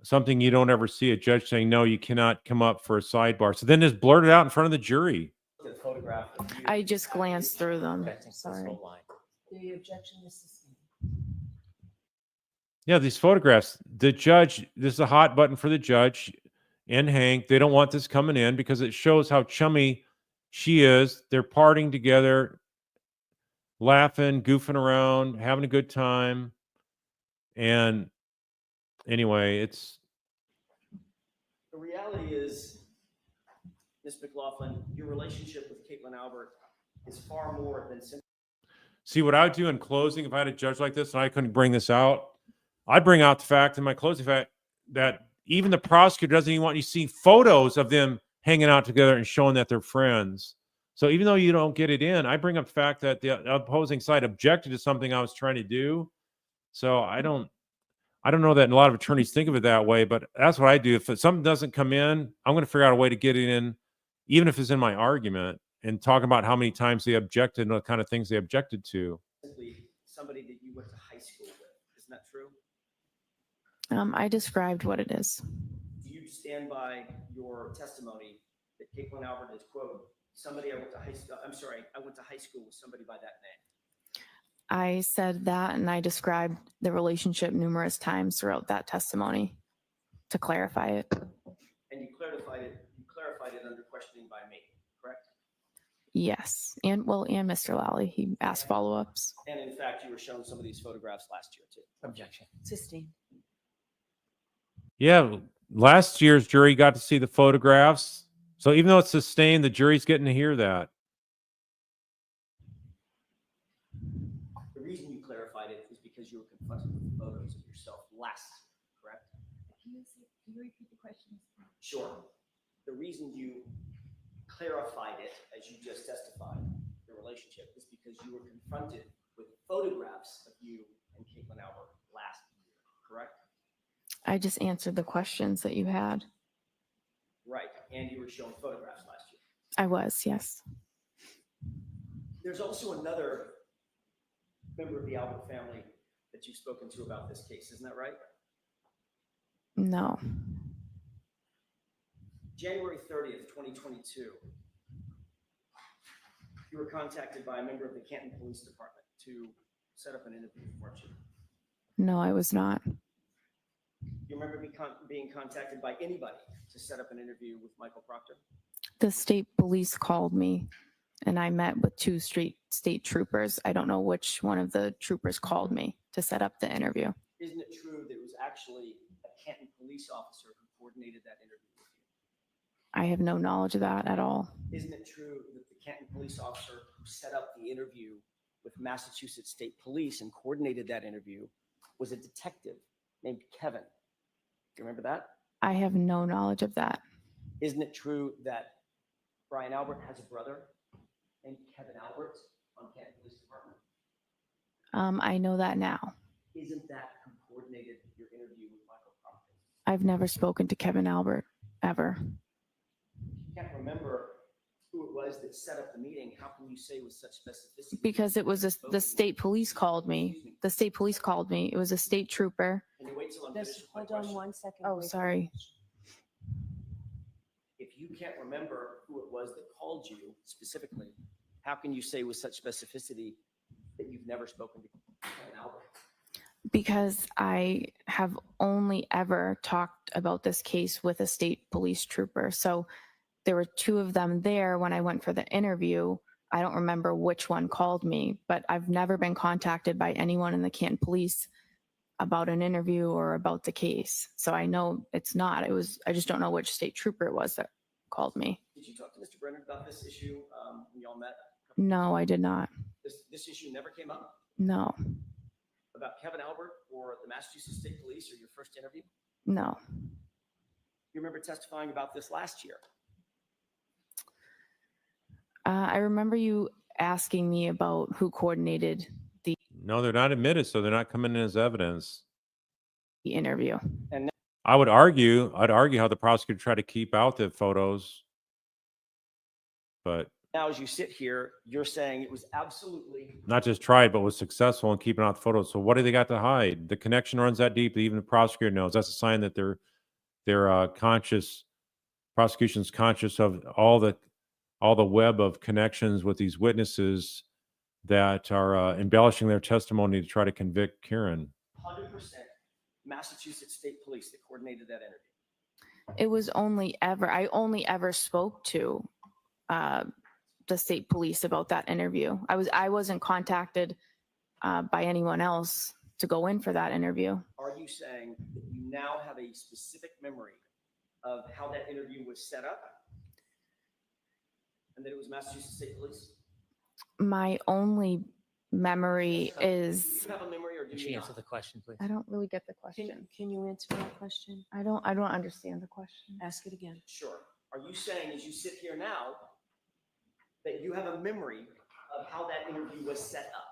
something you don't ever see, a judge saying, no, you cannot come up for a sidebar. So then just blurt it out in front of the jury. The photograph of you. I just glanced through them. Objecting to this Sorry. whole line. The objection is sustained. Yeah, these photographs, the judge, this is a hot button for the judge and Hank. They don't want this coming in because it shows how chummy she is. They're partying together, laughing, goofing around, having a good time. And anyway, it's The reality is, Ms. McLaughlin, your relationship with Caitlin Albert is far more than simply. see what I would do in closing if I had a judge like this and I couldn't bring this out. I'd bring out the fact in my closing fact that even the prosecutor doesn't even want you to see photos of them hanging out together and showing that they're friends. So even though you don't get it in, I bring up the fact that the opposing side objected to something I was trying to do. So I don't know that a lot of attorneys think of it that way, but that's what I do. If something doesn't come in, I'm going to figure out a way to get it in, even if it's in my argument, and talk about how many times they objected and what kind of things they objected to. Simply somebody that you went to high school with. Isn't that true? I described what it is. Do you stand stand by your testimony that Caitlin Albert is, quote, somebody I went to high school, I'm sorry, I went to high school with somebody by that name? I said that and I described the relationship numerous times throughout that testimony to clarify it. And you clarified it under questioning by me, correct? Yes. And Mr. Lally, he asked follow-ups. And in fact, you were shown some of these photographs last year too. Objection. Sustained. Yeah, last year's jury got to see the photographs. So even though it's sustained, the jury's getting to hear that. The reason you clarified it is because you were confronted with photos of yourself last, correct? Can you repeat the question? Sure. The reason you clarified it, as you just testified, the relationship, is because you were confronted with photographs of you and Caitlin Albert last year, correct? I just answered the questions that you had. Right. And you were shown photographs last year. I was, yes. There's also another member of the Albert family that you've spoken to about this case, isn't that right? No. January 30th, 2022, you were contacted by a member of the Canton Police Department to set up an interview, weren't you? No, I was not. You remember being contacted by anybody to set up an interview with Michael Proctor? The state police called me and I met with two state troopers. I don't know which one of the troopers called me to set up the interview. Isn't it true that it was actually a Canton police officer who coordinated that interview with you? I have no knowledge of that at all. Isn't it true that the Canton police officer who set up the interview with Massachusetts State Police and coordinated that interview was a detective named Kevin? Do you remember that? I have no knowledge of that. Isn't it true that Brian Albert has a brother named Kevin Albert on Canton Police Department? I know that now. Isn't that who coordinated your interview with Michael Proctor? I've never spoken to Kevin Albert, ever. You can't remember who it was that set up the meeting. How can you say with such specificity? Because it was the state police called me. The state police called me. It was a state trooper. Can you wait till I'm Just finished with my hold on question? 1 second. Oh, wait for sorry. If you can't remember who it was that called you specifically, how can you say with such specificity that you've never spoken to Kevin Albert? Because I have only ever talked about this case with a state police trooper. So there were two of them there when I went for the interview. I don't remember which one called me, but I've never been contacted by anyone in the Canton Police about an interview or about the case. So I know it's not. I just don't know which state trooper it was that called me. Did you talk to Mr. Brennan about this issue when y'all met? No, I did not. This issue never came up No, about Kevin Albert or the Massachusetts State Police or your first interview? no. You remember testifying about this last year? I remember you asking me about who coordinated the No, they're not admitted, so they're not coming in as evidence. interview. I'd argue how the prosecutor tried to keep out the photos, but Now, as you sit here, you're saying it was absolutely not just tried, but was successful in keeping out the photos. So what do they got to hide? The connection runs that deep that even the prosecutor knows. That's a sign that they're conscious. Prosecution's conscious of all the web of connections with these witnesses that are embellishing their testimony to try to convict Kieran. 100% Massachusetts State Police that coordinated that interview. It was I only ever spoke to the state police about that interview. I wasn't contacted by anyone else to go in for that interview. Are you saying that you now have a specific memory of how that interview was set up and that it was Massachusetts State Police? My only memory Do is you have a memory or do Can you she not? answer the question, please? I don't really get the question. Can you answer that question? I don't understand the question. Ask it again. Sure. Are you saying as you sit here now that you have a memory of how that interview was set up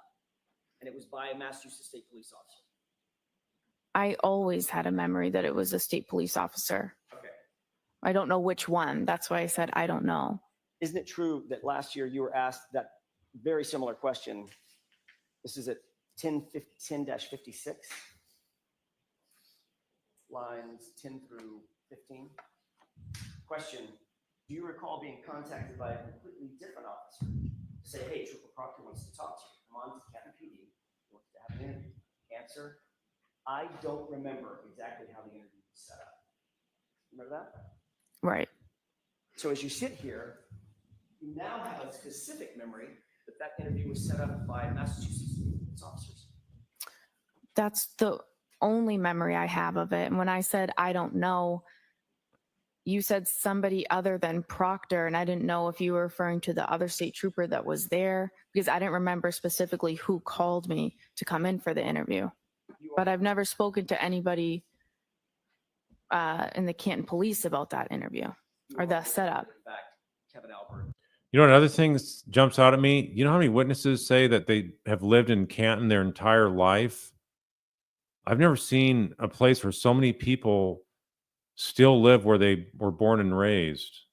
and it was by a Massachusetts State Police officer? I always had a memory that it was a state police officer. Okay. I don't know which one. That's why I said I don't know. Isn't it true that last year you were asked that very similar question? This is at 10-56, lines 10 through 15. Question, do you recall being contacted by a completely different officer to say, hey, Trooper Proctor wants to talk to you. Come on to Canton PD. He wants to have an interview. Answer, I don't remember exactly how the interview was set up. Remember that? Right. So as you sit here, you now have a specific memory that that interview was set up by Massachusetts police officers. That's the only memory I have of it. And when I said I don't know, you said somebody other than Proctor, and I didn't know if you were referring to the other state trooper that was there, because I didn't remember specifically who called me to come in for the interview. But I've never spoken to anybody in the Canton Police about that interview or the setup. In fact, Kevin Albert. You know, another thing that jumps out at me, you know how many witnesses say that they have lived in Canton their entire life? I've never seen a place where so many people still live where they were born and raised.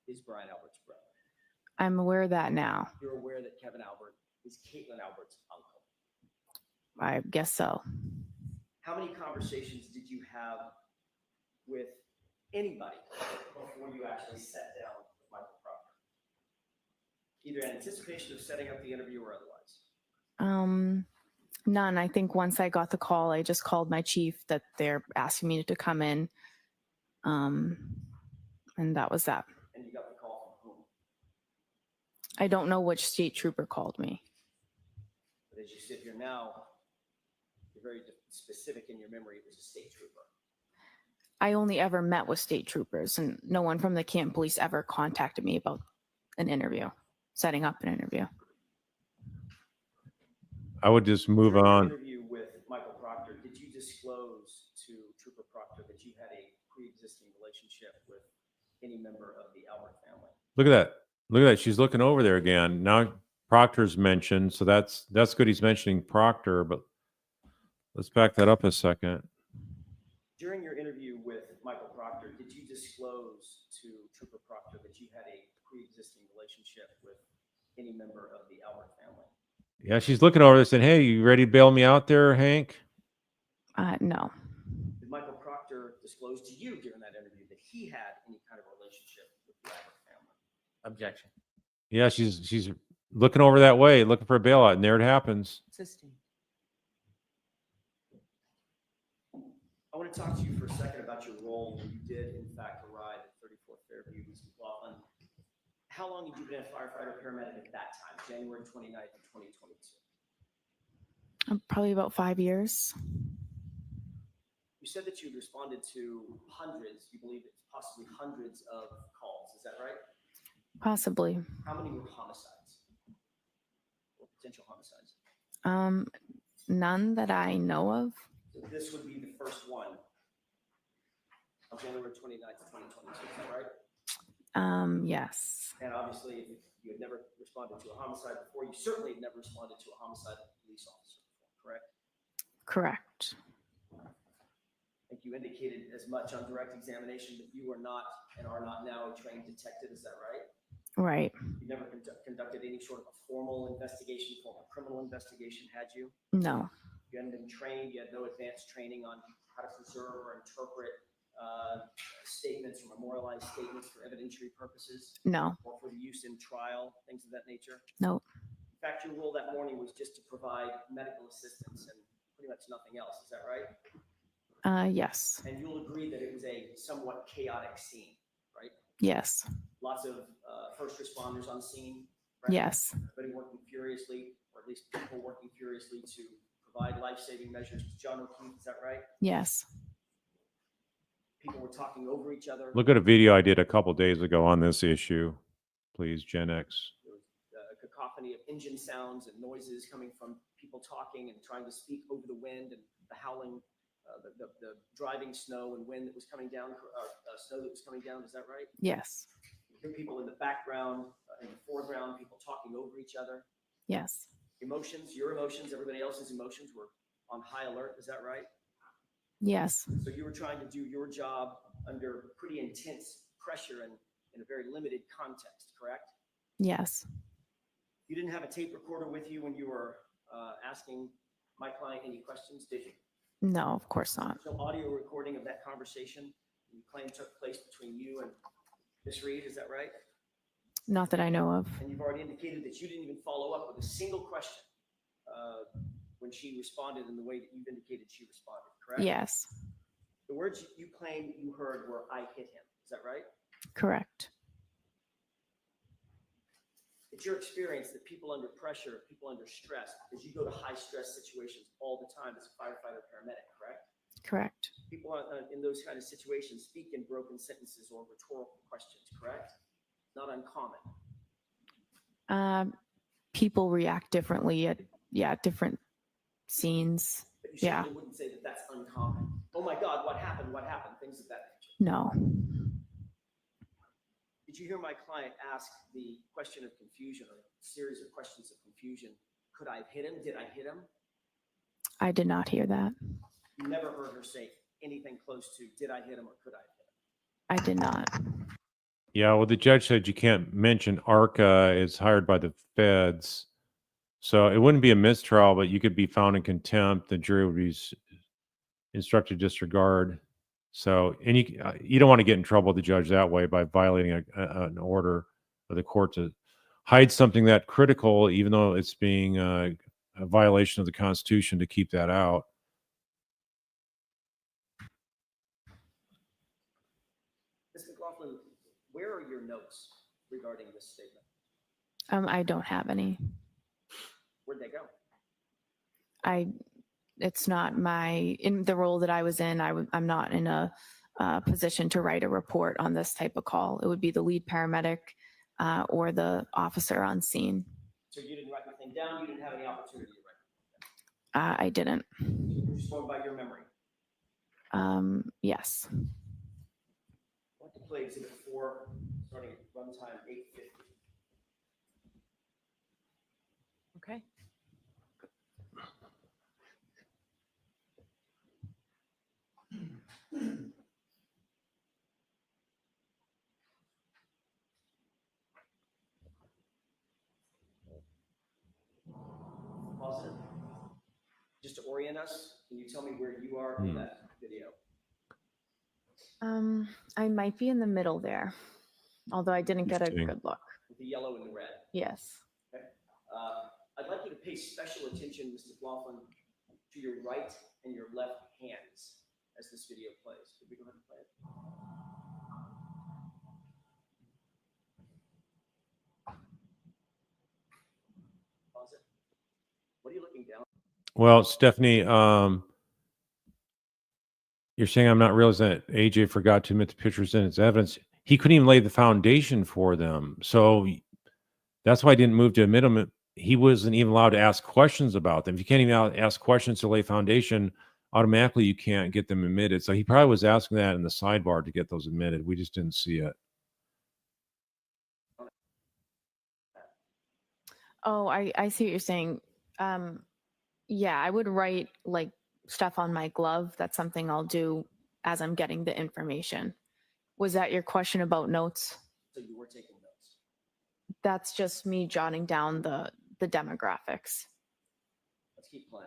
Is Brian Albert's brother. I'm aware of that now. You're aware that Kevin Albert is Caitlin Albert's uncle. I guess so. How many conversations did you have with anybody before you actually sat down with Michael Proctor? Either in anticipation of setting up the interview or otherwise. None. I think once I got the call, I just called my chief that they're asking me to come in. And that was that. And you got the call from whom? I don't know which state trooper called me. But as you sit here now, you're very specific in your memory. It was a state trooper. I only ever met with state troopers, and no one from the Canton Police ever contacted me about an interview, setting up an interview. I would just move During your on. interview with Michael Proctor, did you disclose to Trooper Proctor that you had a pre-existing relationship with any member of the Albert family? Look at that. Look at that. She's looking over there again. Now Proctor's mentioned, so that's good. He's mentioning Proctor, but let's back that up a second. During your interview with Michael Proctor, did you disclose to Trooper Proctor that you had a pre-existing relationship with any member of the Albert family? Yeah, she's looking over there saying, hey, you ready to bail me out there, Hank? No. Did Michael Proctor disclose to you during that interview that he had any kind of relationship with the Albert family? Objection. Yeah, she's looking over that way, looking for a bailout, and there it happens. I want to talk to you for a second about your role when you did, in fact, arrive at 34 Fairview, Ms. Mclofflin. How long had you been a firefighter paramedic at that time, January 29th of 2022? Probably about 5 years. You said that you responded to hundreds, you believe it's possibly hundreds of calls. Is that right? Possibly. How many were homicides or potential homicides? None that I know of. So this would be the first one on January 29th of 2022. Is that right? Yes. And obviously, if you had never responded to a homicide before, you certainly had never responded to a homicide of a police officer before, correct? Correct. I think you indicated as much on direct examination that you are not and are not now a trained detective. Is that right? Right. You never conducted any sort of a formal investigation, formal criminal investigation, had you? No. You hadn't been trained, you had no advanced training on how to preserve or interpret statements or memorialized statements for evidentiary purposes No. or for the use in trial, things of that nature? No. In fact, your role that morning was just to provide medical assistance and pretty much nothing else. Is that right? Yes. And you'll agree that it was a somewhat chaotic scene, right? Yes. Lots of first responders on scene. Right? Yes. Everybody working furiously, or at least people working furiously to provide life-saving measures to John O'Keefe. Is that right? Yes. People were talking over each other. Look at a video I did a couple days ago on this issue, please, Gen X. There was a cacophony of engine sounds and noises coming from people talking and trying to speak over the wind and the howling, the driving snow and wind that was coming down, snow that was coming down. Is that right? Yes. You hear people in the background, in the foreground, people talking over each other. Yes. Emotions, your emotions, everybody else's emotions were on high alert. Is that right? Yes. So you were trying to do your job under pretty intense pressure and in a very limited context, correct? Yes. You didn't have a tape recorder with you when you were asking my client any questions, did you? No, of course not. There's no audio recording of that conversation you claim took place between you and Ms. Reed, is that right? Not that I know of. And you've already indicated that you didn't even follow up with a single question when she responded in the way that you've indicated she responded, correct? Yes, The words you claim you heard were, "I hit him." Is that right? correct. It's your experience that people under pressure, people under stress, because you go to high stress situations all the time as a firefighter paramedic, correct? Correct. People in those kind of situations speak in broken sentences or rhetorical questions, correct? Not uncommon. People react differently at different scenes. But you Yeah. certainly wouldn't say that that's uncommon. Oh my God, what happened? What happened? Things of that nature. No. Did you hear my client ask the question of confusion, or a series of questions of confusion? Could I have hit him? Did I hit him? I did not hear that. You never heard her say anything close to, did I hit him or could I have hit him? I did not. Yeah, well, the judge said you can't mention ARCA is hired by the feds. So it wouldn't be a mistrial, but you could be found in contempt. The jury would be instructed to disregard. So, and you don't want to get in trouble with the judge that way by violating an order of the court to hide something that critical, even though it's being a violation of the Constitution to keep that out. Ms. Mclofflin, where are your notes regarding this statement? I don't have any. Where'd they go? It's not in the role that I was in. I'm not in a position to write a report on this type of call. It would be the lead paramedic or the officer on scene. So you didn't write anything down? You didn't have any opportunity to write? I didn't. You're just going by your memory. Yes. I want to play exhibit 4, starting at runtime 8:50. Okay. Pause it. Just to orient us, can you tell me where you are in that video? I might be in the middle there, although I didn't get a Interesting. good look. With the yellow and the red. Yes. Okay. I'd like you to pay special attention, Mr. Mclofflin, to your right and your left hands as this video plays. Could we go ahead and play it? Pause it. What are you looking down? Well, Stephanie, you're saying I'm not realizing that AJ forgot to admit the pictures in its evidence. He couldn't even lay the foundation for them. So that's why I didn't move to admit him. He wasn't even allowed to ask questions about them. If you can't even ask questions to lay foundation, automatically you can't get them admitted. So he probably was asking that in the sidebar to get those admitted. We just didn't see it. Oh, I see what you're saying. Yeah, I would write like stuff on my glove. That's something I'll do as I'm getting the information. Was that your question about notes? So you were taking notes. That's just me jotting down the demographics. Let's keep playing.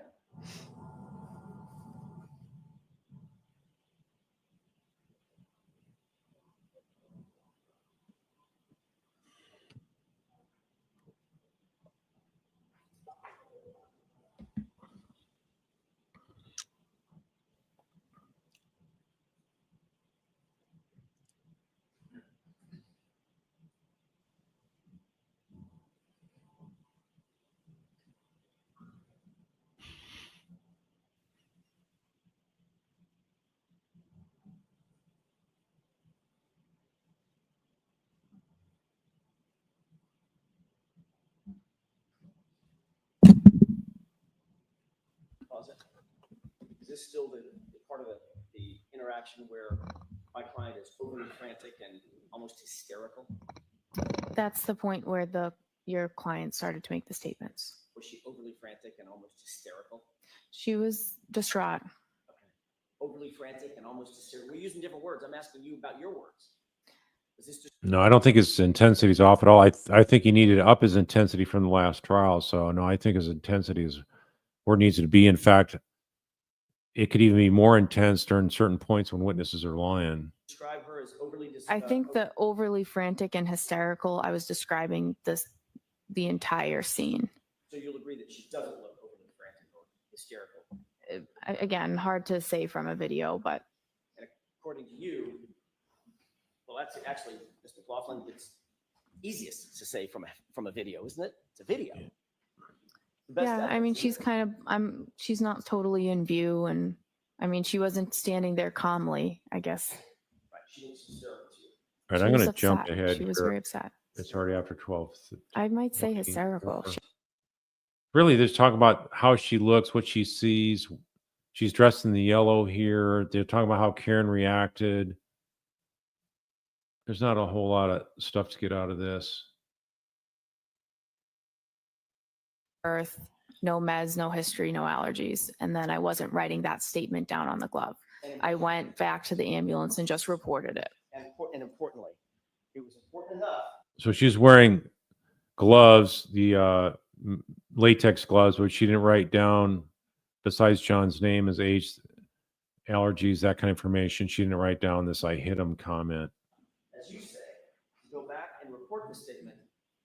Pause it. Is this still the part of the interaction where my client is overly frantic and almost hysterical? That's the point where your client started to make the statements. Was she overly frantic and almost hysterical? She was distraught. Okay. Overly frantic and almost hysterical. We're using different words. I'm asking you about your words. Is this just No, I don't think his intensity's off at all. I think he needed to up his intensity from the last trial. So no, I think his intensity is where it needs to be. In fact, it could even be more intense during certain points when witnesses are lying. Describe her as overly I think the overly frantic and hysterical, I was describing the entire scene. So you'll agree that she doesn't look overly frantic or hysterical. Again, hard to say from a video, but And according to you, well, that's actually, Mr. McLaughlin, it's easiest to say from a video, isn't it? It's a video. The best yeah, I evidence, mean, isn't she's it? kind of, she's not totally in view. And I mean, she wasn't standing there calmly, I guess. Right, she looks hysterical to you. All right, She I'm was going to jump upset. ahead She was here. very upset. It's already after 12. I might say 24. hysterical. Really, they're talking about how she looks, what she sees. She's dressed in the yellow here. They're talking about how Karen reacted. There's not a whole lot of stuff to get out of this. Birth, no meds, no history, no allergies. And then I wasn't writing that statement down on the glove. I went back to the ambulance and just reported it. And importantly, it was important enough. So she's wearing gloves, the latex gloves, which she didn't write down besides John's name, his age, allergies, that kind of information. She didn't write down this "I hit him" comment. As you say, to go back and report the statement,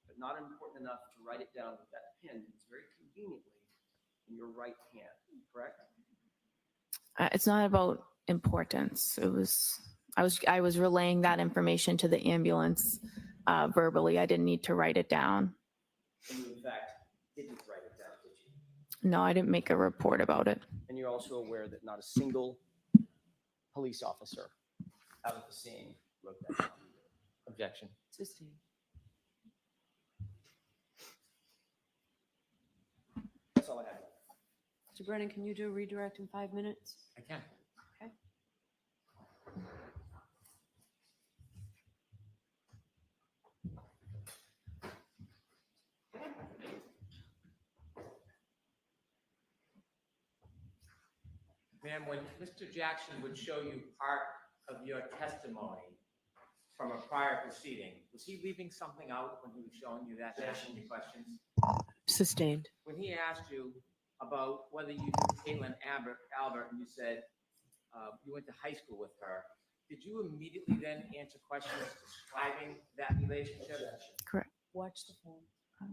but not important enough to write it down with that pen. It's very conveniently in your right hand, correct? It's not about importance. I was relaying that information to the ambulance verbally. I didn't need to write it down. And you, in fact, didn't write it down, did you? No, I didn't make a report about it. And you're also aware that not a single police officer out of the scene wrote that down. Objection. Sustained. That's all I have. Mr. Brennan, can you do a redirect in 5 minutes? I can. Okay. Ma'am, when Mr. Jackson would show you part of your testimony from a prior proceeding, was he leaving something out when he was showing you that, asking you questions? Sustained. When he asked you about whether you knew Caitlin Albert, and you said you went to high school with her, did you immediately then answer questions describing that relationship? Correct. Watch the phone.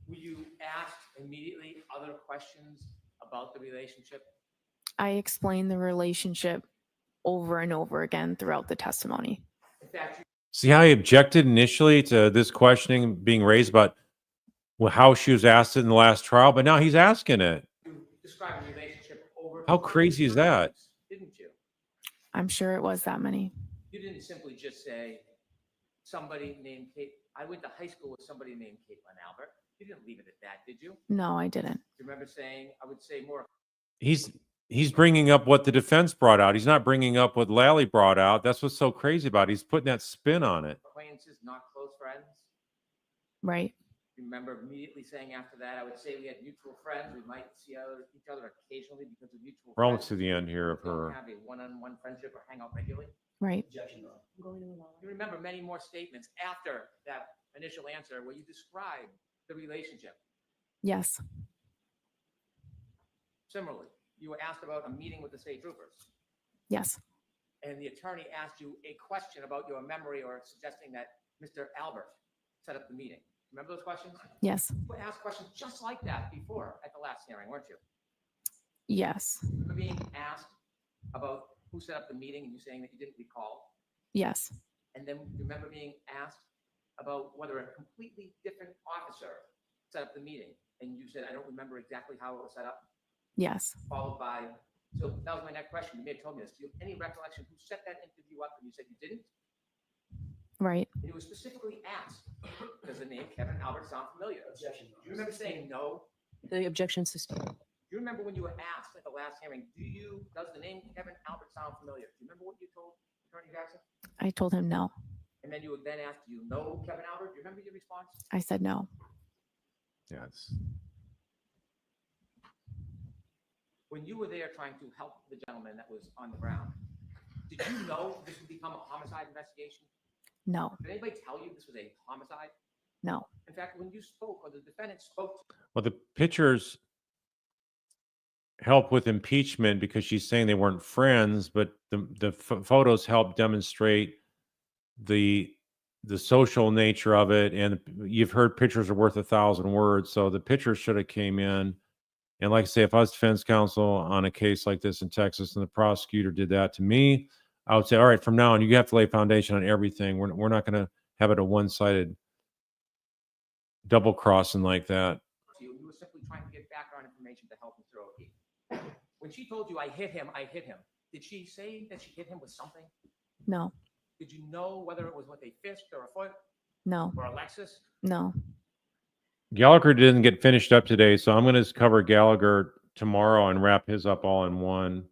Were you asked immediately other questions about the relationship? I explained the relationship over and over again throughout the testimony. In fact, See how he objected initially to this questioning being raised about how she was asked it in the last trial, but now he's asking it. you described the relationship over. How crazy is that? Didn't you? I'm sure it was that many. You didn't simply just say somebody named Kate. I went to high school with somebody named Caitlin Albert. You didn't leave it at that, did you? No, I didn't. You remember saying, I would say more He's bringing up what the defense brought out. He's not bringing up what Lally brought out. That's what's so crazy about it. He's putting that spin on it. acquaintances, not close friends. Right. You remember immediately saying after that, I would say we had mutual friends. We might see each other occasionally because of mutual We're almost friends. to the end here of We don't her. have a one-on-one friendship or hang out regularly. Right. Objection, Your Honor. I'm going to allow You remember many more statements after that initial answer where you described the relationship. Yes. Similarly, you were asked about a meeting with the state troopers, Yes. and the attorney asked you a question about your memory or suggesting that Mr. Albert set up the meeting. Remember those questions? Yes. You were asked questions just like that before at the last hearing, weren't you? Yes. You were being asked about who set up the meeting and you saying that you didn't recall. Yes. And then you remember being asked about whether a completely different officer set up the meeting. And you said, I don't remember exactly how it was set up, Yes. followed by, so that was my next question. You may have told me this. Do you have any recollection who set that interview up? And you said you didn't. Right. And it was specifically asked, does the name Kevin Albert sound familiar? Objection, Your Do you remember saying no? the objection sustained. Do you remember when you were asked at the last hearing, does the name Kevin Albert sound familiar? Do you remember what you told Attorney Jackson? I told him no. And then you would then ask, do you know Kevin Albert? Do you remember your response? I said no. Yeah, When you were there trying to help the gentleman that was on the ground, did you know this would become a homicide investigation? No. Did anybody tell you this was a homicide? No. In fact, when you spoke or the defendant spoke, well, the pictures help with impeachment because she's saying they weren't friends, but the photos help demonstrate the social nature of it. And you've heard pictures are worth 1,000 words, so the pictures should have came in. And like I say, if I was defense counsel on a case like this in Texas and the prosecutor did that to me, I would say, all right, from now on, you have to lay foundation on everything. We're not going to have it a one-sided double crossing like that. You were simply trying to get background information to help him throw a key. When she told you, I hit him, did she say that she hit him with something? No, Did you know whether it was with a fist or a foot no, or a Lexus? no. Gallagher didn't get finished up today, so I'm going to cover Gallagher tomorrow and wrap his up all in one.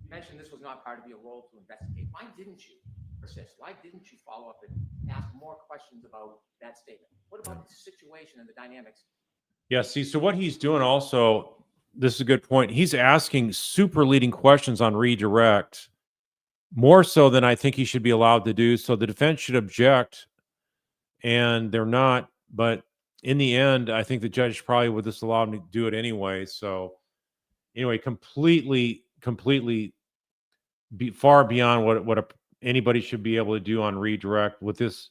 You mentioned this was not part of your role to investigate. Why didn't you persist? Why didn't you follow up and ask more questions about that statement? What about the situation and the dynamics? Yeah, see, so what he's doing also, this is a good point. He's asking super leading questions on redirect, more so than I think he should be allowed to do. So the defense should object, and they're not. But in the end, I think the judge probably would just allow him to do it anyway. So anyway, completely far beyond what anybody should be able to do on redirect with this.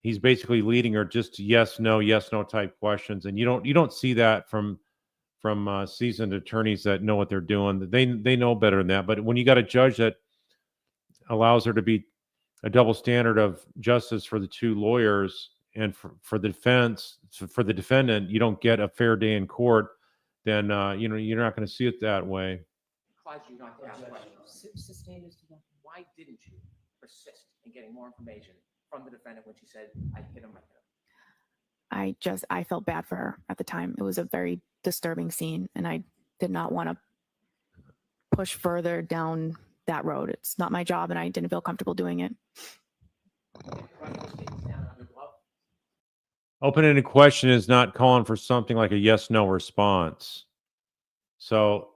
He's basically leading her just yes no type questions, and you don't see that from seasoned attorneys that know what they're doing. They know better than that. But when you got a judge that allows there to be a double standard of justice for the two lawyers and for the defense, for the defendant, you don't get a fair day in court, then you're not going to see it that way. Caused you not to ask questions. Sustained is to go. Why didn't you persist in getting more information from the defendant when she said, I hit him, I felt bad for her at the time. It was a very disturbing scene, and I did not want to push further down that road. It's not my job, and I didn't feel comfortable doing it. Open-ended question is not calling for something like a yes/no response. So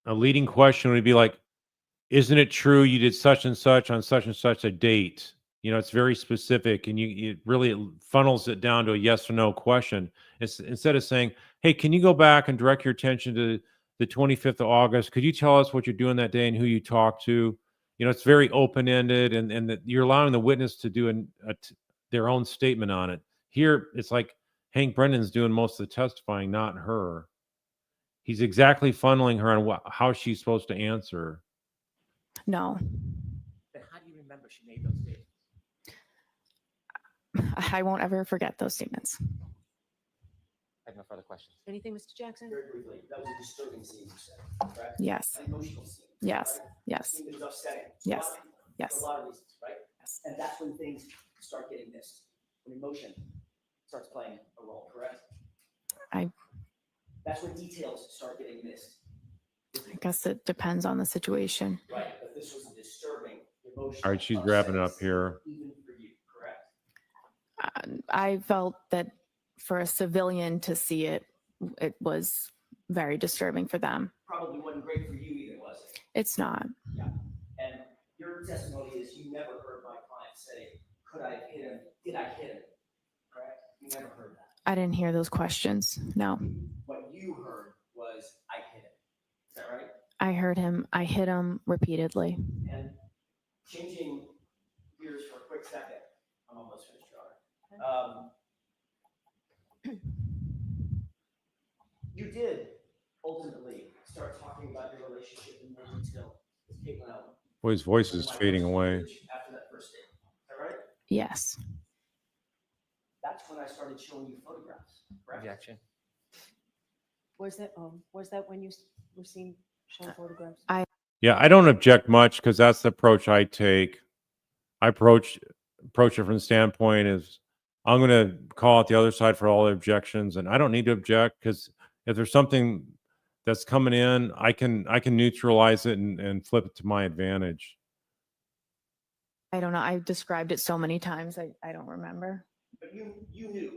a leading question would be like, isn't it true you did such and such on such and such a date? It's very specific, and it really funnels it down to a yes or no question. Instead of saying, hey, can you go back and direct your attention to the 25th of August? Could you tell us what you're doing that day and who you talked to? It's very open-ended, and that you're allowing the witness to do their own statement on it. Here, it's like Hank Brennan's doing most of the testifying, not her. He's exactly funneling her on how she's supposed to answer. No, Then how do you remember she made those statements? I won't ever forget those statements. I have no further questions. Anything, Mr. Jackson? Very briefly, that was a disturbing scene, you said, correct? Yes, An emotional scene. yes, right? yes, A scene that was upsetting. to a Yes. lot of people, yes, For a lot of reasons, right? yes. And that's when things start getting missed, when emotion starts playing a role, correct? I- That's when details start getting missed. I guess it depends on the situation. Right, but this was a disturbing emotional. All right, she's wrapping upsetting up here. scene, Even for you, correct? I felt that for a civilian to see it, it was very disturbing for them. Probably wasn't great for you either, was it? It's not. And your testimony is you never heard my client say, could I have hit him? Did I hit him? Correct? You never heard that. I didn't hear those questions. No, What you heard was, I hit him. Is that right? I heard him. I hit him repeatedly. And changing gears for a quick second, I'm almost finished, Your Honor. You did ultimately start talking about your relationship in more detail with Caitlin Allen. Boy, his voice is fading away. After that first date, is that right? Yes. That's when I started showing you photographs, correct? Objection. Was that when you were seen showing photographs? Yeah, I don't object much because that's the approach I take. I approach it from the standpoint is I'm going to call out the other side for all the objections, and I don't need to object because if there's something that's coming in, I can neutralize it and flip it to my advantage. I don't know. I've described it so many times. I don't remember. But you knew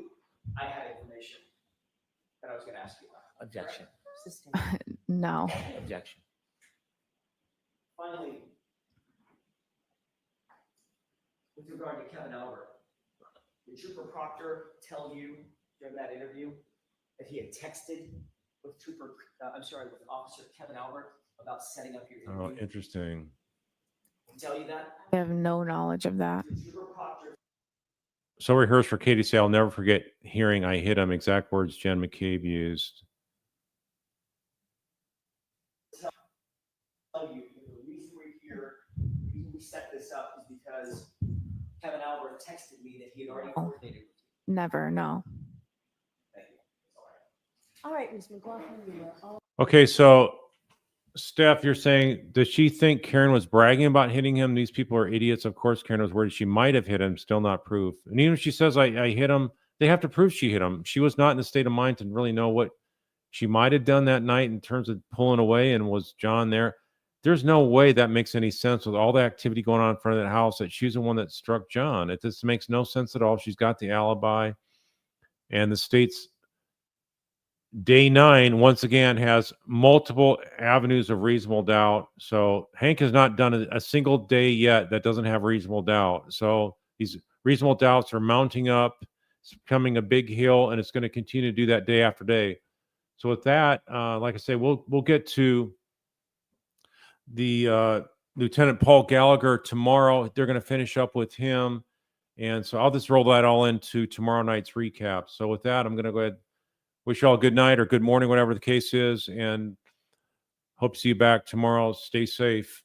I had information that I was going to ask you about. Objection. Sustained. No. Objection. Finally, with regard to Kevin Albert, did Trooper Proctor tell you during that interview that he had texted with with Officer Kevin Albert about setting up your Oh, interview? interesting. Tell you that? I have no knowledge of that. Did Trooper Proctor So rehearse for Katie say, I'll never forget hearing I hit him, exact words Jen McCabe used. tell you the reason we're here, the reason we set this up is because Kevin Albert texted me that he had already coordinated with you. Never, no. Thank you. That's all I have. All right, Ms. McLaughlin, you were all. Okay, so Steph, you're saying, does she think Karen was bragging about hitting him? These people are idiots. Of course, Karen was worried she might have hit him, still not proof. And even if she says, I hit him, they have to prove she hit him. She was not in the state of mind to really know what she might have done that night in terms of pulling away, and was John there. There's no way that makes any sense with all the activity going on in front of that house that she's the one that struck John. It just makes no sense at all. She's got the alibi. And the state's day 9, once again, has multiple avenues of reasonable doubt. So Hank has not done a single day yet that doesn't have reasonable doubt. So these reasonable doubts are mounting up. It's becoming a big hill, and it's going to continue to do that day after day. So with that, like I say, we'll get to the Lieutenant Paul Gallagher tomorrow. They're going to finish up with him. And so I'll just roll that all into tomorrow night's recap. So with that, I'm going to go ahead, wish you all good night or good morning, whatever the case is, and hope to see you back tomorrow. Stay safe.